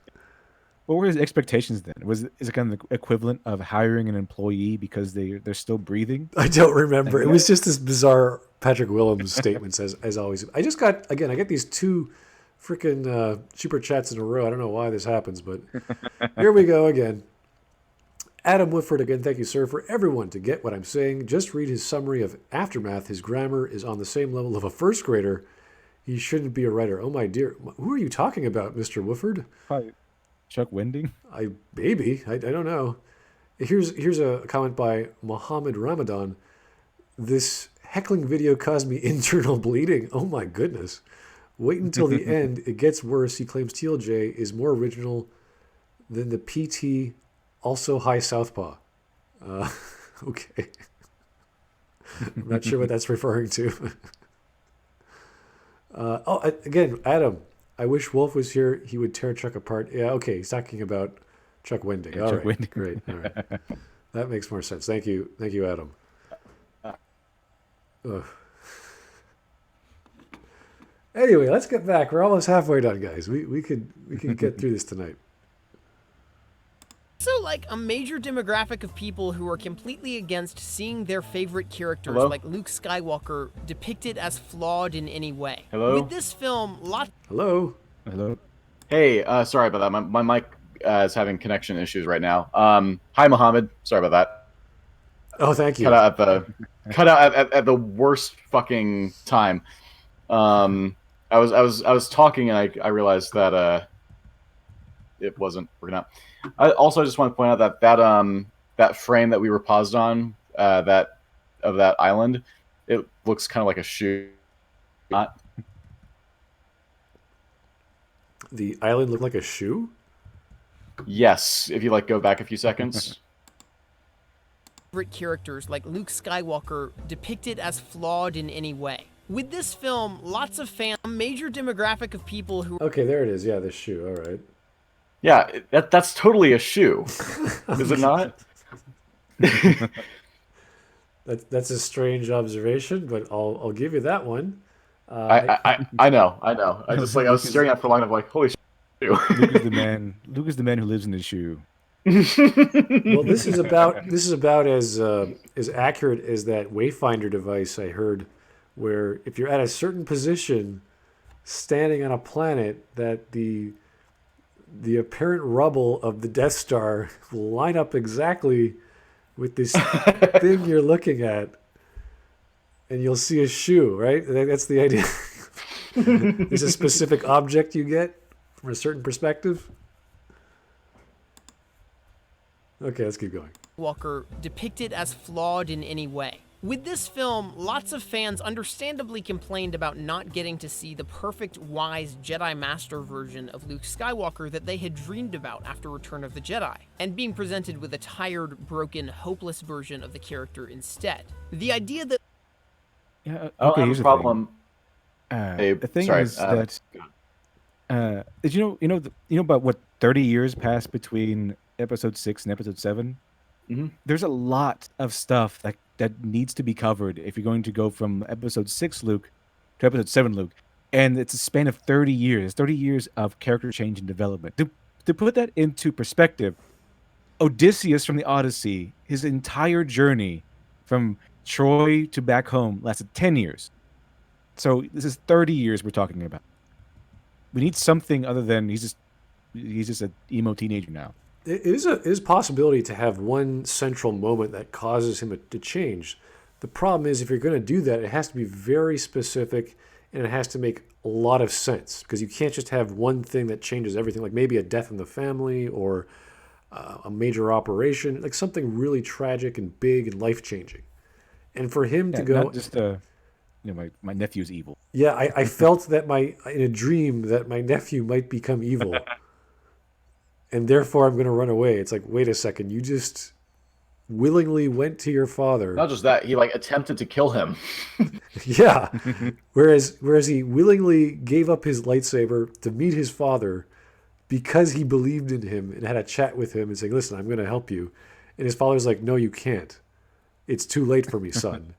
E: What were his expectations then? Is it kind of the equivalent of hiring an employee because they're still breathing?
A: I don't remember. It was just this bizarre Patrick Willems statements as always. I get these two freaking super chats in a row. I don't know why this happens, but here we go again. Adam Woodford again, thank you, sir. For everyone to get what I'm saying, just read his summary of Aftermath. His grammar is on the same level of a first grader. He shouldn't be a writer. Oh my dear. Who are you talking about, Mr. Woodford?
E: Probably Chuck Wending?
A: I don't know. Here's a comment by Mohammed Ramadan. This heckling video caused me internal bleeding. Oh my goodness. Wait until the end. It gets worse. He claims TLJ is more original than the PT, also high Southpaw. Okay. I'm not sure what that's referring to. Again, Adam, I wish Wolf was here. He would tear Chuck apart. Yeah, okay. He's talking about Chuck Wending.
E: Yeah,
A: all
E: Chuck
A: right,
E: Wending.
A: Great. All right. That makes more sense. Thank you, Adam. Ugh. Anyway, let's get back. We're almost halfway done, guys. We could get through this tonight.
C: Also, like, a major demographic of people who are completely against seeing their favorite characters,
B: Hello?
C: like Luke Skywalker, depicted as flawed in any way.
B: Hello?
C: With this film, lots...
A: Hello.
E: Hello.
B: Hey, sorry about that. My mic is having connection issues right now. Hi, Mohammed. Sorry about that.
A: Oh, thank you.
B: Cut out at the worst fucking time. I was talking and I realized that it wasn't working out. I just want to point out that frame that we were paused on of that island, it looks kind of like a shoe. Not.
A: The island looked like a shoe?
B: Yes, if you like go back a few seconds.
C: favorite characters, like Luke Skywalker, depicted as flawed in any way. With this film, lots of fans, a major demographic of people who...
A: Okay, there it is. Yeah, the shoe. All right.
B: Yeah, that's totally a shoe. Is it not?
A: That's a strange observation, but I'll give you that one.
B: I know. I just I was staring at it for long enough, like, holy shit.
E: Luke is the man. Luke is the man who lives in the shoe.
A: Well, this is about as accurate as that Wayfinder device I heard, where if you're at a certain position, standing on a planet, that the apparent rubble of the Death Star will line up exactly with this thing you're looking at, and you'll see a shoe, right? That's the idea. There's a specific object you get from a certain perspective. Okay, let's keep going.
C: Walker depicted as flawed in any way. With this film, lots of fans understandably complained about not getting to see the perfect, wise Jedi Master version of Luke Skywalker that they had dreamed about after Return of the Jedi, and being presented with a tired, broken, hopeless version of the character instead. The idea that...
E: Yeah.
B: I
E: Okay.
B: don't
E: Here's
B: have a problem.
E: the thing is that did you know about what 30 years passed between Episode 6 and Episode 7?
B: Mm-hmm.
E: There's a lot of stuff that needs to be covered if you're going to go from Episode 6 Luke to Episode 7 Luke, and it's a span of 30 years. 30 years of character change and development. To put that into perspective, Odysseus from the Odyssey, his entire journey from Troy to back home lasted 10 years. So this is 30 years we're talking about. We need something other than he's just an emo teenager now.
A: It is a possibility to have one central moment that causes him to change. The problem is, if you're going to do that, it has to be very specific, and it has to make a lot of sense, because you can't just have one thing that changes everything, like maybe a death in the family or a major operation, like something really tragic and big and life-changing. And for him to go...
E: Not just, my nephew's evil.
A: Yeah, I felt that in a dream that my nephew might become evil. And therefore I'm going to run away. It's like, wait a second, you just willingly went to your father.
B: Not just that, he attempted to kill him.
A: Yeah. Whereas he willingly gave up his lightsaber to meet his father because he believed in him and had a chat with him and saying, listen, I'm going to help you. And his father's like, no, you can't. It's too late for me, son.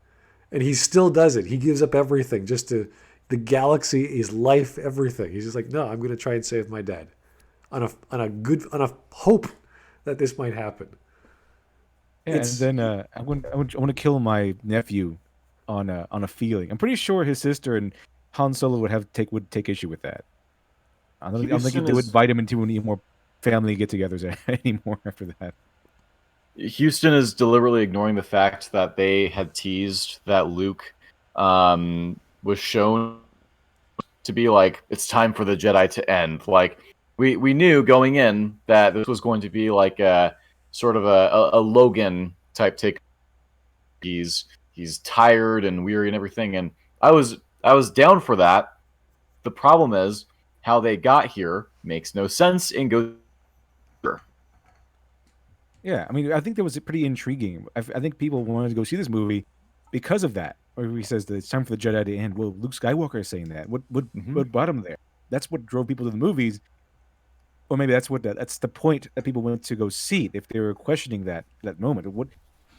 A: And he still does it. He gives up everything the galaxy, his life, everything. He's just like, no, I'm going to try and save my dad. On a hope that this might happen.
E: Yeah, and then I want to kill my nephew on a feeling. I'm pretty sure his sister and Han Solo would take issue with that. I don't think they would invite him into any more family get-togethers anymore after that.
B: Houston is deliberately ignoring the fact that they had teased that Luke was shown to be like, it's time for the Jedi to end. We knew going in that this was going to be like a sort of a Logan type take. He's tired and weary and everything, and I was down for that. The problem is how they got here makes no sense and goes.
E: Yeah, I mean, I think that was pretty intriguing. I think people wanted to go see this movie because of that. Or he says that it's time for the Jedi to end. Well, Luke Skywalker is saying that. What brought him there? That's what drove people to the movies. Or maybe that's the point that people went to go see it, if they were questioning that moment.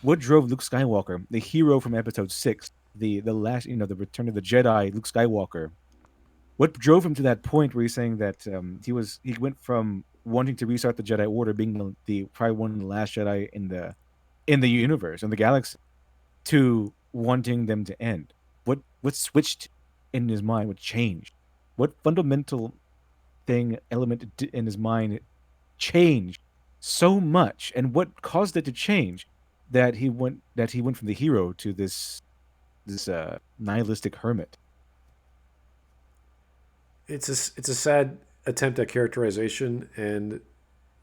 E: What drove Luke Skywalker, the hero from Episode 6, the last, the Return of the Jedi, Luke Skywalker. What drove him to that point where he's saying that he went from wanting to restart the Jedi Order, being the probably one of the last Jedi in the universe, in the galaxy, to wanting them to end. What switched in his mind? What changed? What fundamental element in his mind changed so much, and what caused it to change that he went from the hero to this nihilistic hermit?
A: It's a sad attempt at characterization, and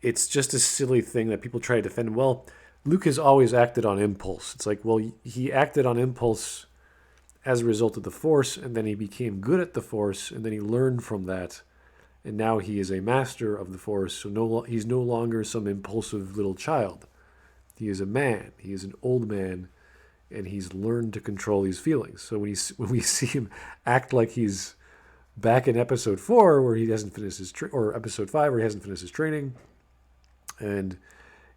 A: it's just a silly thing that people try to defend. Well, Luke has always acted on impulse. It's like, well, he acted on impulse as a result of the Force, and then he became good at the Force, and then he learned from that, and now he is a master of the Force. So he's no longer some impulsive little child. He is a man. He is an old man, and he's learned to control his feelings. So when we see him act like he's back in episode 4 where he hasn't finished or episode 5 where he hasn't finished his training, and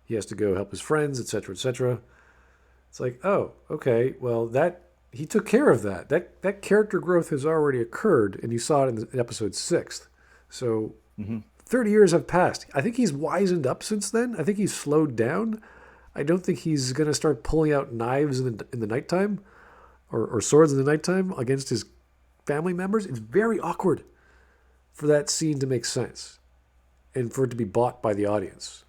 A: he has to go help his friends, etc., etc. It's like, oh, okay, well, that he took care of that. That character growth has already occurred, and you saw it in episode 6. So 30 years have passed. I think he's wizened up since then. I think he's slowed down. I don't think he's going to start pulling out knives in the nighttime or swords in the nighttime against his family members. It's very awkward for that scene to make sense and for it to be bought by the audience.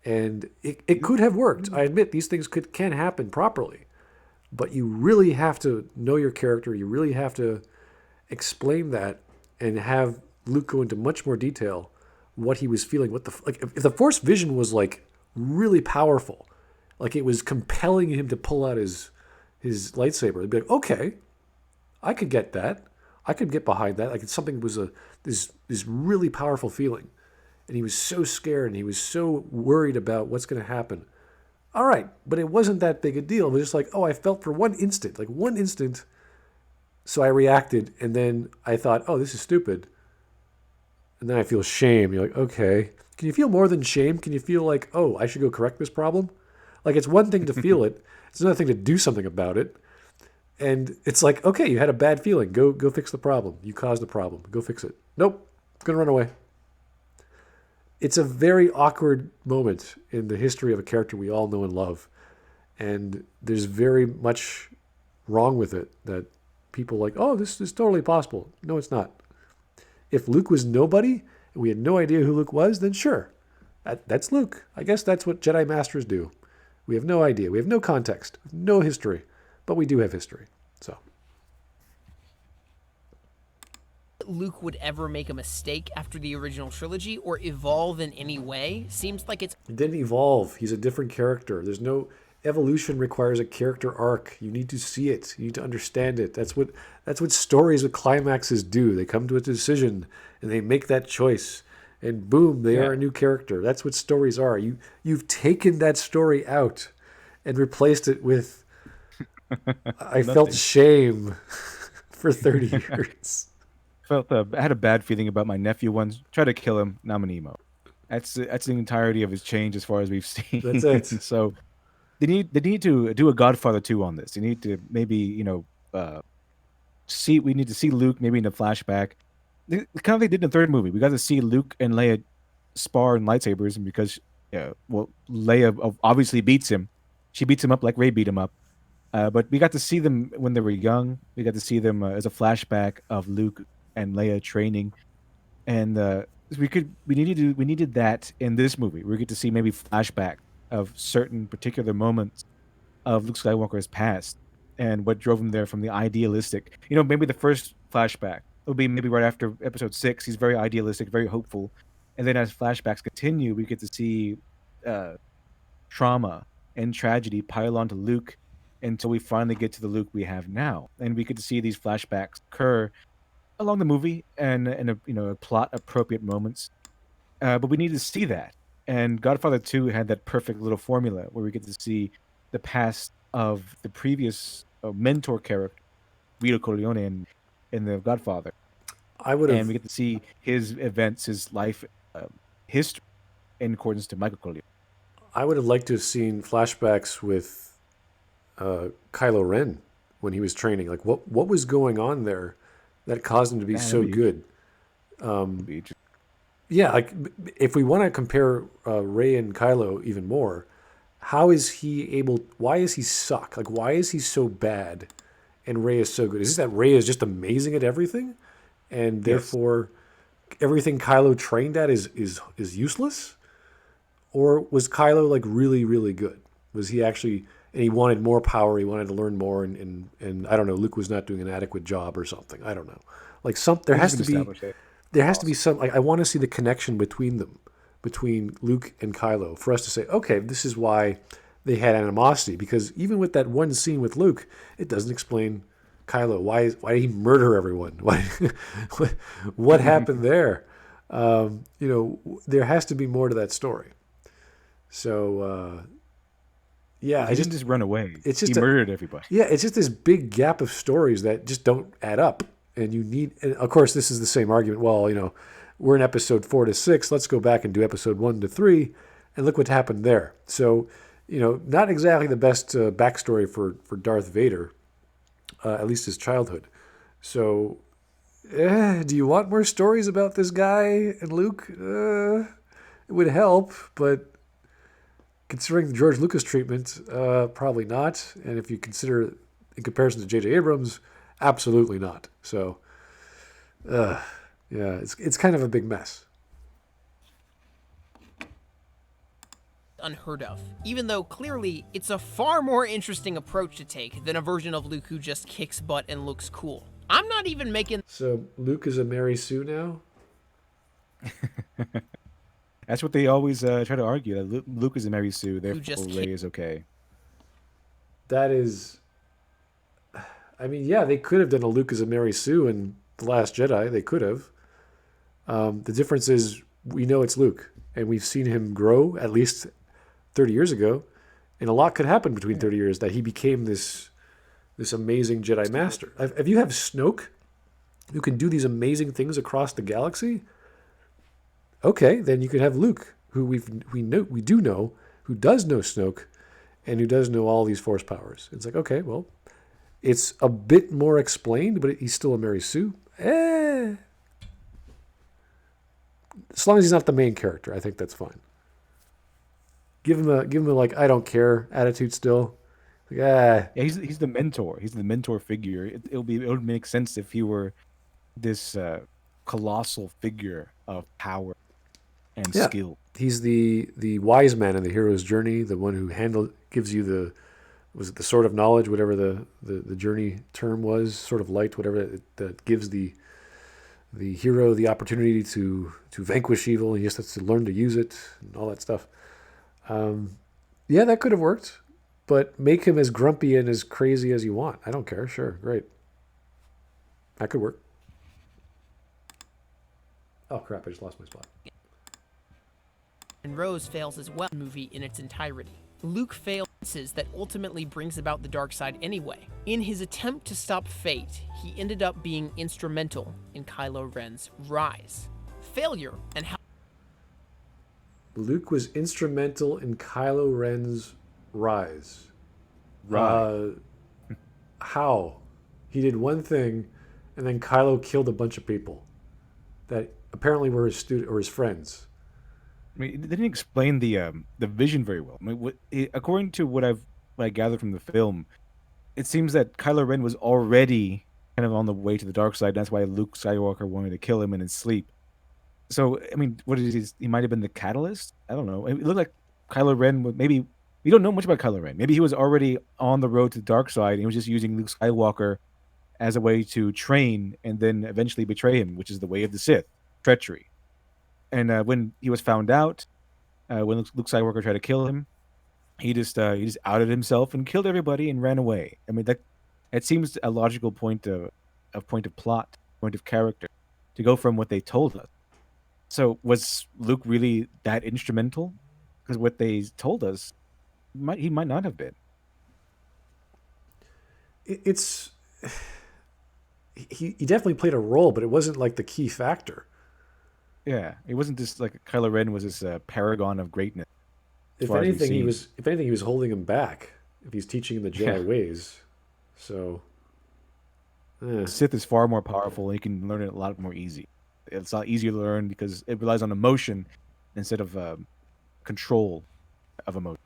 A: And it could have worked. I admit these things can happen properly, but you really have to know your character. You really have to explain that and have Luke go into much more detail what he was feeling. If the Force vision was like really powerful, like it was compelling him to pull out his lightsaber, it'd be like, okay, I could get that. I could get behind that. Like something was this really powerful feeling. And he was so scared and he was so worried about what's going to happen. All right, but it wasn't that big a deal. It was just like, oh, I felt for one instant. So I reacted, and then I thought, oh, this is stupid. And then I feel shame. You're like, okay. Can you feel more than shame? Can you feel like, oh, I should go correct this problem? Like, it's one thing to feel it. It's another thing to do something about it. And it's like, okay, you had a bad feeling. Go fix the problem. You caused the problem. Go fix it. Nope. It's going to run away. It's a very awkward moment in the history of a character we all know and love. And there's very much wrong with it that people like, oh, this is totally possible. No, it's not. If Luke was nobody and we had no idea who Luke was, then sure. That's Luke. I guess that's what Jedi Masters do. We have no idea. We have no context, no history. But we do have history. So
C: Luke would ever make a mistake after the original trilogy or evolve in any way seems like it's...
A: He didn't evolve. He's a different character. There's no... Evolution requires a character arc. You need to see it. You need to understand it. That's what stories with climaxes do. They come to a decision and they make that choice. And boom, they are a new character. That's what stories are. You've taken that story out and replaced it with I felt shame for 30 years.
E: I had a bad feeling about my nephew once. Tried to kill him. Now I'm an emo. That's the entirety of his change as far as we've seen.
A: That's it.
E: So they need to do a Godfather 2 on this. They need to maybe we need to see Luke maybe in a flashback. Kind of like they did in the third movie. We got to see Luke and Leia spar in lightsabers, and because Leia obviously beats him. She beats him up like Rey beat him up. But we got to see them when they were young. We got to see them as a flashback of Luke and Leia training, and we needed that in this movie. We get to see maybe flashback of certain particular moments of Luke Skywalker's past and what drove him there from the idealistic. Maybe the first flashback will be maybe right after episode 6. He's very idealistic, very hopeful, and then as flashbacks continue, we get to see trauma and tragedy pile onto Luke until we finally get to the Luke we have now. And we get to see these flashbacks occur along the movie and in plot appropriate moments. But we need to see that. And Godfather 2 had that perfect little formula where we get to see the past of the previous mentor character, Vito Corleone in The Godfather. And we get to see his events, his life history in accordance to Michael Corleone.
A: I would have liked to have seen flashbacks with Kylo Ren when he was training? Like what was going on there that caused him to be so good? Yeah, like if we want to compare Rey and Kylo even more, how is he able? Why is he suck? Like why is he so bad, and Rey is so good? Is this that Rey is just amazing at everything, and therefore everything Kylo trained at is useless? Or was Kylo like really, really good? Was he actually, and he wanted more power, he wanted to learn more, and I don't know, Luke was not doing an adequate job or something. I don't know. Like there has to be some, like, I want to see the connection between them, between Luke and Kylo, for us to say, okay, this is why they had animosity, because even with that one scene with Luke, it doesn't explain Kylo. Why did he murder everyone? What happened there? There has to be more to that story. So, yeah,
E: he didn't just run away. It's just he murdered everybody.
A: Yeah, it's just this big gap of stories that just don't add up. And and of course, this is the same argument. Well, we're in episode 4 to 6. Let's go back and do episode 1 to 3, and look what happened there. So, not exactly the best backstory for Darth Vader, at least his childhood. So, do you want more stories about this guy and Luke? It would help, but considering the George Lucas treatment, probably not. And if you consider in comparison to J.J. Abrams, absolutely not. So, yeah, it's kind of a big mess.
C: Unheard of, even though clearly it's a far more interesting approach to take than a version of Luke who just kicks butt and looks cool. I'm not even making...
A: So Luke is a Mary Sue now?
E: That's what they always try to argue, that Luke is a Mary Sue, therefore Rey is okay.
A: That is... I mean, yeah, they could have done a Luke as a Mary Sue in The Last Jedi. They could have. The difference is we know it's Luke, and we've seen him grow at least 30 years ago, and a lot could happen between 30 years that he became this amazing Jedi Master. If you have Snoke, who can do these amazing things across the galaxy, okay, then you could have Luke, who we do know, who does know Snoke, and who does know all these Force powers. It's like, okay, well, it's a bit more explained, but he's still a Mary Sue. As long as he's not the main character, I think that's fine. Give him a like I don't care attitude still. Like,
E: Yeah, he's the mentor. He's the mentor figure. It would make sense if he were this colossal figure of power and skill.
A: He's the wise man in the hero's journey, the one who gives you the sword of knowledge, whatever the journey term was, sort of light, whatever that gives the hero the opportunity to vanquish evil. He just has to learn to use it and all that stuff. Yeah, that could have worked, but make him as grumpy and as crazy as you want. I don't care. Sure, great. That could work. Oh crap! I just lost my spot.
C: And Rose fails as well in the movie in its entirety. Luke fails that ultimately brings about the dark side anyway. In his attempt to stop fate, he ended up being instrumental in Kylo Ren's rise. Failure and how
A: Luke was instrumental in Kylo Ren's rise.
E: Right.
A: How? He did one thing, and then Kylo killed a bunch of people that apparently were his student or his friends.
E: I mean, they didn't explain the vision very well. I mean, according to what I gathered from the film, it seems that Kylo Ren was already kind of on the way to the dark side. That's why Luke Skywalker wanted to kill him in his sleep. So, I mean, what is he might have been the catalyst? I don't know. It looked like Kylo Ren maybe we don't know much about Kylo Ren. Maybe he was already on the road to the dark side and he was just using Luke Skywalker as a way to train and then eventually betray him, which is the way of the Sith, treachery. And when he was found out, when Luke Skywalker tried to kill him, he just outed himself and killed everybody and ran away. I mean, it seems a logical point of plot, point of character, to go from what they told us. So was Luke really that instrumental? Because what they told us, he might not have been.
A: He definitely played a role, but it wasn't like the key factor.
E: Yeah, it wasn't just like Kylo Ren was this paragon of greatness.
A: If anything, he was holding him back. If he's teaching him the Jedi ways, So,
E: Sith is far more powerful, and you can learn it a lot more easy. It's a lot easier to learn because it relies on emotion instead of control of emotion.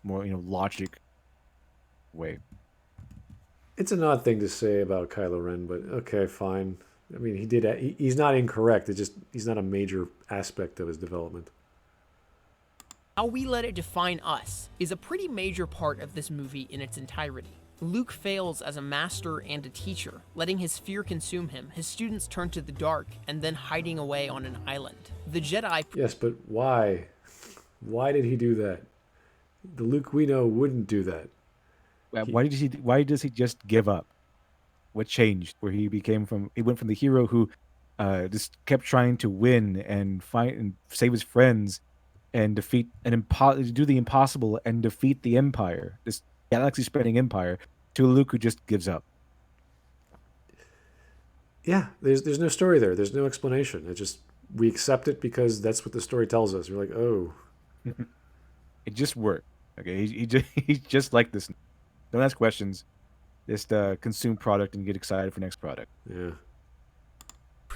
E: More, logic way.
A: it's an odd thing to say about Kylo Ren, but okay, fine. I mean, he's not incorrect. It's just he's not a major aspect of his development.
C: How we let it define us is a pretty major part of this movie in its entirety. Luke fails as a master and a teacher, letting his fear consume him, his students turn to the dark, and then hiding away on an island. The Jedi...
A: Yes, but why? Why did he do that? The Luke we know wouldn't do that.
E: Why does he just give up? What changed? Where he went from the hero who just kept trying to win and fight and save his friends and defeat do the impossible and defeat the Empire, this galaxy-spreading Empire, to a Luke who just gives up.
A: Yeah, there's no story there. There's no explanation. It just we accept it because that's what the story tells us. We're like, oh,
E: It just worked. Okay, he's just like this. Don't ask questions. Just consume product and get excited for next product.
A: yeah.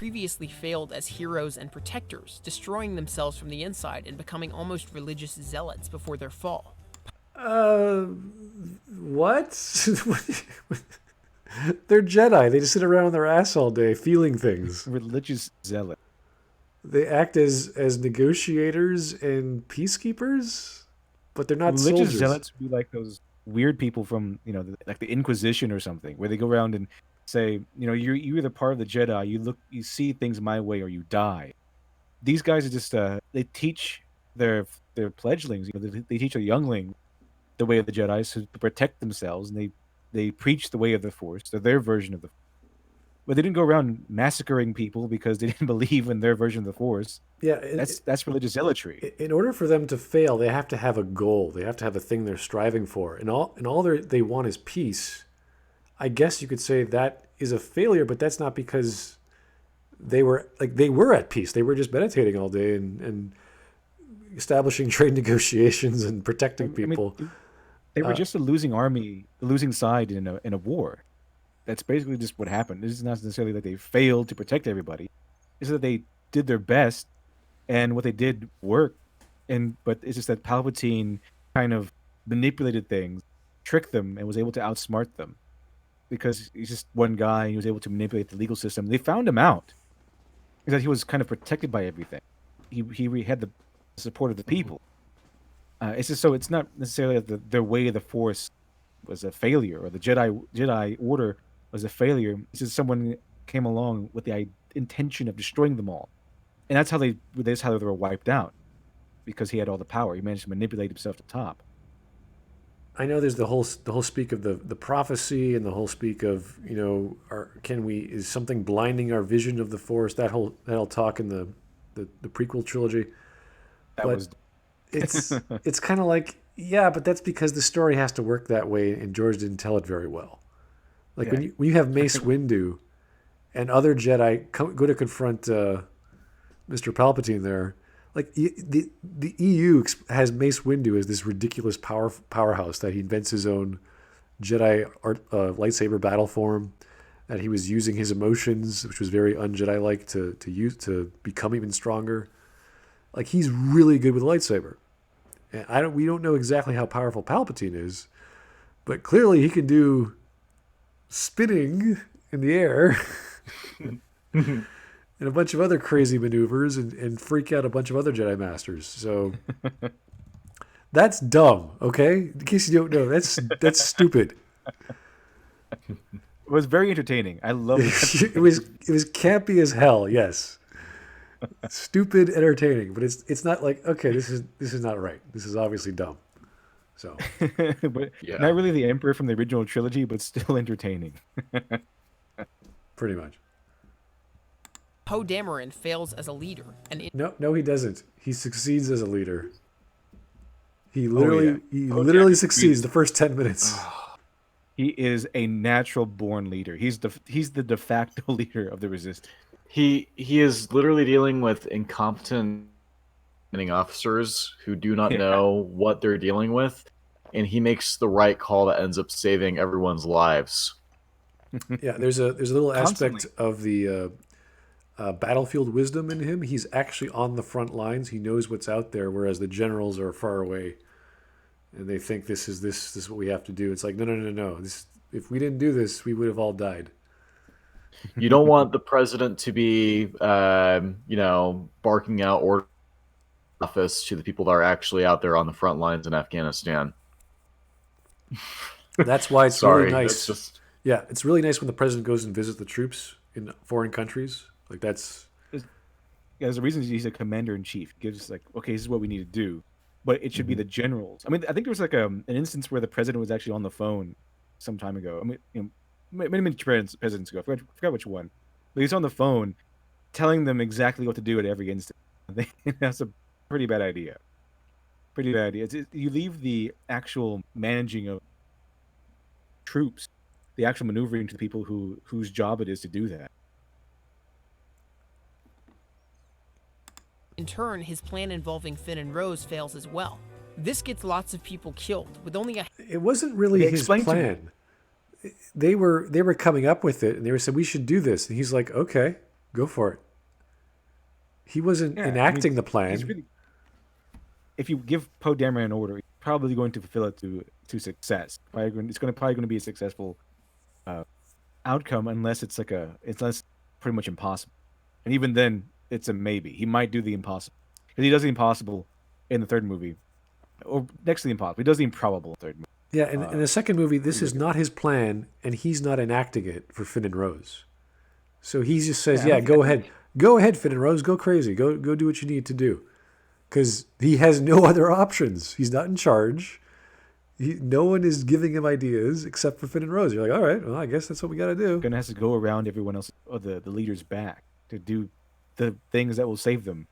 C: previously failed as heroes and protectors, destroying themselves from the inside and becoming almost religious zealots before their fall.
A: What? They're Jedi. They just sit around on their ass all day feeling things.
E: Religious zealot.
A: They act as negotiators and peacekeepers, but they're not
E: Religious
A: soldiers.
E: zealots would be like those weird people from like the Inquisition or something, where they go around and say, you're either part of the Jedi, you see things my way, or you die. These guys are just they teach their pledgelings, they teach their youngling the way of the Jedi to protect themselves, and they preach the way of the Force. They're their version of the. But they didn't go around massacring people because they didn't believe in their version of the Force.
A: Yeah,
E: That's religious zealotry.
A: in order for them to fail, they have to have a goal. They have to have a thing they're striving for, and all they want is peace. I guess you could say that is a failure, but that's not because they were at peace. They were just meditating all day and establishing trade negotiations and protecting people.
E: They were just a losing army, a losing side in a war. That's basically just what happened. This is not necessarily that they failed to protect everybody. It's that they did their best, and what they did worked. But it's just that Palpatine kind of manipulated things, tricked them, and was able to outsmart them. Because he's just one guy, and he was able to manipulate the legal system. They found him out. Is that he was kind of protected by everything. He had the support of the people. It's just so it's not necessarily that their way of the Force was a failure, or the Jedi Order was a failure. It's just someone came along with the intention of destroying them all, and that's how they were wiped out, because he had all the power. He managed to manipulate himself to top.
A: I know there's the whole speak of the prophecy, and the whole speak of is something blinding our vision of the Force, that whole talk in the prequel trilogy. It's kind of like, yeah, but that's because the story has to work that way, and George didn't tell it very well. Like when you have Mace Windu and other Jedi go to confront Mr. Palpatine there, like the EU has Mace Windu as this ridiculous powerhouse that he invents his own Jedi lightsaber battle form, that he was using his emotions, which was very un-Jedi-like, to become even stronger. Like, he's really good with a lightsaber. And we don't know exactly how powerful Palpatine is, but clearly he can do spinning in the air and a bunch of other crazy maneuvers and freak out a bunch of other Jedi Masters. So that's dumb, okay? In case you don't know, that's stupid.
E: It was very entertaining. I love it.
A: It was campy as hell, yes. Stupid, entertaining, but it's not like, okay, this is not right. This is obviously dumb. So,
E: but not really the Emperor from the original trilogy, but still entertaining.
A: Pretty much.
C: Poe Dameron fails as a leader, and
A: No, he doesn't. He succeeds as a leader. He literally succeeds the first 10 minutes.
E: He is a natural born leader. He's the de facto leader of the Resistance.
B: He is literally dealing with incompetent officers who do not know what they're dealing with, and he makes the right call that ends up saving everyone's lives.
A: Yeah, there's a little
E: Constantly.
A: aspect of the battlefield wisdom in him. He's actually on the front lines. He knows what's out there, whereas the generals are far away, and they think this is what we have to do. It's like no. If we didn't do this, we would have all died.
B: You don't want the president to be, barking out orders office to the people that are actually out there on the front lines in Afghanistan.
A: That's why it's really
B: Sorry, that's
A: nice.
B: just
A: Yeah, it's really nice when the president goes and visits the troops in foreign countries. Like that's
E: Yeah, there's a reason he's a commander in chief. Gives like, okay, this is what we need to do, but it should be the generals. I mean, I think there was like an instance where the president was actually on the phone some time ago. I mean, many presidents ago. I forgot which one, but he's on the phone telling them exactly what to do at every instant. I think that's a pretty bad idea. Pretty bad idea. You leave the actual managing of troops, the actual maneuvering to the people whose job it is to do that.
C: In turn, his plan involving Finn and Rose fails as well. This gets lots of people killed, with only a
A: it wasn't really
E: They
A: his
E: explained to me.
A: plan. They were coming up with it, and they were said we should do this, and he's like, okay, go for it. He wasn't
E: Yeah, I mean,
A: enacting the
E: he's
A: plan.
E: really, if you give Poe Dameron an order, he's probably going to fulfill it to success. It's probably going to be a successful outcome, unless it's pretty much impossible. And even then, it's a maybe. He might do the impossible because he does the impossible in the third movie, or next to the impossible. He does the improbable in the third movie.
A: Yeah, in the second movie, this is
E: good.
A: not his plan, and he's not enacting it for Finn and Rose. So he just says,
E: Yeah, I
A: "Yeah,
E: don't think-
A: go ahead, go ahead, Finn and Rose, go crazy, go do what you need to do," because he has no other options. He's not in charge. No one is giving him ideas except for Finn and Rose. You're like, all right, well, I guess that's what we got to do.
E: Gonna has to go around everyone else, or the leader's back to do the things that will save them.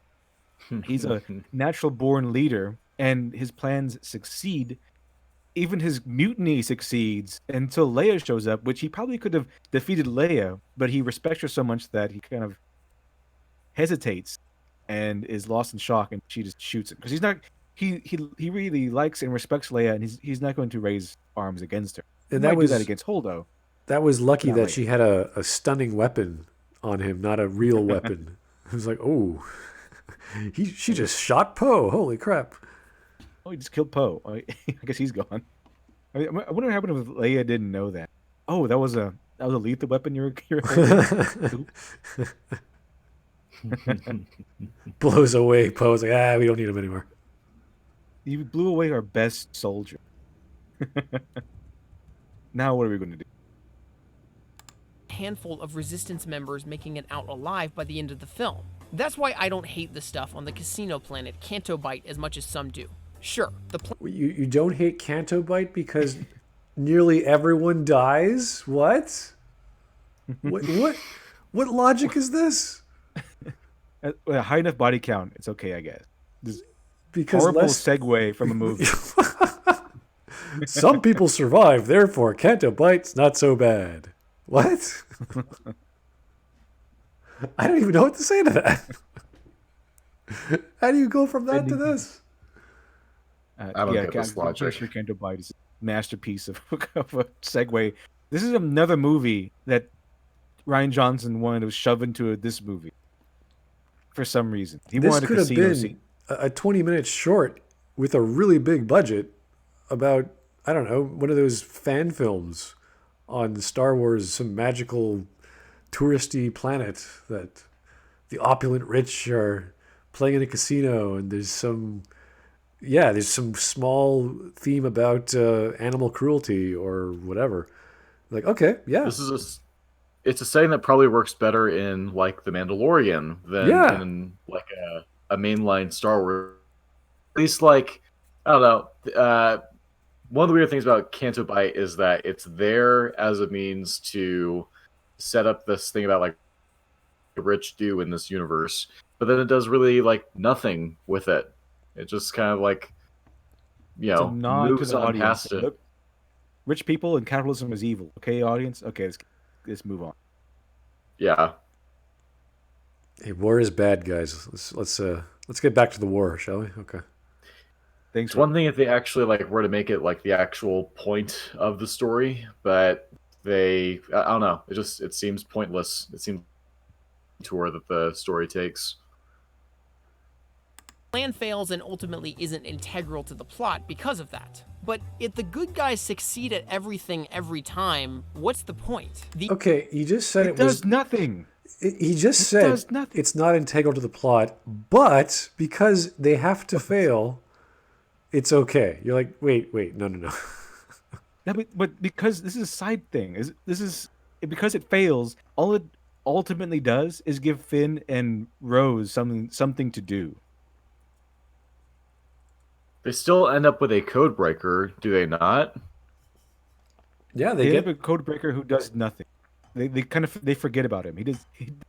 E: He's a natural born leader, and his plans succeed. Even his mutiny succeeds until Leia shows up, which he probably could have defeated Leia, but he respects her so much that he kind of hesitates and is lost in shock, and she just shoots him because he's not. He really likes and respects Leia, and he's not going to raise arms against her. He
A: And
E: might do that against Holdo.
A: that was lucky
E: Not
A: that
E: Leia.
A: she had a stunning weapon on him, not a real weapon. It was like, oh, she just shot Poe. Holy crap!
E: Oh, he just killed Poe. I guess he's gone. I wonder what happened if Leia didn't know that. Oh, that was a lethal weapon you're holding?
A: Blows away Poe's like, we don't need him anymore.
E: You blew away our best soldier. Now what are we going to do?
C: handful of resistance members making it out alive by the end of the film. That's why I don't hate the stuff on the casino planet Canto Bight as much as some do. Sure, the
A: You don't hate Canto Bight because nearly everyone dies? What? What logic is this?
E: At a high enough body count, it's okay, I guess. This
A: Because
E: horrible
A: less
E: segue from a movie.
A: some people survive, therefore Canto Bight's not so bad. What? I don't even know what to say to that. How do you go from that to this?
B: I don't get this logic.
E: I'm sure Canto Bight is a masterpiece of a segue. This is another movie that Rian Johnson wanted to shove into this movie for some reason. He
A: This
E: wanted a
A: could have
E: casino
A: been
E: scene.
A: a 20-minute short with a really big budget about, I don't know, one of those fan films on Star Wars, some magical touristy planet that the opulent rich are playing in a casino, and there's some small theme about animal cruelty or whatever. Like, okay, yeah,
B: It's a setting that probably works better in like The Mandalorian than
A: Yeah.
B: in like a mainline Star Wars. At least like I don't know. One of the weird things about Canto Bight is that it's there as a means to set up this thing about like the rich do in this universe, but then it does really like nothing with it. It just kind of like
E: It's a nod to
B: moves
E: the
B: on
E: audience.
B: past it.
E: Look, rich people and capitalism is evil. Okay, audience. Okay, let's move on.
B: Yeah.
A: Hey, war is bad, guys. Let's get back to the war, shall we? Okay.
E: Thanks.
B: It's one thing if they actually like were to make it like the actual point of the story, but I don't know. It seems pointless. It seems tour that the story takes.
C: Plan fails and ultimately isn't integral to the plot because of that. But if the good guys succeed at everything every time, what's the point?
A: Okay, he just said
E: It does nothing.
A: He just said it's not integral to the plot, but because they have to fail, it's okay. You're like, wait, no.
E: Yeah, but because this is a side thing. Because it fails, all it ultimately does is give Finn and Rose something to do.
B: They still end up with a code breaker, do they not?
A: Yeah,
E: they have a code breaker who does nothing. They forget about him.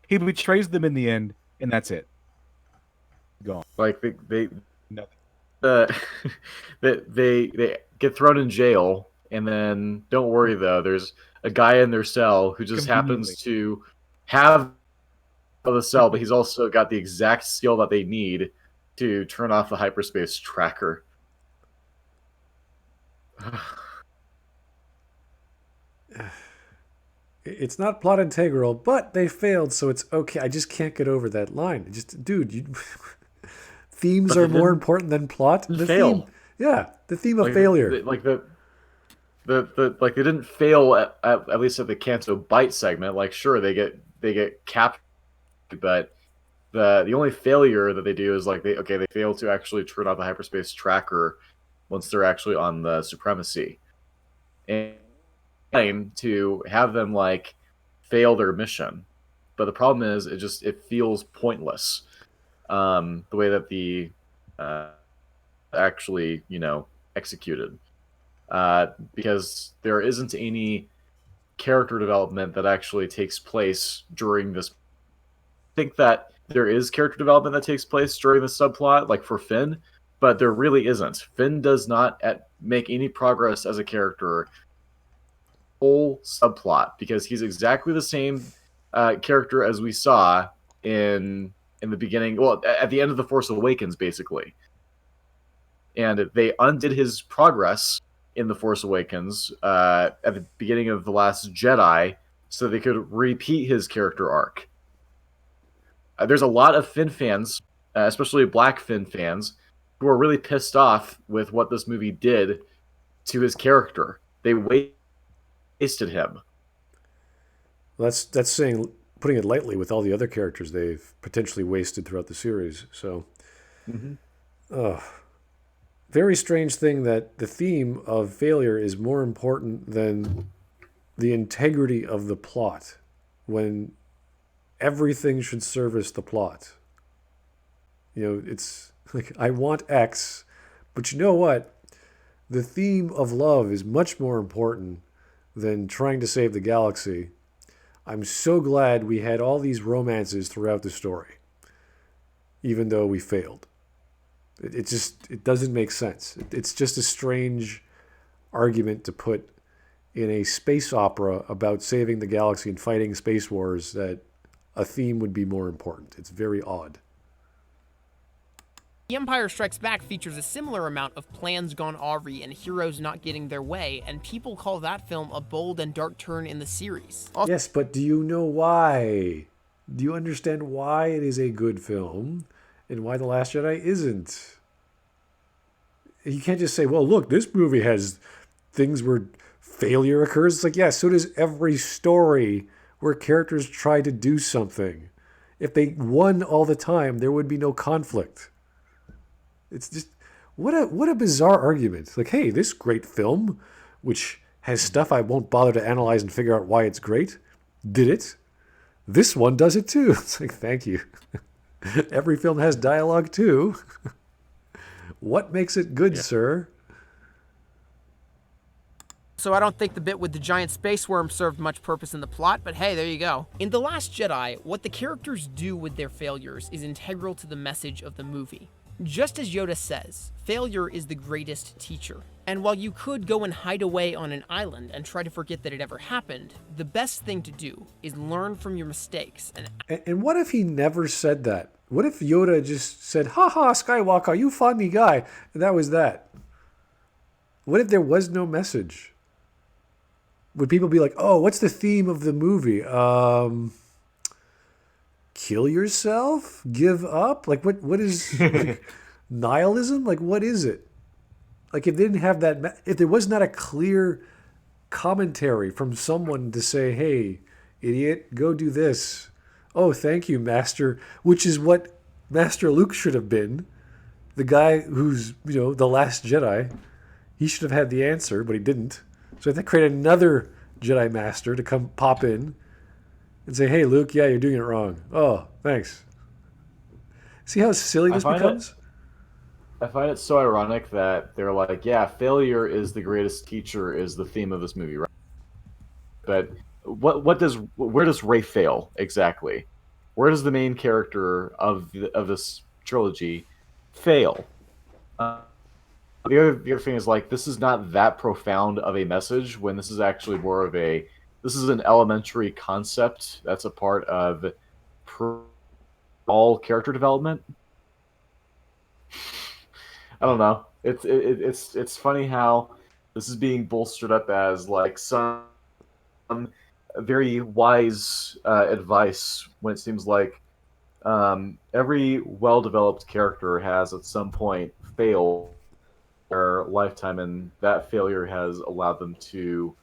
E: He betrays them in the end, and that's it. Gone.
B: Like they
E: nothing.
B: They get thrown in jail, and then don't worry though. There's a guy in their cell who just happens to have the cell, but he's also got the exact skill that they need to turn off the hyperspace tracker.
A: It's not plot integral, but they failed, so it's okay. I just can't get over that line. Dude, themes are more important than plot. The theme of failure.
B: They didn't fail at least at the Canto Bite segment. Like, sure, they get captured, but the only failure that they do is like they fail to actually turn on the hyperspace tracker once they're actually on the supremacy, and to have them like fail their mission. But the problem is it feels pointless, the way that the actually executed, because there isn't any character development that actually takes place during this. I think that there is character development that takes place during the subplot, like for Finn, but there really isn't. Finn does not make any progress as a character whole subplot, because he's exactly the same character as we saw in the beginning. Well, at the end of The Force Awakens, basically. And they undid his progress in The Force Awakens at the beginning of The Last Jedi so they could repeat his character arc. There's a lot of Finn fans, especially Black Finn fans, who are really pissed off with what this movie did to his character. They wasted him.
A: Well, that's putting it lightly with all the other characters they've potentially wasted throughout the series. So, very strange thing that the theme of failure is more important than the integrity of the plot, when everything should service the plot. It's like, I want X, but you know what? The theme of love is much more important than trying to save the galaxy. I'm so glad we had all these romances throughout the story, even though we failed. It doesn't make sense. It's just a strange argument to put in a space opera about saving the galaxy and fighting space wars, that a theme would be more important. It's very odd.
C: The Empire Strikes Back features a similar amount of plans gone awry and heroes not getting their way, and people call that film a bold and dark turn in the series.
A: Yes, but do you know why? Do you understand why it is a good film and why The Last Jedi isn't? You can't just say, well, look, this movie has things where failure occurs. It's like, yeah, so does every story where characters try to do something. If they won all the time, there would be no conflict. It's just, what a bizarre argument. It's like, hey, this great film, which has stuff I won't bother to analyze and figure out why it's great, did it. This one does it too. It's like, thank you. Every film has dialogue too. What makes it good, sir?
C: So I don't think the bit with the giant space worm served much purpose in the plot, but hey, there you go. In The Last Jedi, what the characters do with their failures is integral to the message of the movie. Just as Yoda says, failure is the greatest teacher. And while you could go and hide away on an island and try to forget that it ever happened, the best thing to do is learn from your mistakes.
A: And what if he never said that? What if Yoda just said, "Ha ha, Skywalker, you funny guy," and that was that? What if there was no message? Would people be like, "Oh, what's the theme of the movie? Kill yourself? Give up? Like what is like, nihilism? Like what is it?" Like if they didn't have that, if there was not a clear commentary from someone to say, "Hey, idiot, go do this." Oh, thank you, Master. Which is what Master Luke should have been. The guy who's, the Last Jedi. He should have had the answer, but he didn't. So I have to create another Jedi Master to come pop in and say, "Hey, Luke, yeah, you're doing it wrong." Oh, thanks. See how silly this becomes?
B: I find it so ironic that they're like, yeah, failure is the greatest teacher is the theme of this movie, right? But where does Rey fail exactly? Where does the main character of this trilogy fail? The other thing is like this is not that profound of a message when this is actually more of this is an elementary concept that's a part of all character development. I don't know. It's funny how this is being bolstered up as like some very wise advice when it seems like every well-developed character has at some point failed their lifetime, and that failure has allowed them to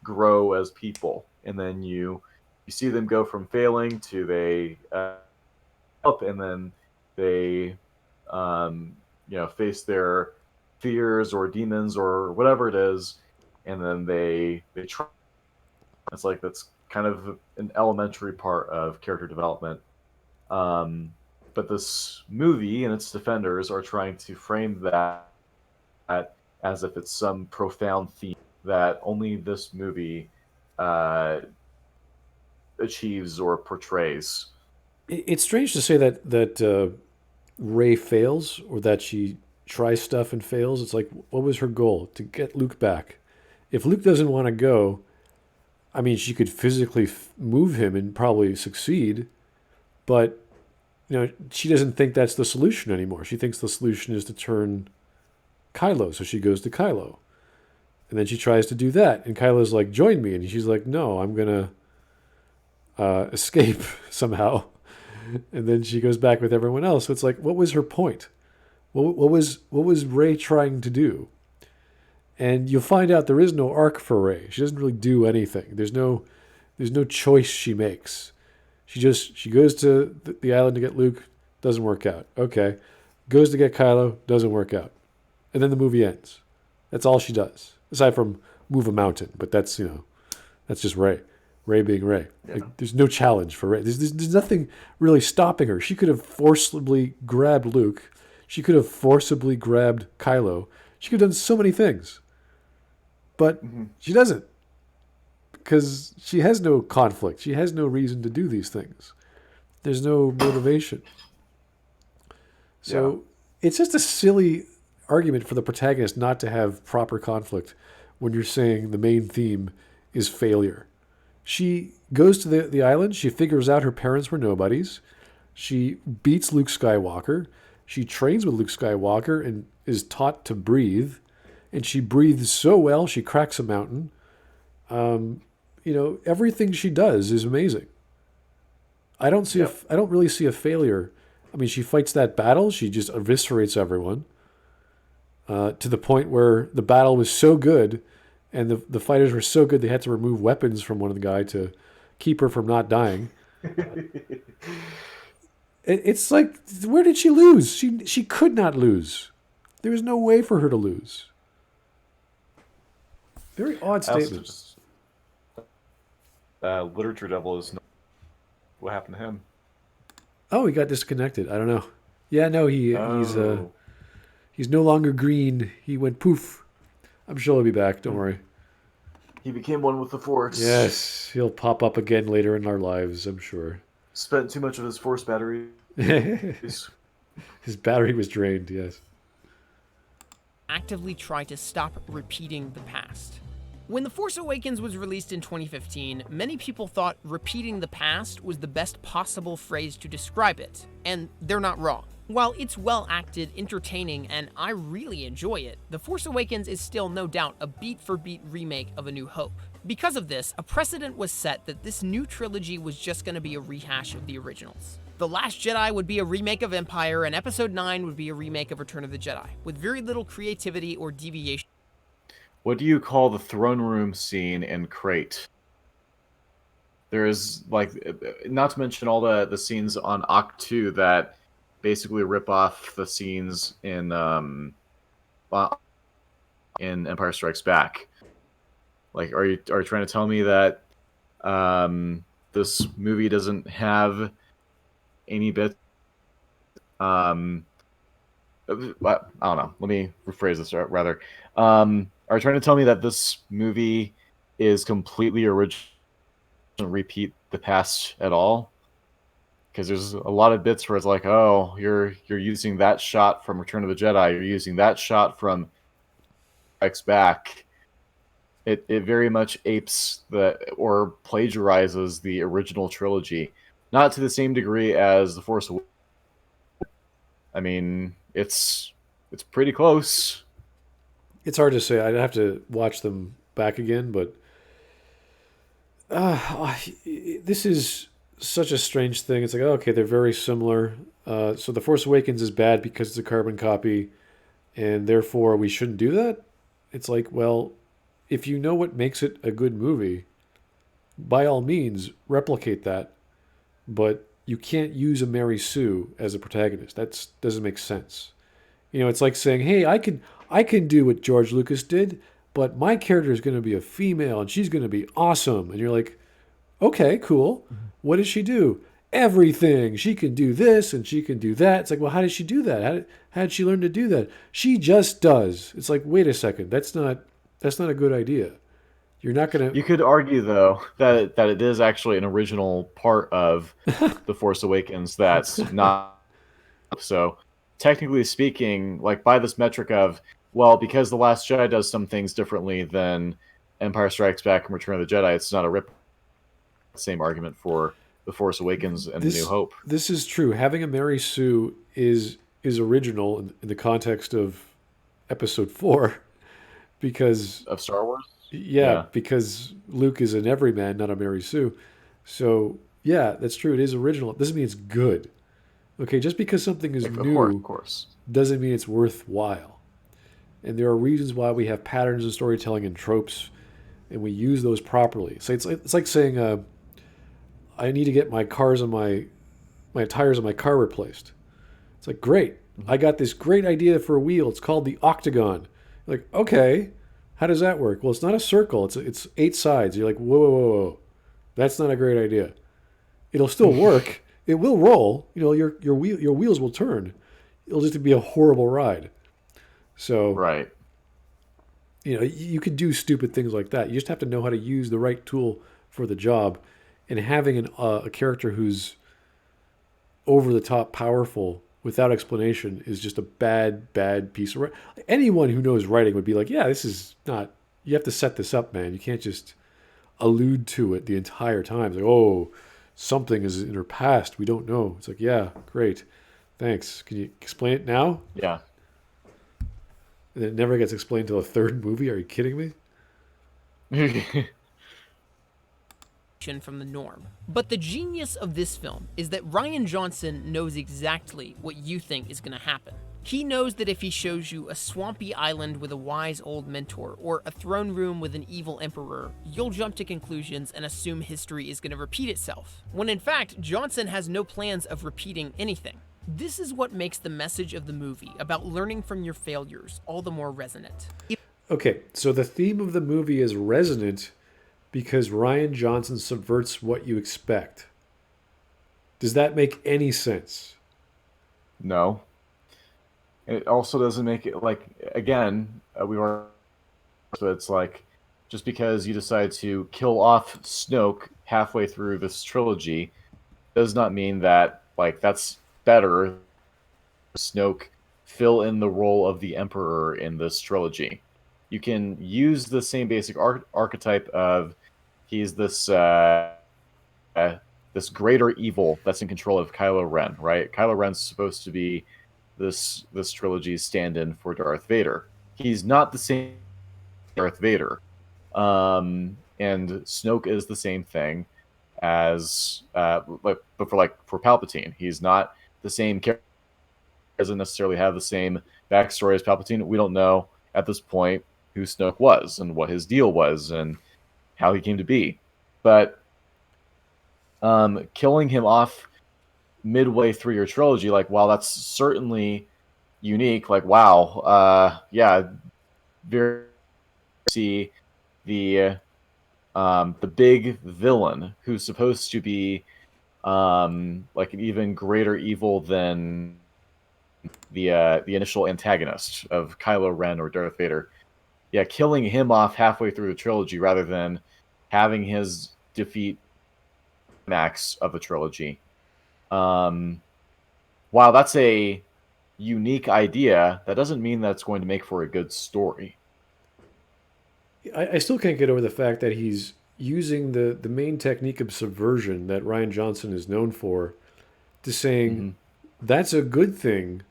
B: grow as people. And then you see them go from failing to they up, and then they face their fears or demons or whatever it is, and then they try. It's like that's kind of an elementary part of character development. But this movie and its defenders are trying to frame that as if it's some profound theme that only this movie achieves or portrays.
A: It's strange to say that Rey fails or that she tries stuff and fails. It's like, what was her goal? To get Luke back. If Luke doesn't want to go, I mean, she could physically move him and probably succeed, but she doesn't think that's the solution anymore. She thinks the solution is to turn Kylo, so she goes to Kylo. And then she tries to do that, and Kylo's like, "Join me," and she's like, "No, I'm gonna escape somehow." And then she goes back with everyone else. So it's like, what was her point? What was Rey trying to do? And you'll find out there is no arc for Rey. She doesn't really do anything. There's no choice she makes. She goes to the island to get Luke, doesn't work out. Okay, goes to get Kylo, doesn't work out, and then the movie ends. That's all she does, aside from move a mountain. But that's that's just Rey. Rey being Rey. Yeah. Like, there's no challenge for Rey. There's nothing really stopping her. She could have forcibly grabbed Luke. She could have forcibly grabbed Kylo. She could have done so many things. But she doesn't. Because she has no conflict. She has no reason to do these things. There's no motivation. So it's just a silly argument for the protagonist not to have proper conflict when you're saying the main theme is failure. She goes to the island. She figures out her parents were nobodies. She beats Luke Skywalker. She trains with Luke Skywalker and is taught to breathe. And she breathes so well, she cracks a mountain. Everything she does is amazing. I don't really see a failure. I mean, she fights that battle. She just eviscerates everyone to the point where the battle was so good and the fighters were so good they had to remove weapons from one of the guy to keep her from not dying. It's like, where did she lose? She could not lose. There was no way for her to lose. Very odd statement.
B: LiteratureDevil is what happened to him?
A: Oh, he got disconnected. I don't know. Yeah, no, he's no longer green. He went poof. I'm sure he'll be back. Don't worry.
B: He became one with the Force.
A: Yes, he'll pop up again later in our lives, I'm sure.
B: Spent too much of his Force battery.
A: His battery was drained, yes.
C: Actively try to stop repeating the past. When The Force Awakens was released in 2015, many people thought repeating the past was the best possible phrase to describe it, and they're not wrong. While it's well acted, entertaining, and I really enjoy it, The Force Awakens is still no doubt a beat-for-beat remake of A New Hope. Because of this, a precedent was set that this new trilogy was just going to be a rehash of the originals. The Last Jedi would be a remake of Empire, and Episode 9 would be a remake of Return of the Jedi, with very little creativity or deviation.
B: What do you call the throne room scene in Crate? There is, like, not to mention all the scenes on Octo 2 that basically rip off the scenes in Empire Strikes Back. Like, are you trying to tell me that this movie doesn't have any bit? I don't know. Let me rephrase this rather. Are you trying to tell me that this movie is completely original, doesn't repeat the past at all? Because there's a lot of bits where it's like, oh, you're using that shot from Return of the Jedi, you're using that shot from X Back. It very much apes or plagiarizes the original trilogy, not to the same degree as The Force Awakens. I mean, it's pretty close.
A: It's hard to say. I'd have to watch them back again, but this is such a strange thing. It's like, oh, okay, they're very similar. So The Force Awakens is bad because it's a carbon copy, and therefore we shouldn't do that? It's like, well, if you know what makes it a good movie, by all means, replicate that. But you can't use a Mary Sue as a protagonist. That doesn't make sense. It's like saying, hey, I can do what George Lucas did, but my character is going to be a female and she's going to be awesome. And you're like, okay, cool. What does she do? Everything. She can do this and she can do that. It's like, well, how did she do that? How did she learn to do that? She just does. It's like, wait a second. That's not a good idea. You're not going to...
B: You could argue, though, that it is actually an original part of The Force Awakens that's not... So, technically speaking, like, by this metric of, well, because The Last Jedi does some things differently than Empire Strikes Back and Return of the Jedi, it's not a rip. Same argument for The Force Awakens and New Hope.
A: This is true. Having a Mary Sue is original in the context of Episode 4 because...
B: Of Star Wars?
A: Yeah, because Luke is an everyman, not a Mary Sue. So, yeah, that's true. It is original. It doesn't mean it's good. Okay, just because something is new
B: of course.
A: doesn't mean it's worthwhile. And there are reasons why we have patterns of storytelling and tropes, and we use those properly. So it's like saying, I need to get my tires on my car replaced. It's like, great. I got this great idea for a wheel. It's called the octagon. You're like, okay. How does that work? Well, it's not a circle. It's 8 sides. You're like, whoa. That's not a great idea. It'll still work. It will roll. Your wheels will turn. It'll just be a horrible ride. So,
B: right.
A: You could do stupid things like that. You just have to know how to use the right tool for the job. And having a character who's over the top powerful without explanation is just a bad piece of writing. Anyone who knows writing would be like, yeah, this is not... You have to set this up, man. You can't just allude to it the entire time. It's like, oh, something is in her past. We don't know. It's like, yeah, great. Thanks. Can you explain it now?
B: Yeah.
A: And it never gets explained till the 3rd movie. Are you kidding me?
C: From the norm. But the genius of this film is that Rian Johnson knows exactly what you think is going to happen. He knows that if he shows you a swampy island with a wise old mentor or a throne room with an evil emperor, you'll jump to conclusions and assume history is going to repeat itself, when in fact, Johnson has no plans of repeating anything. This is what makes the message of the movie about learning from your failures all the more resonant.
A: Okay, so the theme of the movie is resonant because Rian Johnson subverts what you expect. Does that make any sense?
B: No. It also doesn't make it, like, again, we were... So it's like, just because you decide to kill off Snoke halfway through this trilogy does not mean that, like, that's better. Snoke fill in the role of the Emperor in this trilogy. you can use the same basic archetype of he's this this greater evil that's in control of Kylo Ren, right? Kylo Ren's supposed to be this trilogy's stand-in for Darth Vader. He's not the same Darth Vader. And Snoke is the same thing as but for Palpatine. He's not the same character, doesn't necessarily have the same backstory as Palpatine. We don't know at this point who Snoke was and what his deal was and how he came to be. But killing him off midway through your trilogy, like, wow, that's certainly unique. Like, wow, yeah, very see the big villain who's supposed to be like an even greater evil than the initial antagonist of Kylo Ren or Darth Vader. Yeah, killing him off halfway through the trilogy rather than having his defeat max of the trilogy. Wow, that's a unique idea. That doesn't mean that it's going to make for a good story.
A: I still can't get over the fact that he's using the main technique of subversion that Rian Johnson is known for to saying that's a good thing.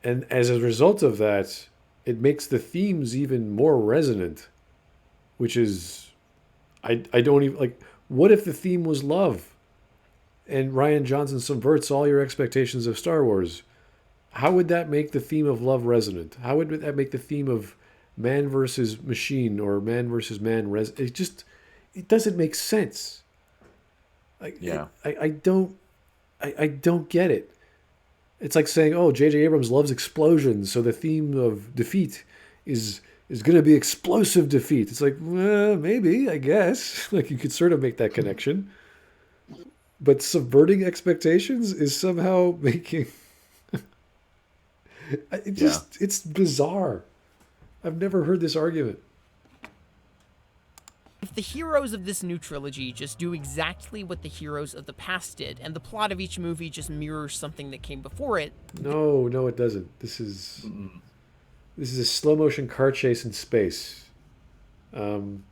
A: And as a result of that, it makes the themes even more resonant, which is, I don't even, like, what if the theme was love? And Rian Johnson subverts all your expectations of Star Wars. How would that make the theme of love resonant? How would that make the theme of man versus machine or man versus man it doesn't make sense. I don't get it. It's like saying, oh, J.J. Abrams loves explosions, so the theme of defeat is going to be explosive defeat. It's like, well, maybe, I guess. Like, you could sort of make that connection. But subverting expectations is somehow making... It's bizarre. I've never heard this argument.
C: If the heroes of this new trilogy just do exactly what the heroes of the past did, and the plot of each movie just mirrors something that came before it...
A: No, it doesn't. This is a slow motion car chase in space. I'm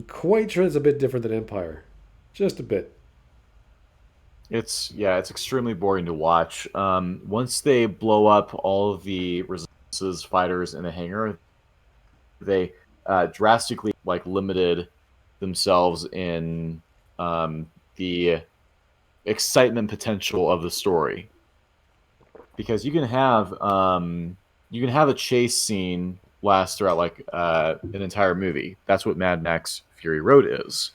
A: quite sure it's a bit different than Empire. Just a bit.
B: It's extremely boring to watch. Once they blow up all of the Resistance fighters in a hangar, they drastically limited themselves in the excitement potential of the story, because you can have a chase scene last throughout an entire movie. That's what Mad Max Fury Road is,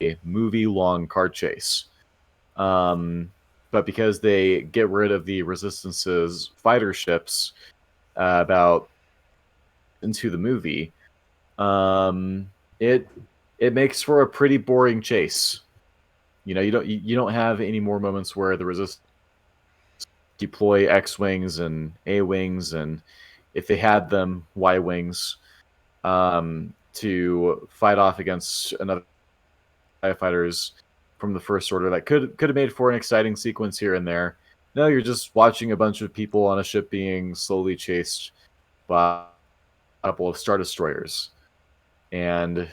B: a movie-long car chase. But because they get rid of the Resistance's fighter ships about into the movie, it makes for a pretty boring chase. You don't have any more moments where the Resistance deploy X-wings and A-wings, and if they had them, Y-wings, to fight off against another fighters from the First Order. That could have made for an exciting sequence here and there. No, you're just watching a bunch of people on a ship being slowly chased by a couple of Star Destroyers. And,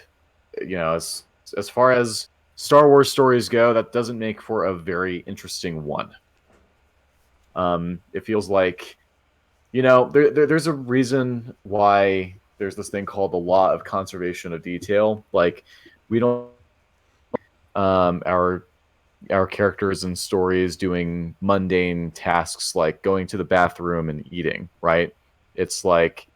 B: as far as Star Wars stories go, that doesn't make for a very interesting one. It feels like, there's a reason why there's this thing called the law of conservation of detail. Like, we don't our characters and stories doing mundane tasks like going to the bathroom and eating, right? It's like,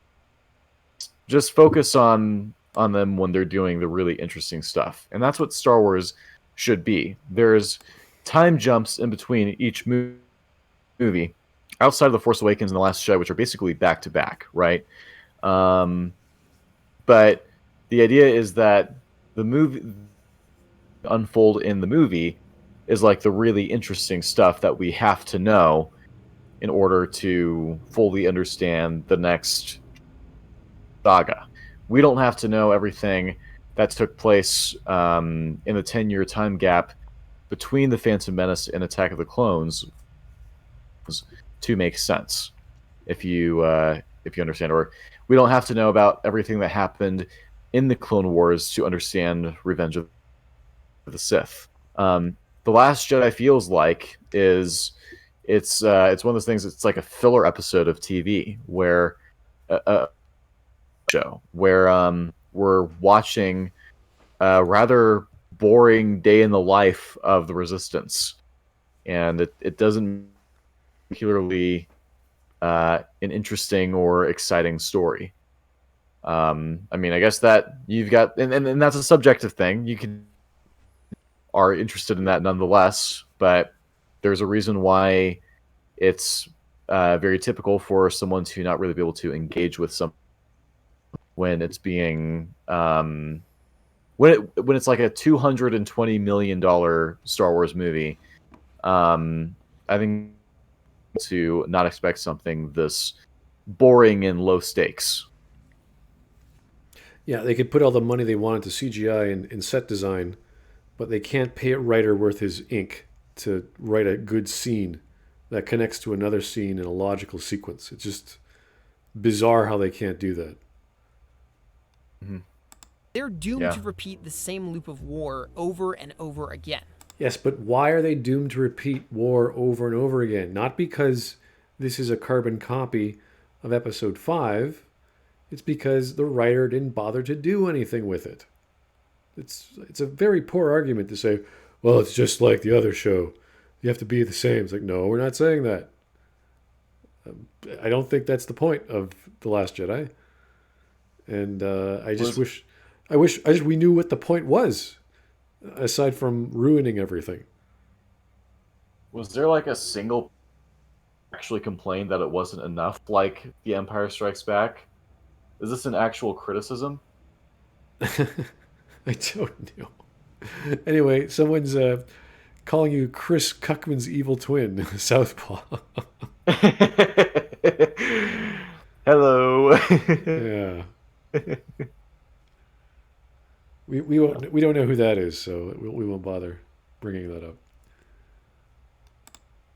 B: just focus on them when they're doing the really interesting stuff. And that's what Star Wars should be. There's time jumps in between each movie outside of The Force Awakens and The Last Jedi, which are basically back to back, right? But the idea is that the movie unfold in the movie is like the really interesting stuff that we have to know in order to fully understand the next saga. We don't have to know everything that took place in the 10-year time gap between The Phantom Menace and Attack of the Clones to make sense. If you if you understand, or we don't have to know about everything that happened in the Clone Wars to understand Revenge of the Sith. The Last Jedi feels like it's one of those things. It's like a filler episode of TV where a show where we're watching a rather boring day in the life of the Resistance, and it doesn't particularly an interesting or exciting story. I mean, I guess that you've got, and that's a subjective thing. You can are interested in that nonetheless, but there's a reason why it's very typical for someone to not really be able to engage with some when it's being when it's like a $220 million Star Wars movie. I think to not expect something this boring and low stakes.
A: Yeah, they could put all the money they want into CGI and set design, but they can't pay a writer worth his ink to write a good scene that connects to another scene in a logical sequence. It's just bizarre how they can't do that.
B: Mm-hmm.
C: They're doomed to repeat the same loop of war over and over again.
A: Yes, but why are they doomed to repeat war over and over again? Not because this is a carbon copy of episode 5. It's because the writer didn't bother to do anything with it. It's a very poor argument to say, well, it's just like the other show. You have to be the same. It's like, no, we're not saying that. I don't think that's the point of The Last Jedi. And I wish we knew what the point was, aside from ruining everything.
B: Was there like a single actually complained that it wasn't enough, like The Empire Strikes Back? Is this an actual criticism?
A: I don't know. Anyway, someone's calling you Chris Cuckman's evil twin, Southpaw.
B: Hello.
A: Yeah. We don't know who that is, so we won't bother bringing that up.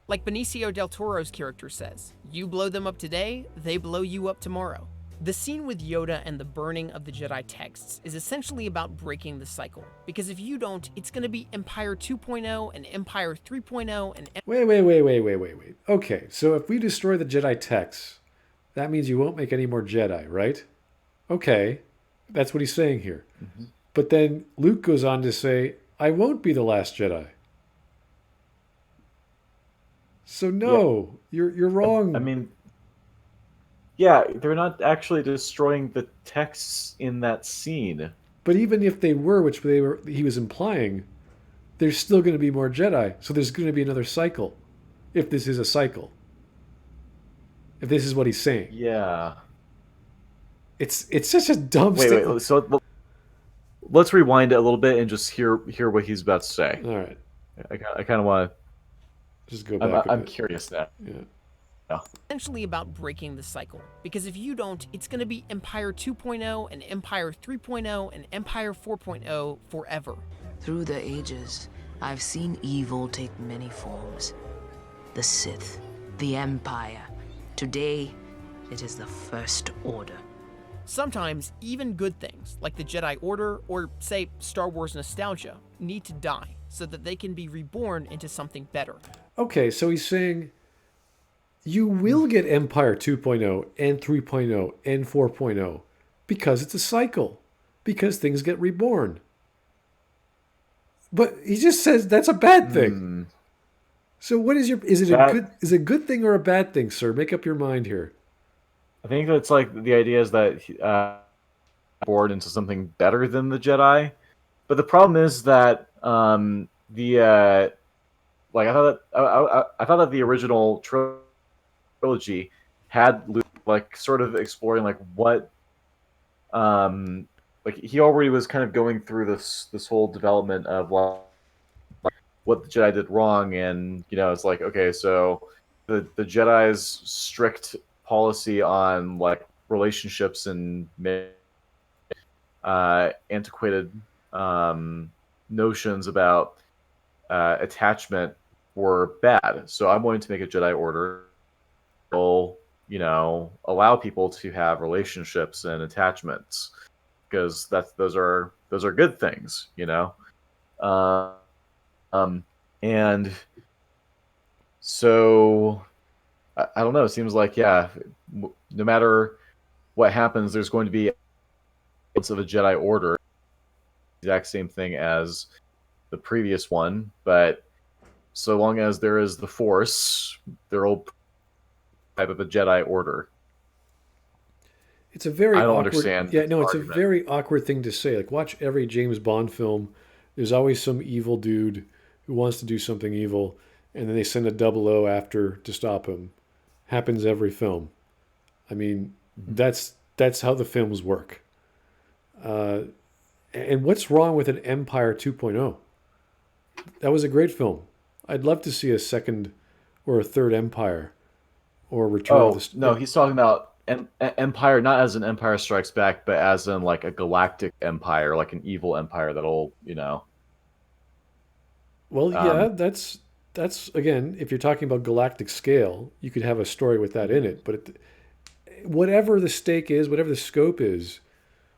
C: Like Benicio del Toro's character says, you blow them up today, they blow you up tomorrow. The scene with Yoda and the burning of the Jedi texts is essentially about breaking the cycle. Because if you don't, it's going to be Empire 2.0 and Empire 3.0 and...
A: Wait. Okay, so if we destroy the Jedi texts, that means you won't make any more Jedi, right? Okay, that's what he's saying here. Mm-hmm. But then Luke goes on to say, I won't be the last Jedi. So no, yeah. You're wrong.
B: I mean, yeah, they're not actually destroying the texts in that scene.
A: But even if they were, he was implying, there's still going to be more Jedi. So there's going to be another cycle, if this is a cycle. If this is what he's saying.
B: Yeah.
A: It's such a dumb statement.
B: Wait, so let's rewind it a little bit and just hear what he's about to say.
A: All right.
B: I kind of want to
A: just go back.
B: I'm curious now.
A: Yeah.
C: Essentially about breaking the cycle. Because if you don't, it's going to be Empire 2.0 and Empire 3.0 and Empire 4.0 forever.
G: Through the ages, I've seen evil take many forms. The Sith, the Empire. Today, it is the First Order.
C: Sometimes, even good things, like the Jedi Order or, say, Star Wars nostalgia, need to die so that they can be reborn into something better.
A: Okay, so he's saying you will get Empire 2.0 and 3.0 and 4.0 because it's a cycle, because things get reborn. But he just says that's a bad thing. So what is is it a good thing or a bad thing, sir? Make up your mind here.
B: I think that's like the idea is that born into something better than the Jedi, but the problem is that I thought that the original trilogy had Luke like sort of exploring like what like he already was kind of going through this whole development of what the Jedi did wrong, and it's like, okay, so the Jedi's strict policy on like relationships and antiquated notions about attachment were bad. So I'm going to make a Jedi Order allow people to have relationships and attachments, because those are good things. Uh, and so I don't know. It seems like, yeah, no matter what happens, there's going to be of a Jedi Order, exact same thing as the previous one, but so long as there is the Force, there will type of a Jedi Order.
A: It's a very
B: I don't
A: awkward.
B: understand
A: Yeah, no,
B: the
A: it's a
B: argument.
A: very awkward thing to say. Like, watch every James Bond film. There's always some evil dude who wants to do something evil, and then they send a 00 after to stop him. Happens every film. I mean,
B: Mhm.
A: that's how the films work. Uh, and what's wrong with an Empire 2.0? That was a great film. I'd love to see a second or a third Empire or Return of
B: Oh
A: the.
B: no, he's talking about Empire, not as an Empire Strikes Back, but as in like a galactic empire, like an evil empire that'll,
A: Well, yeah,
B: um,
A: that's again, if you're talking about galactic scale, you could have a story with that in it. But whatever the stake is, whatever the scope is,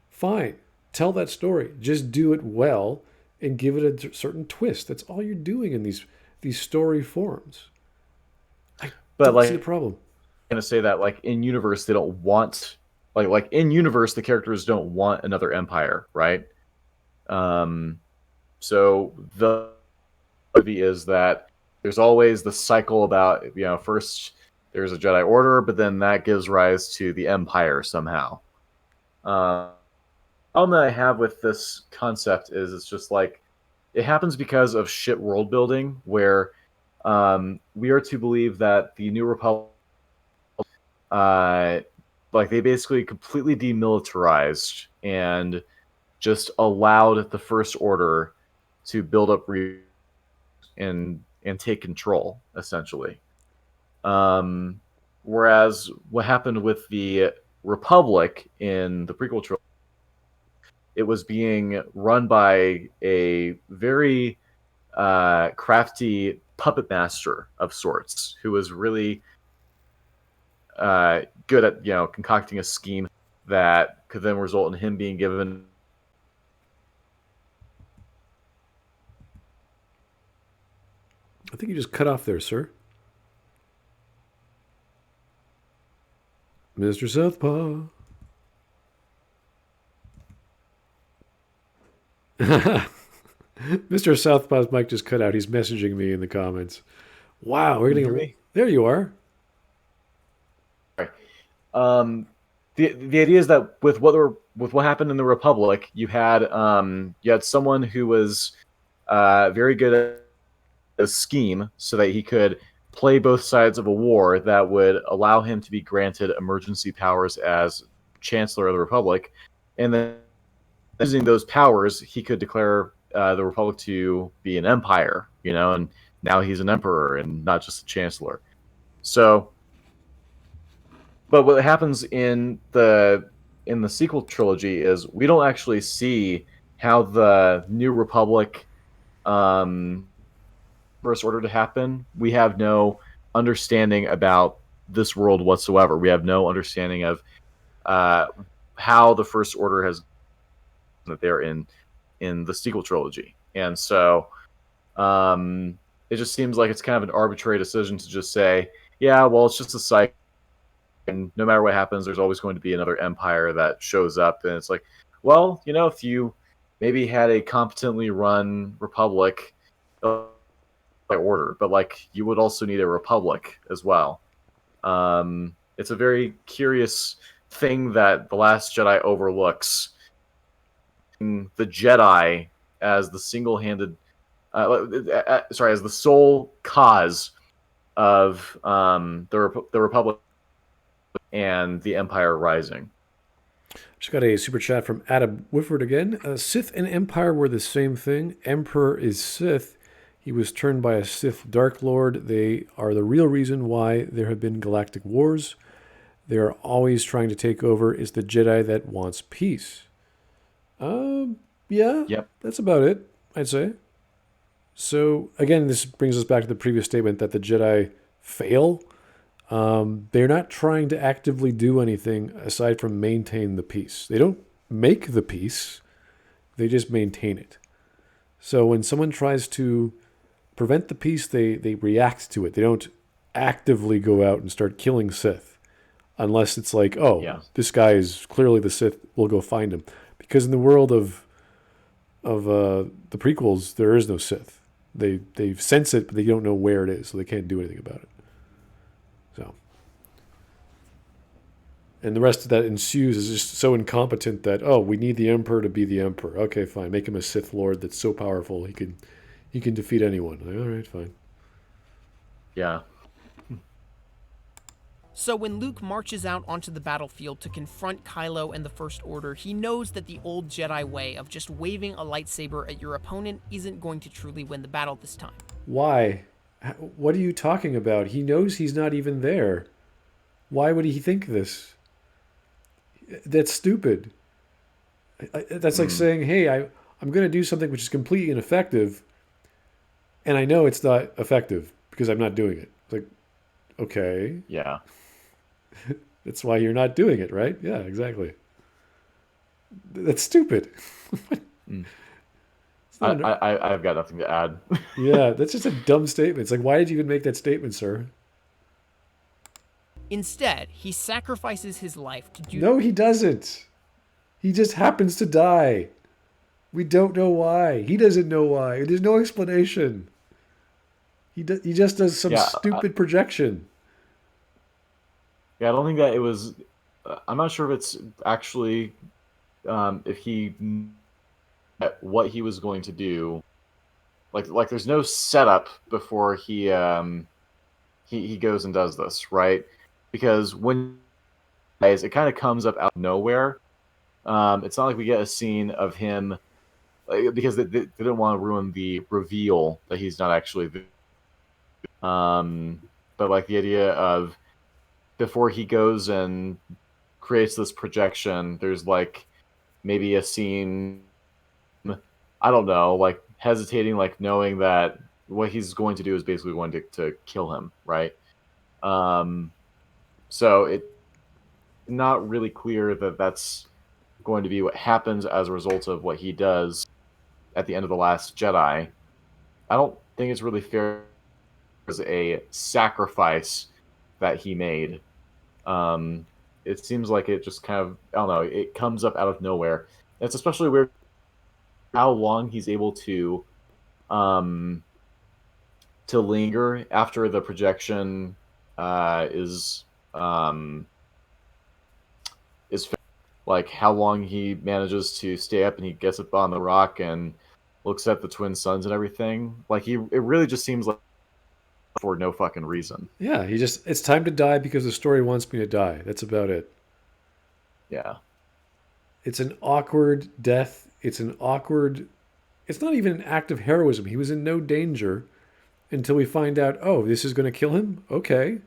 A: fine. Tell that story. Just do it well and give it a certain twist. That's all you're doing in these story forms. I
B: but
A: don't see
B: like
A: the problem.
B: gonna say that like in universe they don't want like in universe the characters don't want another empire, right? Um, so the movie is that there's always the cycle about first there's a Jedi Order, but then that gives rise to the Empire somehow. Uh, problem that I have with this concept is it's just like it happens because of shit world building, where we are to believe that the New Republic, uh, like they basically completely demilitarized and just allowed the First Order to build up and take control essentially. Um, Whereas what happened with the Republic in the prequel trilogy, it was being run by a very crafty puppet master of sorts who was really good at concocting a scheme that could then result in him being given.
A: I think you just cut off there, sir. Mr. Southpaw. Mr. Southpaw's mic just cut out. He's messaging me in the comments. Wow, we're
B: Can you hear
A: getting.
B: me?
A: There you are.
B: Sorry. Um, the idea is that with what happened in the Republic, you had someone who was very good at a scheme so that he could play both sides of a war that would allow him to be granted emergency powers as Chancellor of the Republic, and then using those powers, he could declare the Republic to be an empire, and now he's an emperor and not just a chancellor. So, but what happens in the sequel trilogy is we don't actually see how the New Republic First Order to happen. We have no understanding about this world whatsoever. We have no understanding of uh, how the First Order has that they're in the sequel trilogy, and so it just seems like it's kind of an arbitrary decision to just say, yeah, well, it's just a cycle, and no matter what happens, there's always going to be another empire that shows up, and it's like, well, if you maybe had a competently run republic order, but like you would also need a republic as well. It's a very curious thing that the Last Jedi overlooks. The Jedi as the single-handed, as the sole cause of the Republic and the Empire rising.
A: Just got a super chat from Adam Whifford again. Sith and Empire were the same thing. Emperor is Sith. He was turned by a Sith Dark Lord. They are the real reason why there have been galactic wars. They are always trying to take over. It's the Jedi that wants peace. Yeah,
B: Yep.
A: that's about it, I'd say. So, again, this brings us back to the previous statement that the Jedi fail. They're not trying to actively do anything aside from maintain the peace. They don't make the peace, they just maintain it. So when someone tries to prevent the peace, they react to it. They don't actively go out and start killing Sith. Unless it's like, oh, this guy is clearly the Sith, we'll go find him. Because in the world of the prequels, there is no Sith. They sense it, but they don't know where it is, so they can't do anything about it. So, and the rest of that ensues is just so incompetent that, oh, we need the Emperor to be the Emperor. Okay, fine, make him a Sith Lord that's so powerful he can defeat anyone. Like, all right, fine.
B: Yeah.
C: So when Luke marches out onto the battlefield to confront Kylo and the First Order, he knows that the old Jedi way of just waving a lightsaber at your opponent isn't going to truly win the battle this time.
A: Why? What are you talking about? He knows he's not even there. Why would he think this? That's stupid. That's like saying, hey, I'm going to do something which is completely ineffective, and I know it's not effective because I'm not doing it. It's like, okay.
B: Yeah.
A: That's why you're not doing it, right? Yeah, exactly. That's stupid.
B: I've got nothing to add.
A: Yeah, that's just a dumb statement. It's like, why did you even make that statement, sir?
C: Instead, he sacrifices his life to do...
A: No, he doesn't. He just happens to die. We don't know why. He doesn't know why. There's no explanation. He just does some stupid projection.
B: Yeah, I don't think that it was... I'm not sure if it's actually... if he... what he was going to do. Like there's no setup before he goes and does this, right? Because when it kind of comes up out of nowhere. It's not like we get a scene of him... because they didn't want to ruin the reveal that he's not actually... but like the idea of before he goes and creates this projection, there's like maybe a scene, I don't know, like hesitating, like knowing that what he's going to do is basically going to kill him, right? So it's not really clear that that's going to be what happens as a result of what he does at the end of The Last Jedi. I don't think it's really fair as a sacrifice that he made. It seems like it just kind of, I don't know, it comes up out of nowhere. It's especially weird how long he's able to linger after the projection is like how long he manages to stay up and he gets up on the rock and looks at the twin suns and everything. Like it really just seems like for no fucking reason.
A: Yeah, it's time to die because the story wants me to die. That's about it.
B: Yeah.
A: It's an awkward death. It's not even an act of heroism. He was in no danger until we find out, oh, this is going to kill him? Okay.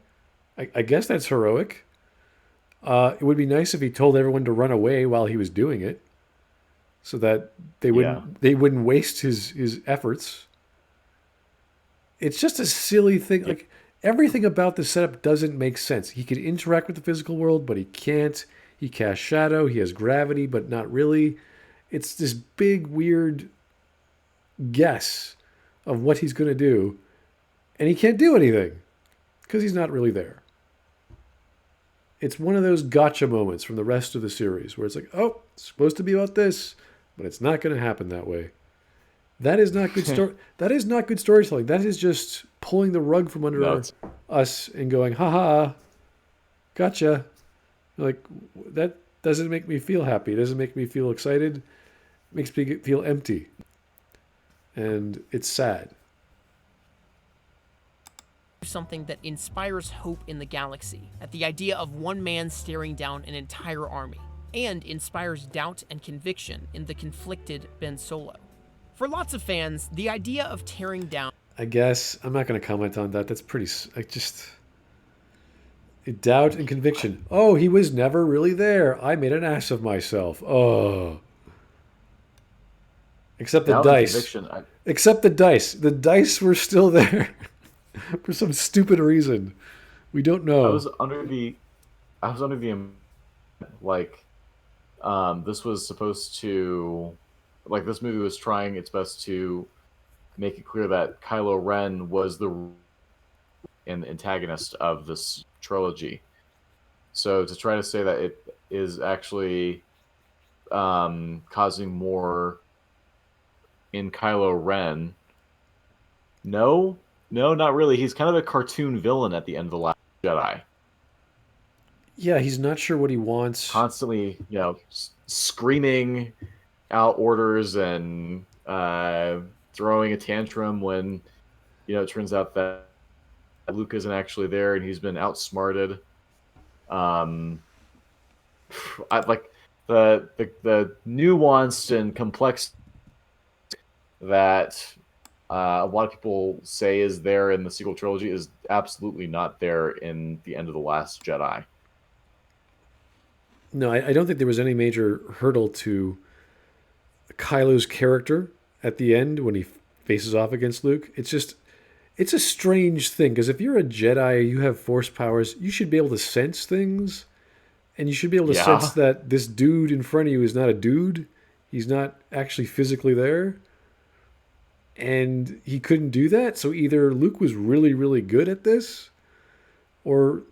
A: I guess that's heroic. It would be nice if he told everyone to run away while he was doing it so that they wouldn't waste his efforts. It's just a silly thing. Like everything about the setup doesn't make sense. He could interact with the physical world, but he can't. He casts shadow. He has gravity, but not really. It's this big, weird guess of what he's going to do. And he can't do anything because he's not really there. It's one of those gotcha moments from the rest of the series where it's like, oh, it's supposed to be about this, but it's not going to happen that way. That is not good story. That is not good storytelling. That is just pulling the rug from under us and going, haha, gotcha. Like, that doesn't make me feel happy. It doesn't make me feel excited. It makes me feel empty. And it's sad.
C: Something that inspires hope in the galaxy, at the idea of one man staring down an entire army, and inspires doubt and conviction in the conflicted Ben Solo. For lots of fans, the idea of tearing down...
A: I guess I'm not going to comment on that. That's pretty... doubt and conviction. Oh, he was never really there. I made an ass of myself. Oh. Except the dice. Except the dice. The dice were still there for some stupid reason. We don't
B: I
A: know.
B: was under the like this was supposed to like this movie was trying its best to make it clear that Kylo Ren was the antagonist of this trilogy. So to try to say that it is actually causing more in Kylo Ren, no, not really. He's kind of a cartoon villain at the end of the Last Jedi.
A: Yeah, he's not sure what he wants.
B: Constantly, screaming out orders and throwing a tantrum when it turns out that Luke isn't actually there and he's been outsmarted. I like the nuanced and complex that a lot of people say is there in the sequel trilogy is absolutely not there in the end of the Last Jedi.
A: No, I don't think there was any major hurdle to Kylo's character at the end when he faces off against Luke. It's a strange thing because if you're a Jedi, you have force powers, you should be able to sense things, and you should be able to sense
B: Yeah.
A: that this dude in front of you is not a dude. He's not actually physically there. And he couldn't do that. So either Luke was really, really good at this, or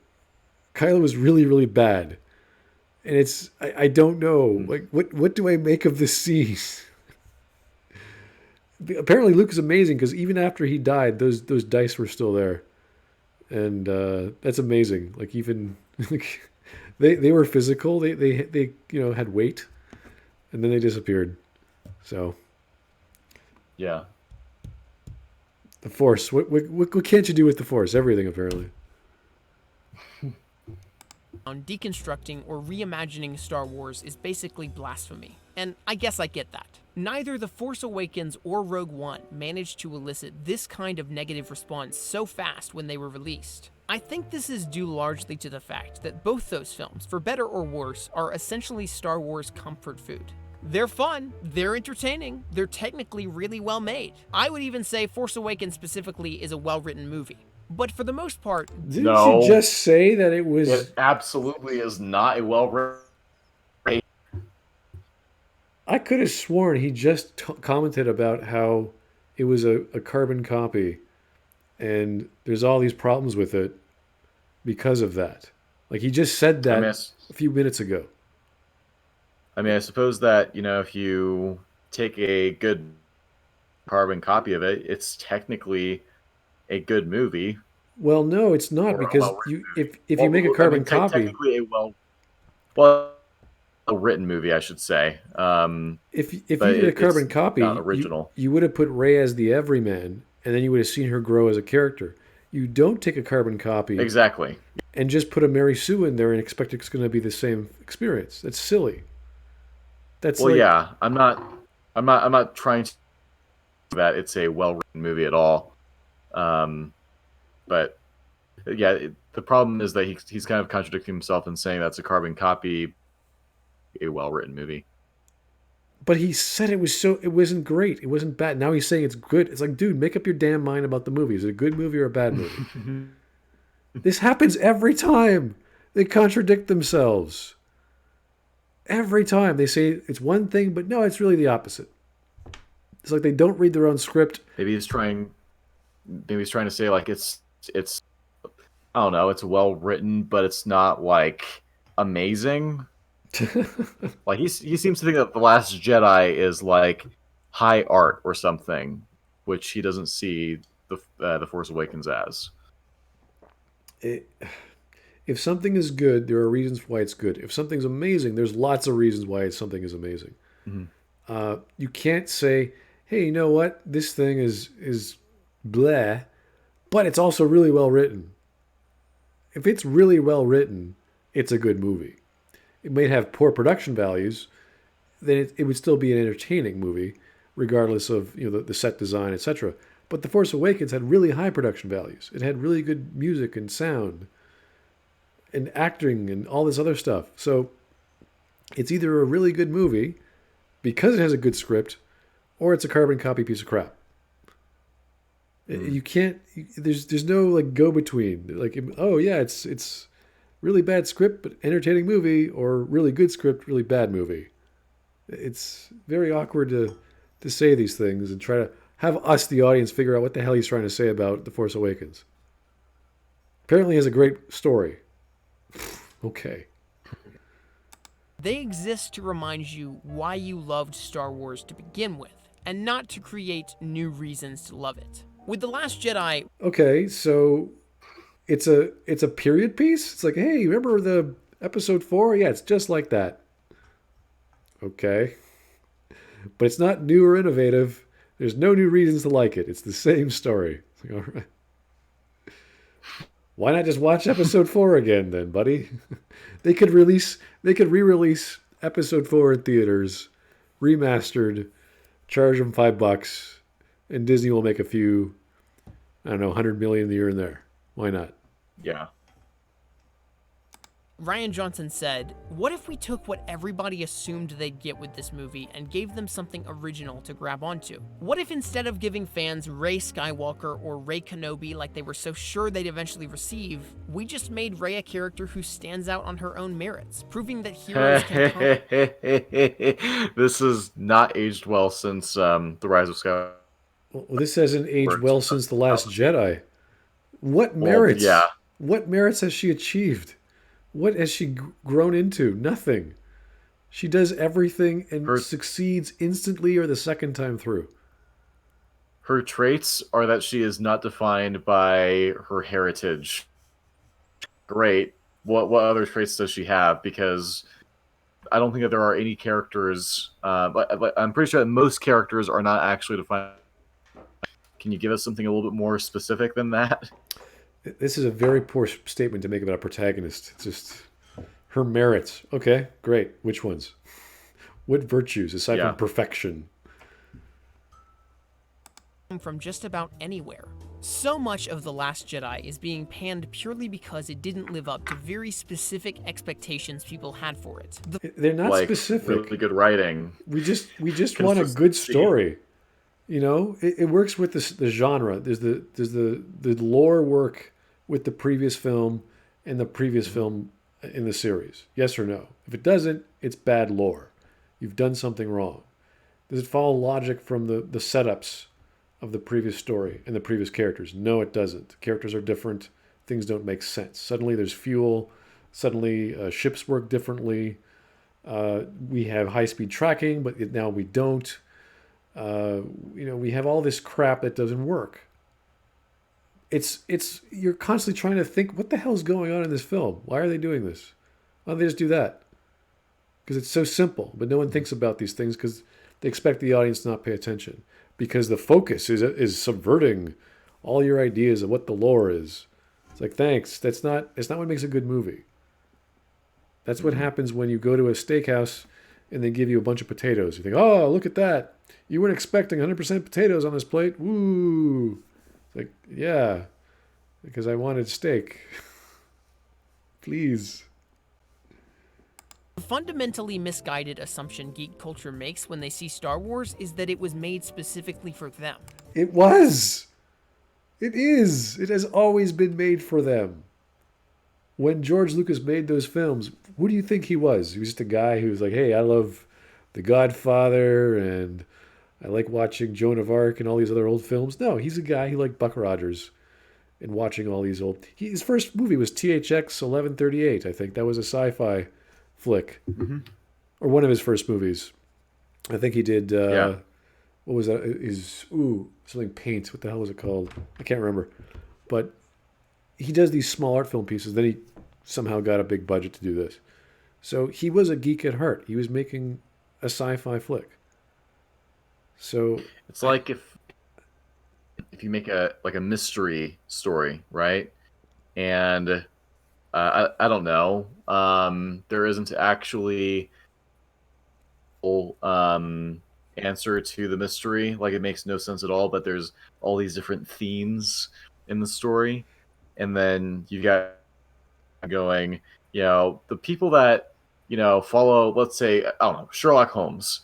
A: Kylo was really, really bad. And I don't know. Like what do I make of this scene? Apparently Luke is amazing because even after he died, those dice were still there. And that's amazing. Like even like they were physical. They had weight, and then they disappeared. So
B: Yeah.
A: the Force. What can't you do with the Force? Everything apparently.
C: On deconstructing or reimagining Star Wars is basically blasphemy, and I guess I get that. Neither The Force Awakens or Rogue One managed to elicit this kind of negative response so fast when they were released. I think this is due largely to the fact that both those films, for better or worse, are essentially Star Wars comfort food. They're fun, they're entertaining, they're technically really well made. I would even say Force Awakens specifically is a well-written movie. But for the most part,
A: Didn't you just say that it was?
B: It absolutely is not a well-written.
A: I could have sworn he just commented about how it was a carbon copy, and there's all these problems with it because of that. Like he just said that a few minutes ago.
B: I suppose that if you take a good carbon copy of it, it's technically a good movie.
A: Well, no, it's not because if you make a carbon copy,
B: technically a written movie, I should say.
A: if you did a carbon copy,
B: original.
A: You would have put Rey as the everyman, and then you would have seen her grow as a character. You don't take a carbon copy
B: Exactly.
A: and just put a Mary Sue in there and expect it's going to be the same experience. That's silly. That's
B: yeah. I'm not trying to that it's a well-written movie at all. But yeah, the problem is that he's kind of contradicting himself and saying that's a carbon copy, a well-written movie.
A: But he said it wasn't great. It wasn't bad. Now he's saying it's good. It's like, dude, make up your damn mind about the movie. Is it a good movie or a bad movie? This happens every time. They contradict themselves. Every time they say it's one thing, but no, it's really the opposite. It's like they don't read their own script.
B: Maybe he's trying to say like it's I don't know, it's well written, but it's not like amazing. Like he seems to think that The Last Jedi is like high art or something, which he doesn't see the Force Awakens as.
A: If something is good, there are reasons why it's good. If something's amazing, there's lots of reasons why something is amazing.
B: Mm-hmm.
A: You can't say, "Hey, you know what? This thing is bleh," but it's also really well written. If it's really well written, it's a good movie. It might have poor production values, then it would still be an entertaining movie, regardless of the set design, etc. But The Force Awakens had really high production values. It had really good music and sound and acting and all this other stuff. So it's either a really good movie because it has a good script, or it's a carbon copy piece of crap. You can't. There's no like go between. Like, oh yeah, it's really bad script but entertaining movie, or really good script, really bad movie. It's very awkward to say these things and try to have us, the audience, figure out what the hell he's trying to say about The Force Awakens. Apparently, he has a great story. Okay.
C: They exist to remind you why you loved Star Wars to begin with, and not to create new reasons to love it. With The Last Jedi,
A: Okay, so it's a period piece. It's like, hey, remember the episode 4? Yeah, it's just like that. Okay. But it's not new or innovative. There's no new reasons to like it. It's the same story. It's like, all right. Why not just watch episode 4 again then, buddy? They could re-release episode 4 in theaters, remastered, charge them $5, and Disney will make a few, I don't know, 100 million a year in there. Why not?
B: Yeah.
C: Ryan Johnson said, "What if we took what everybody assumed they'd get with this movie and gave them something original to grab onto? What if instead of giving fans Rey Skywalker or Rey Kenobi like they were so sure they'd eventually receive, we just made Rey a character who stands out on her own merits, proving that heroes can..."
B: This has not aged well since The Rise of Skywalker.
A: Well, this hasn't aged well since The Last Jedi. What merits?
B: Yeah.
A: What merits has she achieved? What has she grown into? Nothing. She does everything and succeeds instantly or the second time through.
B: Her traits are that she is not defined by her heritage. Great. What other traits does she have? Because I don't think that there are any characters, but I'm pretty sure that most characters are not actually defined. Can you give us something a little bit more specific than that?
A: This is a very poor statement to make about a protagonist. It's just her merits. Okay, great. Which ones? What virtues aside from perfection?
C: From just about anywhere. So much of The Last Jedi is being panned purely because it didn't live up to very specific expectations people had for it.
A: They're not specific.
B: Really good writing.
A: We just want a good story. You know, it works with the genre. There's the lore work with the previous film and the previous film in the series. Yes or no? If it doesn't, it's bad lore. You've done something wrong. Does it follow logic from the setups of the previous story and the previous characters? No, it doesn't. The characters are different. Things don't make sense. Suddenly there's fuel. Suddenly ships work differently. We have high-speed tracking, but now we don't. We have all this crap that doesn't work. You're constantly trying to think, what the hell is going on in this film? Why are they doing this? Why don't they just do that? Because it's so simple, but no one thinks about these things because they expect the audience to not pay attention. Because the focus is subverting all your ideas of what the lore is. It's like, thanks. That's not what makes a good movie. That's what happens when you go to a steakhouse and they give you a bunch of potatoes. You think, oh, look at that. You weren't expecting 100% potatoes on this plate. Woo. It's like, yeah, because I wanted steak. Please.
C: The fundamentally misguided assumption geek culture makes when they see Star Wars is that it was made specifically for them.
A: It was. It is. It has always been made for them. When George Lucas made those films, who do you think he was? He was just a guy who was like, hey, I love The Godfather and I like watching Joan of Arc and all these other old films. No, he's a guy who liked Buck Rogers and watching all these old... His first movie was THX 1138, I think. That was a sci-fi flick. Mm-hmm. Or one of his first movies. I think he did... What was that? Something Paint. What the hell was it called? I can't remember. But he does these small art film pieces. Then he somehow got a big budget to do this. So he was a geek at heart. He was making a sci-fi flick. So
B: it's like if you make a mystery story, right? And I don't know, there isn't actually answer to the mystery. Like, it makes no sense at all. But there's all these different themes in the story, and then you got going. The people that follow, let's say, I don't know, Sherlock Holmes.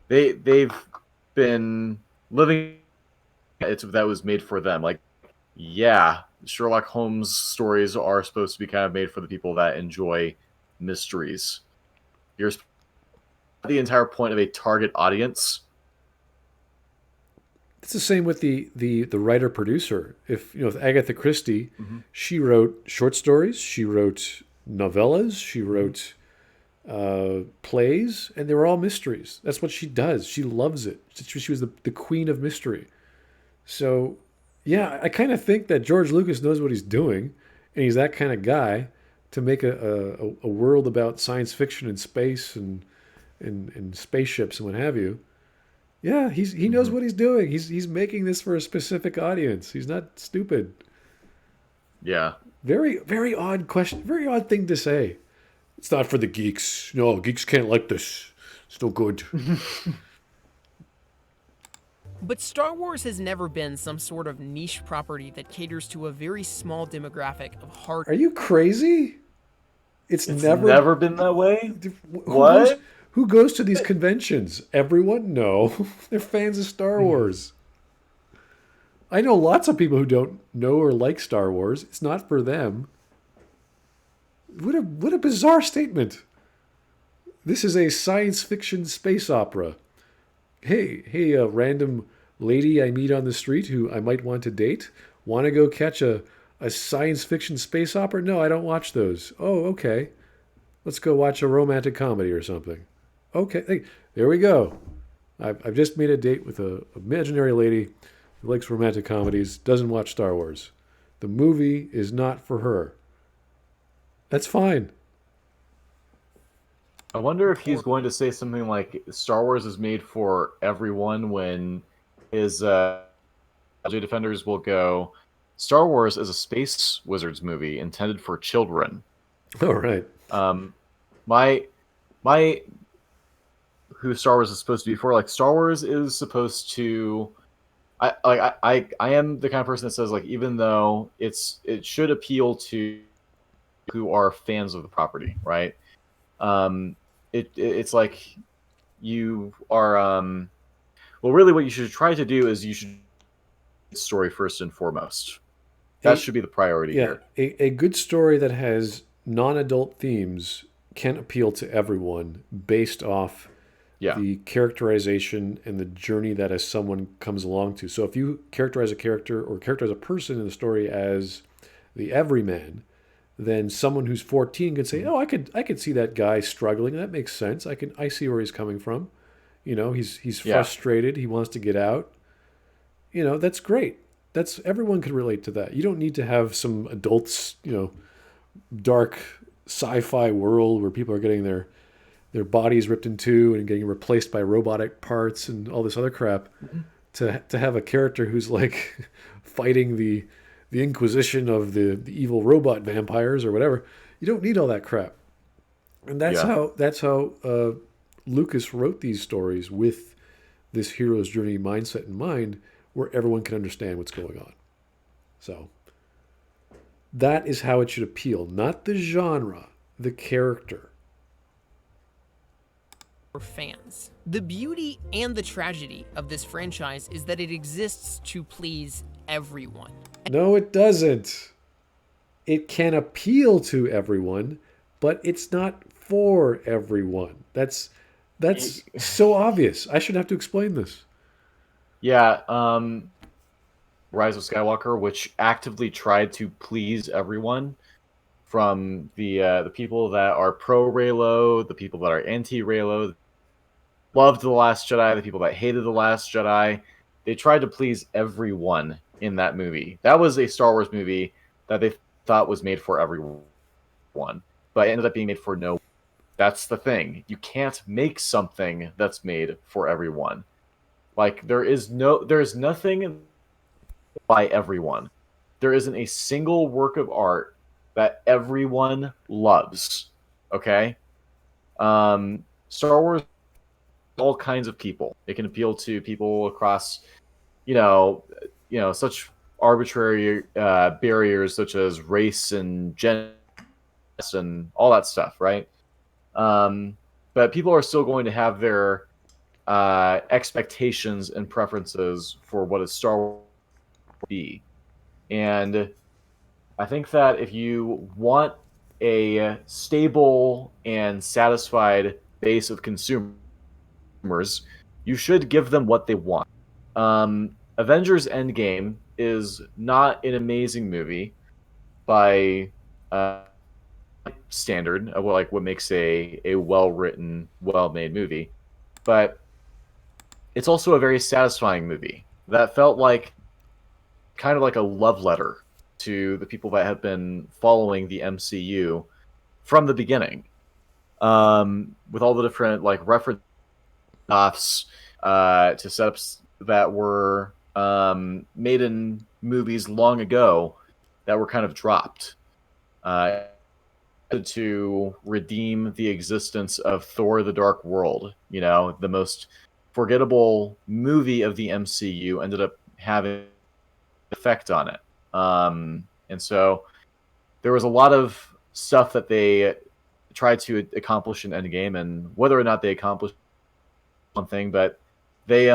B: They've been living that was made for them. Like, yeah, Sherlock Holmes stories are supposed to be kind of made for the people that enjoy mysteries. Here's the entire point of a target audience.
A: It's the same with the writer producer. If with Agatha Christie, she wrote short stories, she wrote novellas, she wrote plays, and they were all mysteries. That's what she does. She loves it. She was the queen of mystery. So, yeah, I kind of think that George Lucas knows what he's doing, and he's that kind of guy to make a world about science fiction and space and spaceships and what have you. Yeah, he knows what he's doing. He's making this for a specific audience. He's not stupid.
B: Yeah.
A: Very very odd question. Very odd thing to say. It's not for the geeks. No, geeks can't like this. It's no good.
C: But Star Wars has never been some sort of niche property that caters to a very small demographic of hard.
A: Are you crazy? It's
B: never been that way.
A: What? Who goes to these conventions? Everyone? No. They're fans of Star Wars. I know lots of people who don't know or like Star Wars. It's not for them. What a bizarre statement. This is a science fiction space opera. Hey, a random lady I meet on the street who I might want to date. Want to go catch a science fiction space opera? No, I don't watch those. Oh, okay. Let's go watch a romantic comedy or something. Okay, hey, there we go. I've just made a date with a imaginary lady who likes romantic comedies, doesn't watch Star Wars. The movie is not for her. That's fine.
B: I wonder if he's going to say something like Star Wars is made for everyone when his Defenders will go, Star Wars is a space wizards movie intended for children.
A: All right.
B: My who Star Wars is supposed to be for, like, Star Wars is supposed to I am the kind of person that says, like, even though it should appeal to who are fans of the property, right? It's like you are well, really what you should try to do is you should story first and foremost. That should be the priority here.
A: A good story that has non-adult themes can appeal to everyone based off the characterization and the journey that someone comes along to. So if you characterize a character or characterize a person in the story as the everyman, then someone who's 14 could say, "Oh, I could see that guy struggling. That makes sense. I see where he's coming from. He's frustrated. He wants to get out. That's great. Everyone can relate to that. You don't need to have some adults, dark sci-fi world where people are getting their bodies ripped in two and getting replaced by robotic parts and all this other crap to have a character who's like fighting the Inquisition of the evil robot vampires or whatever. You don't need all that crap. And that's how Lucas wrote these stories with this hero's journey mindset in mind, where everyone can understand what's going on. So that is how it should appeal, not the genre, the character.
C: For fans. The beauty and the tragedy of this franchise is that it exists to please everyone.
A: No, it doesn't. It can appeal to everyone, but it's not for everyone. That's so obvious. I shouldn't have to explain this.
B: Yeah, Rise of Skywalker, which actively tried to please everyone, from the people that are pro Reylo, the people that are anti Reylo, loved The Last Jedi, the people that hated The Last Jedi. They tried to please everyone in that movie. That was a Star Wars movie that they thought was made for everyone, but it ended up being made for no one. That's the thing. You can't make something that's made for everyone. Like, there is nothing by everyone. There isn't a single work of art that everyone loves. Okay? Star Wars, all kinds of people. It can appeal to people across, such arbitrary barriers such as race and gender and all that stuff, right? But people are still going to have their expectations and preferences for what is Star Wars be. And I think that if you want a stable and satisfied base of consumers, you should give them what they want. Avengers Endgame is not an amazing movie by standard of what makes a well written, well made movie, but it's also a very satisfying movie that felt like kind of like a love letter to the people that have been following the MCU from the beginning, with all the different like reference offs to setups that were made in movies long ago that were kind of dropped. To redeem the existence of Thor: The Dark World, the most forgettable movie of the MCU, ended up having an effect on it. And so there was a lot of stuff that they tried to accomplish in Endgame, and whether or not they accomplished one thing, but they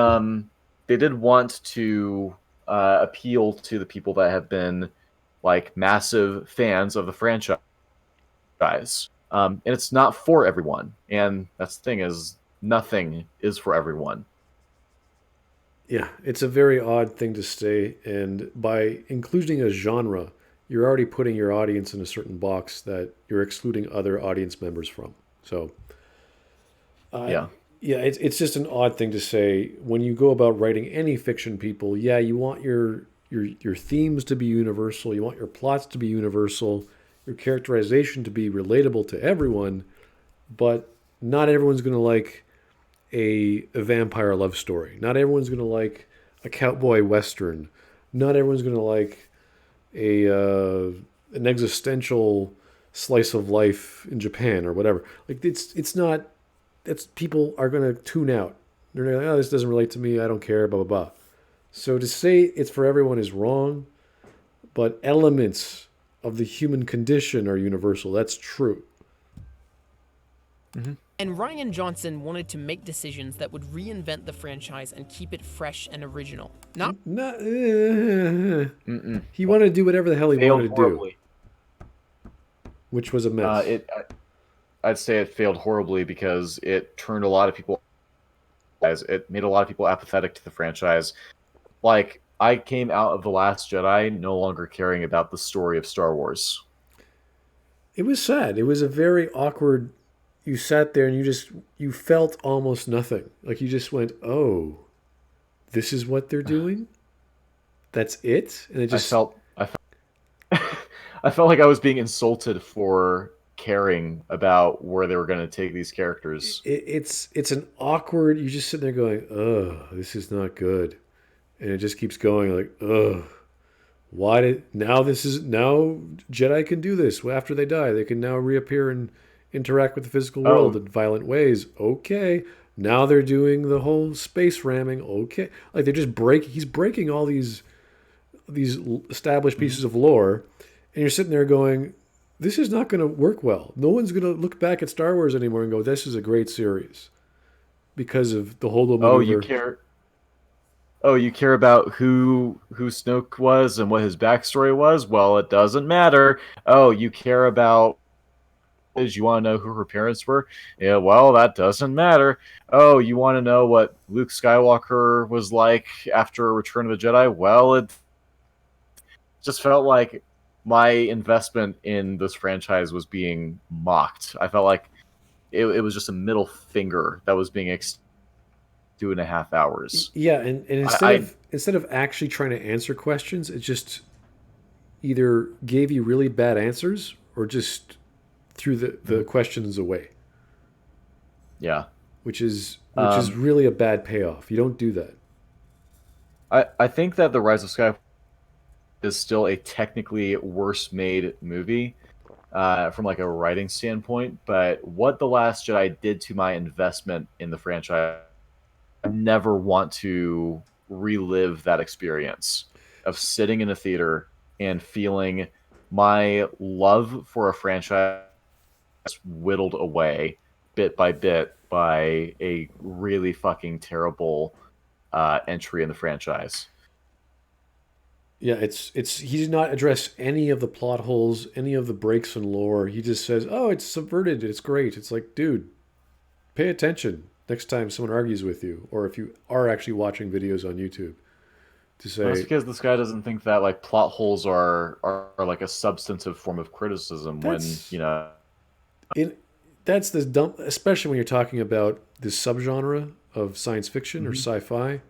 B: did want to appeal to the people that have been like massive fans of the franchise. And it's not for everyone, and that's the thing, is nothing is for everyone.
A: Yeah, it's a very odd thing to say, and by including a genre, you're already putting your audience in a certain box that you're excluding other audience members from. So,
B: Yeah.
A: yeah, it's just an odd thing to say when you go about writing any fiction. People, yeah, you want your themes to be universal, you want your plots to be universal, your characterization to be relatable to everyone, but not everyone's going to like a vampire love story. Not everyone's going to like a cowboy western. Not everyone's going to like a an existential slice of life in Japan or whatever. Like it's not. It's people are going to tune out. They're like, oh, this doesn't relate to me. I don't care. Blah blah blah. So to say it's for everyone is wrong, but elements of the human condition are universal. That's true.
B: Mm-hmm.
C: And Rian Johnson wanted to make decisions that would reinvent the franchise and keep it fresh and original. Not
A: He wanted to do whatever the hell he
B: failed
A: wanted to
B: horribly.
A: do, which was a mess.
B: I'd say it failed horribly because it turned a lot of people, as it made a lot of people apathetic to the franchise. Like, I came out of The Last Jedi no longer caring about the story of Star Wars.
A: It was sad. It was a very awkward. You sat there and you felt almost nothing. Like you just went, "Oh, this is what they're doing. That's it." And it just
B: I felt like I was being insulted for caring about where they were going to take these characters.
A: It's an awkward. You just sit there going, "Ugh, this is not good," and it just keeps going like, "Ugh, why did now this is now Jedi can do this after they die? They can now reappear and interact with the physical world in violent ways. Okay, now they're doing the whole space ramming. Okay, like they're just he's breaking all these established pieces of lore, and you're sitting there going, this is not going to work well. No one's going to look back at Star Wars anymore and go, this is a great series because of the Holo maneuver.
B: You care about who Snoke was and what his backstory was? Well, it doesn't matter. Oh, you care about, you want to know who her parents were? Yeah, well, that doesn't matter. Oh, you want to know what Luke Skywalker was like after Return of the Jedi? Well, it just felt like my investment in this franchise was being mocked. I felt like it was just a middle finger that was being 2.5 hours.
A: Yeah, and instead of actually trying to answer questions, it just either gave you really bad answers or just threw the questions away.
B: Yeah.
A: Which is really a bad payoff. You don't do that.
B: I think that The Rise of Skywalker is still a technically worse made movie from like a writing standpoint, but what The Last Jedi did to my investment in the franchise, I never want to relive that experience of sitting in a theater and feeling my love for a franchise whittled away bit by bit by a really fucking terrible entry in the franchise.
A: Yeah, it's he did not address any of the plot holes, any of the breaks in lore. He just says, "Oh, it's subverted. It's great." It's like, dude, pay attention next time someone argues with you, or if you are actually watching videos on YouTube, to
B: Well, that's
A: say
B: because this guy doesn't think that like plot holes are like a substantive form of criticism when,
A: that's
B: you know,
A: in that's the dump, especially when you're talking about this subgenre of science fiction or
B: Mhm.
A: sci-fi.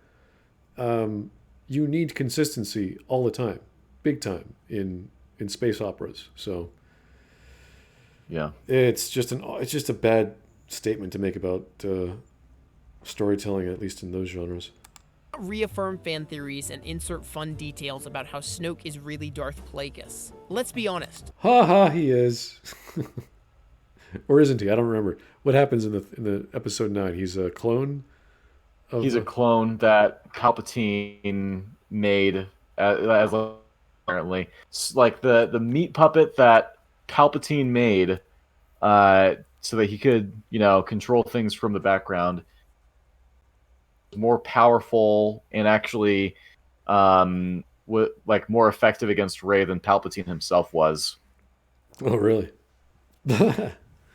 A: You need consistency all the time, big time in space operas. So
B: Yeah.
A: it's just a bad statement to make about storytelling, at least in those genres.
C: Reaffirm fan theories and insert fun details about how Snoke is really Darth Plagueis. Let's be honest.
A: Ha ha, he is, or isn't he? I don't remember what happens in the episode 9. He's a clone of
B: He's a clone that Palpatine made as apparently like the meat puppet that Palpatine made so that he could, you know, control things from the background, more powerful and actually like more effective against Rey than Palpatine himself was.
A: oh really?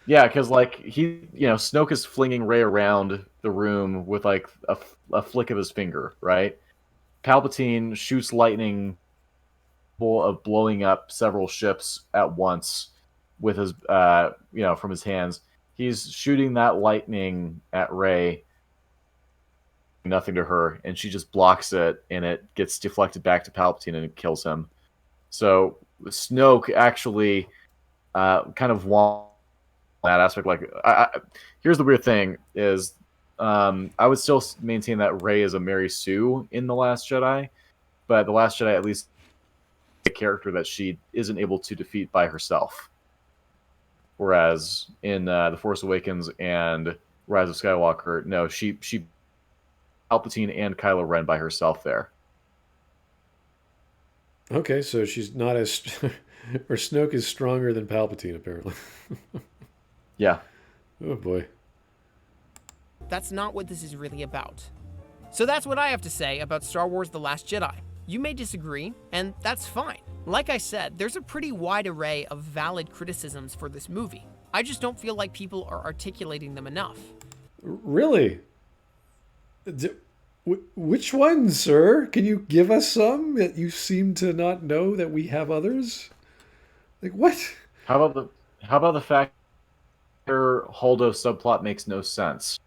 B: Yeah, because like he, you know, Snoke is flinging Rey around the room with like a flick of his finger, right? Palpatine shoots lightning of blowing up several ships at once with his, you know, from his hands. He's shooting that lightning at Rey, nothing to her, and she just blocks it, and it gets deflected back to Palpatine, and it kills him. So Snoke actually kind of won that aspect. Like, here's the weird thing: is I would still maintain that Rey is a Mary Sue in the Last Jedi, but the Last Jedi at least a character that she isn't able to defeat by herself. Whereas in the Force Awakens and Rise of Skywalker, no, she Palpatine and Kylo Ren by herself there.
A: Okay, so she's not as or Snoke is stronger than Palpatine apparently.
B: Yeah.
A: Oh boy.
C: That's not what this is really about. So that's what I have to say about Star Wars The Last Jedi. You may disagree, and that's fine. Like I said, there's a pretty wide array of valid criticisms for this movie. I just don't feel like people are articulating them enough.
A: Really? Which one, sir? Can you give us some that you seem to not know that we have others? Like what?
B: How about the fact that her Holdo subplot makes no sense,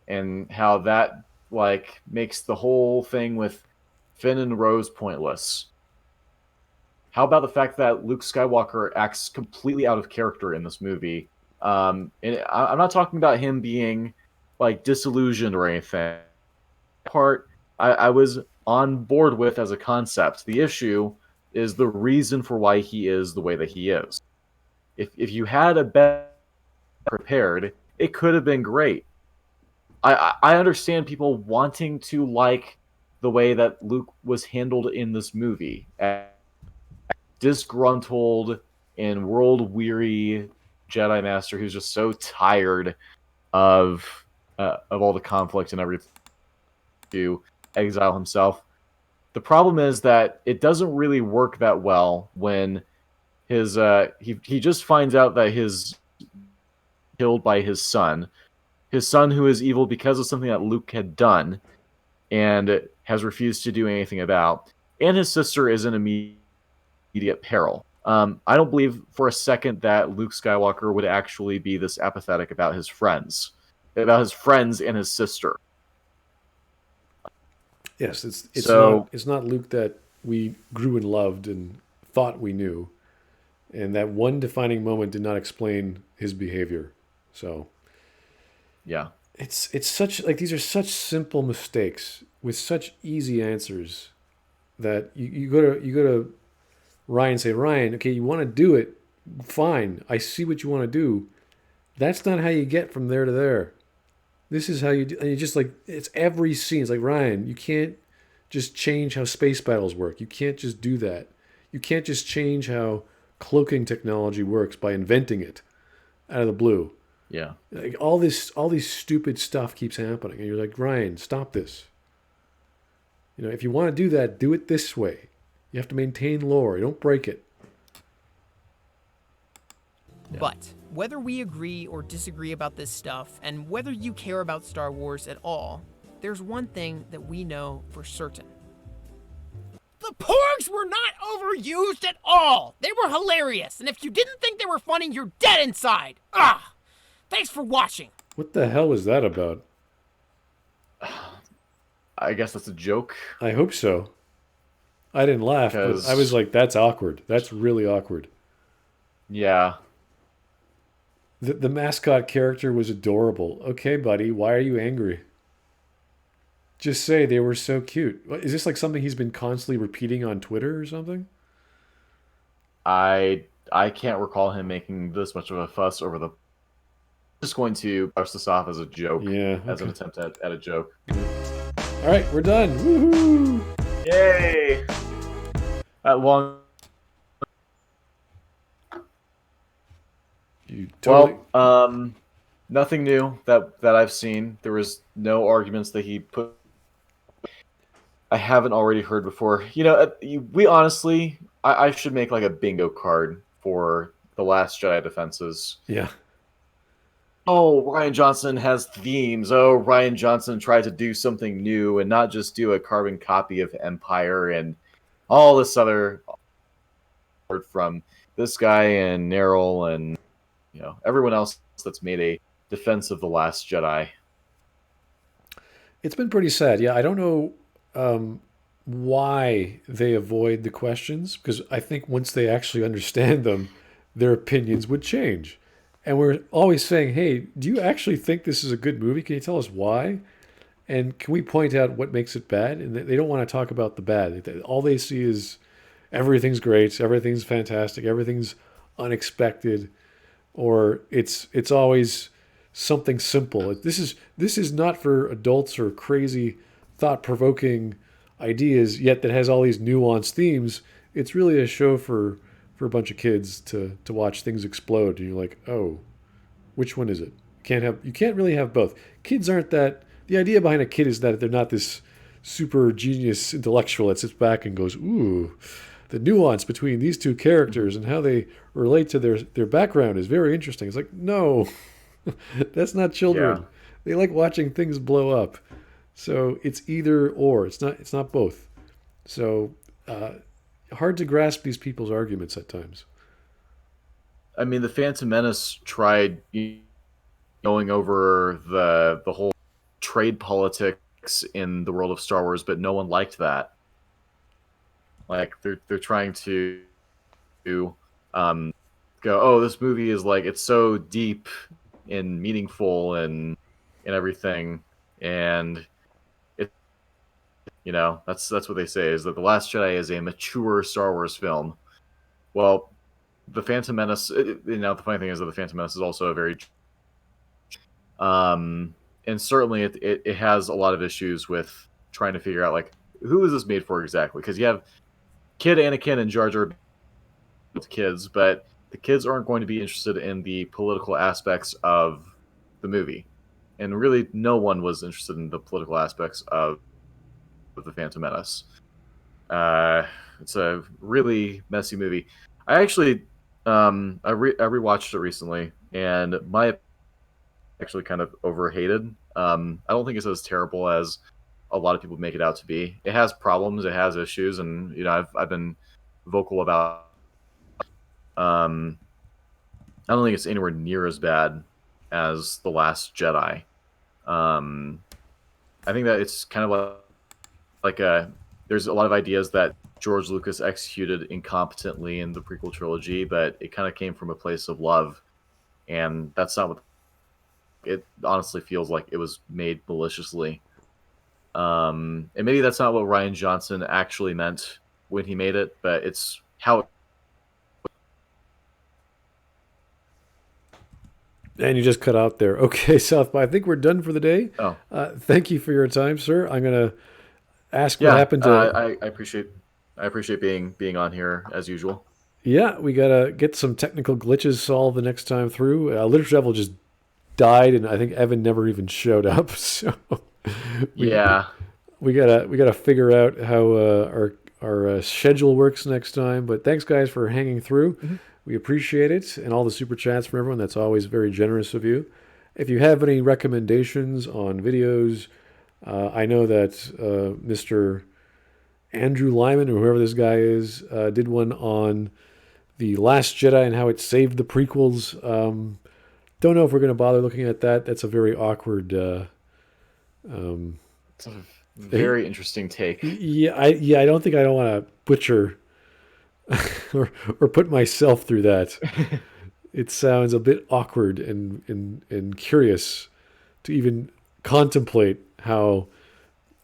B: and how that like makes the whole thing with Finn and Rose pointless? How about the fact that Luke Skywalker acts completely out of character in this movie? And I'm not talking about him being like disillusioned or anything. Part I was on board with as a concept. The issue is the reason for why he is the way that he is. If you had a better prepared, it could have been great. I understand people wanting to like the way that Luke was handled in this movie. Disgruntled and world weary Jedi Master who's just so tired of all the conflict and everything to exile himself. The problem is that it doesn't really work that well when his he just finds out that his killed by his son who is evil because of something that Luke had done and has refused to do anything about, and his sister is in immediate peril. I don't believe for a second that Luke Skywalker would actually be this apathetic about his friends and his sister.
A: Yes,
B: So
A: it's not Luke that we grew and loved and thought we knew, and that one defining moment did not explain his behavior. So
B: yeah,
A: it's such like these are such simple mistakes with such easy answers that you go to Ryan and say, Ryan, okay, you want to do it, fine. I see what you want to do. That's not how you get from there to there. This is how you do. And you just like it's every scene. It's like Ryan, you can't just change how space battles work. You can't just do that. You can't just change how cloaking technology works by inventing it out of the blue.
B: yeah.
A: Like all these stupid stuff keeps happening, and you're like, Ryan, stop this. You know, if you want to do that, do it this way. You have to maintain lore. You don't break it.
C: But whether we agree or disagree about this stuff, and whether you care about Star Wars at all, there's one thing that we know for certain. The porgs were not overused at all! They were hilarious, and if you didn't think they were funny, you're dead inside! Ah! Thanks for watching!
A: What the hell was that about?
B: I guess that's a joke.
A: I hope so. I didn't laugh, but I was like, that's awkward. That's really awkward.
B: Yeah.
A: The mascot character was adorable. Okay, buddy, why are you angry? Just say they were so cute. Is this like something he's been constantly repeating on Twitter or something?
B: I can't recall him making this much of a fuss over the... I'm just going to brush this off as a joke.
A: Yeah.
B: As an attempt at a joke.
A: All right, we're done. Woohoo!
B: Yay! At long...
A: You totally...
B: Well, nothing new that I've seen. There was no arguments that he put... I haven't already heard before. You know, we honestly... I should make like a bingo card for the Last Jedi defenses.
A: Yeah.
B: Oh, Rian Johnson has themes. Oh, Rian Johnson tried to do something new and not just do a carbon copy of Empire and all this other... from this guy and Neril and... you know, everyone else that's made a defense of The Last Jedi.
A: It's been pretty sad. Yeah, I don't know why they avoid the questions, because I think once they actually understand them, their opinions would change. And we're always saying, hey, do you actually think this is a good movie? Can you tell us why? And can we point out what makes it bad? And they don't want to talk about the bad. All they see is everything's great, everything's fantastic, everything's unexpected. Or it's always something simple. This is not for adults or crazy, thought-provoking ideas, yet that has all these nuanced themes. It's really a show for a bunch of kids to watch things explode. And you're like, oh, which one is it? You can't really have both. Kids aren't that. The idea behind a kid is that they're not this super genius intellectual that sits back and goes, ooh. The nuance between these two characters and how they relate to their background is very interesting. It's like, no, that's not children. Yeah. They like watching things blow up. So it's either or. It's not both. So hard to grasp these people's arguments at times.
B: I mean, the Phantom Menace tried going over the whole trade politics in the world of Star Wars, but no one liked that. Like they're trying to go, oh, this movie is like, it's so deep and meaningful and everything, and it, you know, that's what they say, is that The Last Jedi is a mature Star Wars film. Well, the Phantom Menace, you know, the funny thing is that the Phantom Menace is also a very, and certainly it has a lot of issues with trying to figure out like, who is this made for exactly? Because you have Kid Anakin and Jar Jar kids, but the kids aren't going to be interested in the political aspects of the movie. And really, no one was interested in the political aspects of the Phantom Menace. It's a really messy movie. I actually, I rewatched it recently, and my actually kind of overhated. I don't think it's as terrible as a lot of people make it out to be. It has problems, it has issues, and you know, I've been vocal about. I don't think it's anywhere near as bad as The Last Jedi. I think that it's kind of like there's a lot of ideas that George Lucas executed incompetently in the prequel trilogy, but it kind of came from a place of love, and that's not what it honestly feels like. It was made maliciously. And maybe that's not what Rian Johnson actually meant when he made it, but it's how.
A: And you just cut out there. Okay, Southpaw, I think we're done for the day.
B: Oh,
A: thank you for your time, sir. I'm gonna ask what happened to.
B: I appreciate being on here as usual.
A: Yeah, we gotta get some technical glitches solved the next time through. LiteratureDevil just died, and I think Evan never even showed up. So
B: yeah,
A: we gotta figure out how our schedule works next time. But thanks, guys, for hanging through. We appreciate it, and all the super chats from everyone. That's always very generous of you. If you have any recommendations on videos, I know that Mr. Andrew Lyman, or whoever this guy is, did one on the Last Jedi and how it saved the prequels. Don't know if we're going to bother looking at that. That's a very awkward.
B: It's a very interesting take.
A: I don't think I don't want to butcher or put myself through that. It sounds a bit awkward and curious to even contemplate how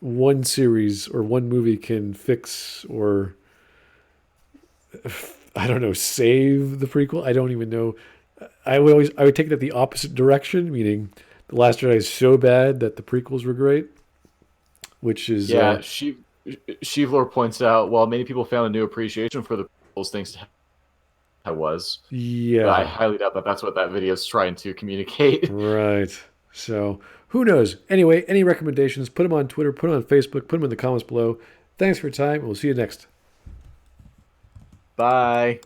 A: one series or one movie can fix or, I don't know, save the prequel. I don't even know. I would take that the opposite direction, meaning The Last Jedi is so bad that the prequels were great, which is
B: Shivlor points out, while many people found a new appreciation for the prequels thanks to how it was.
A: Yeah,
B: I highly doubt that that's what that video is trying to communicate.
A: Right. So who knows? Anyway, any recommendations? Put them on Twitter. Put them on Facebook. Put them in the comments below. Thanks for your time. We'll see you next.
B: Bye.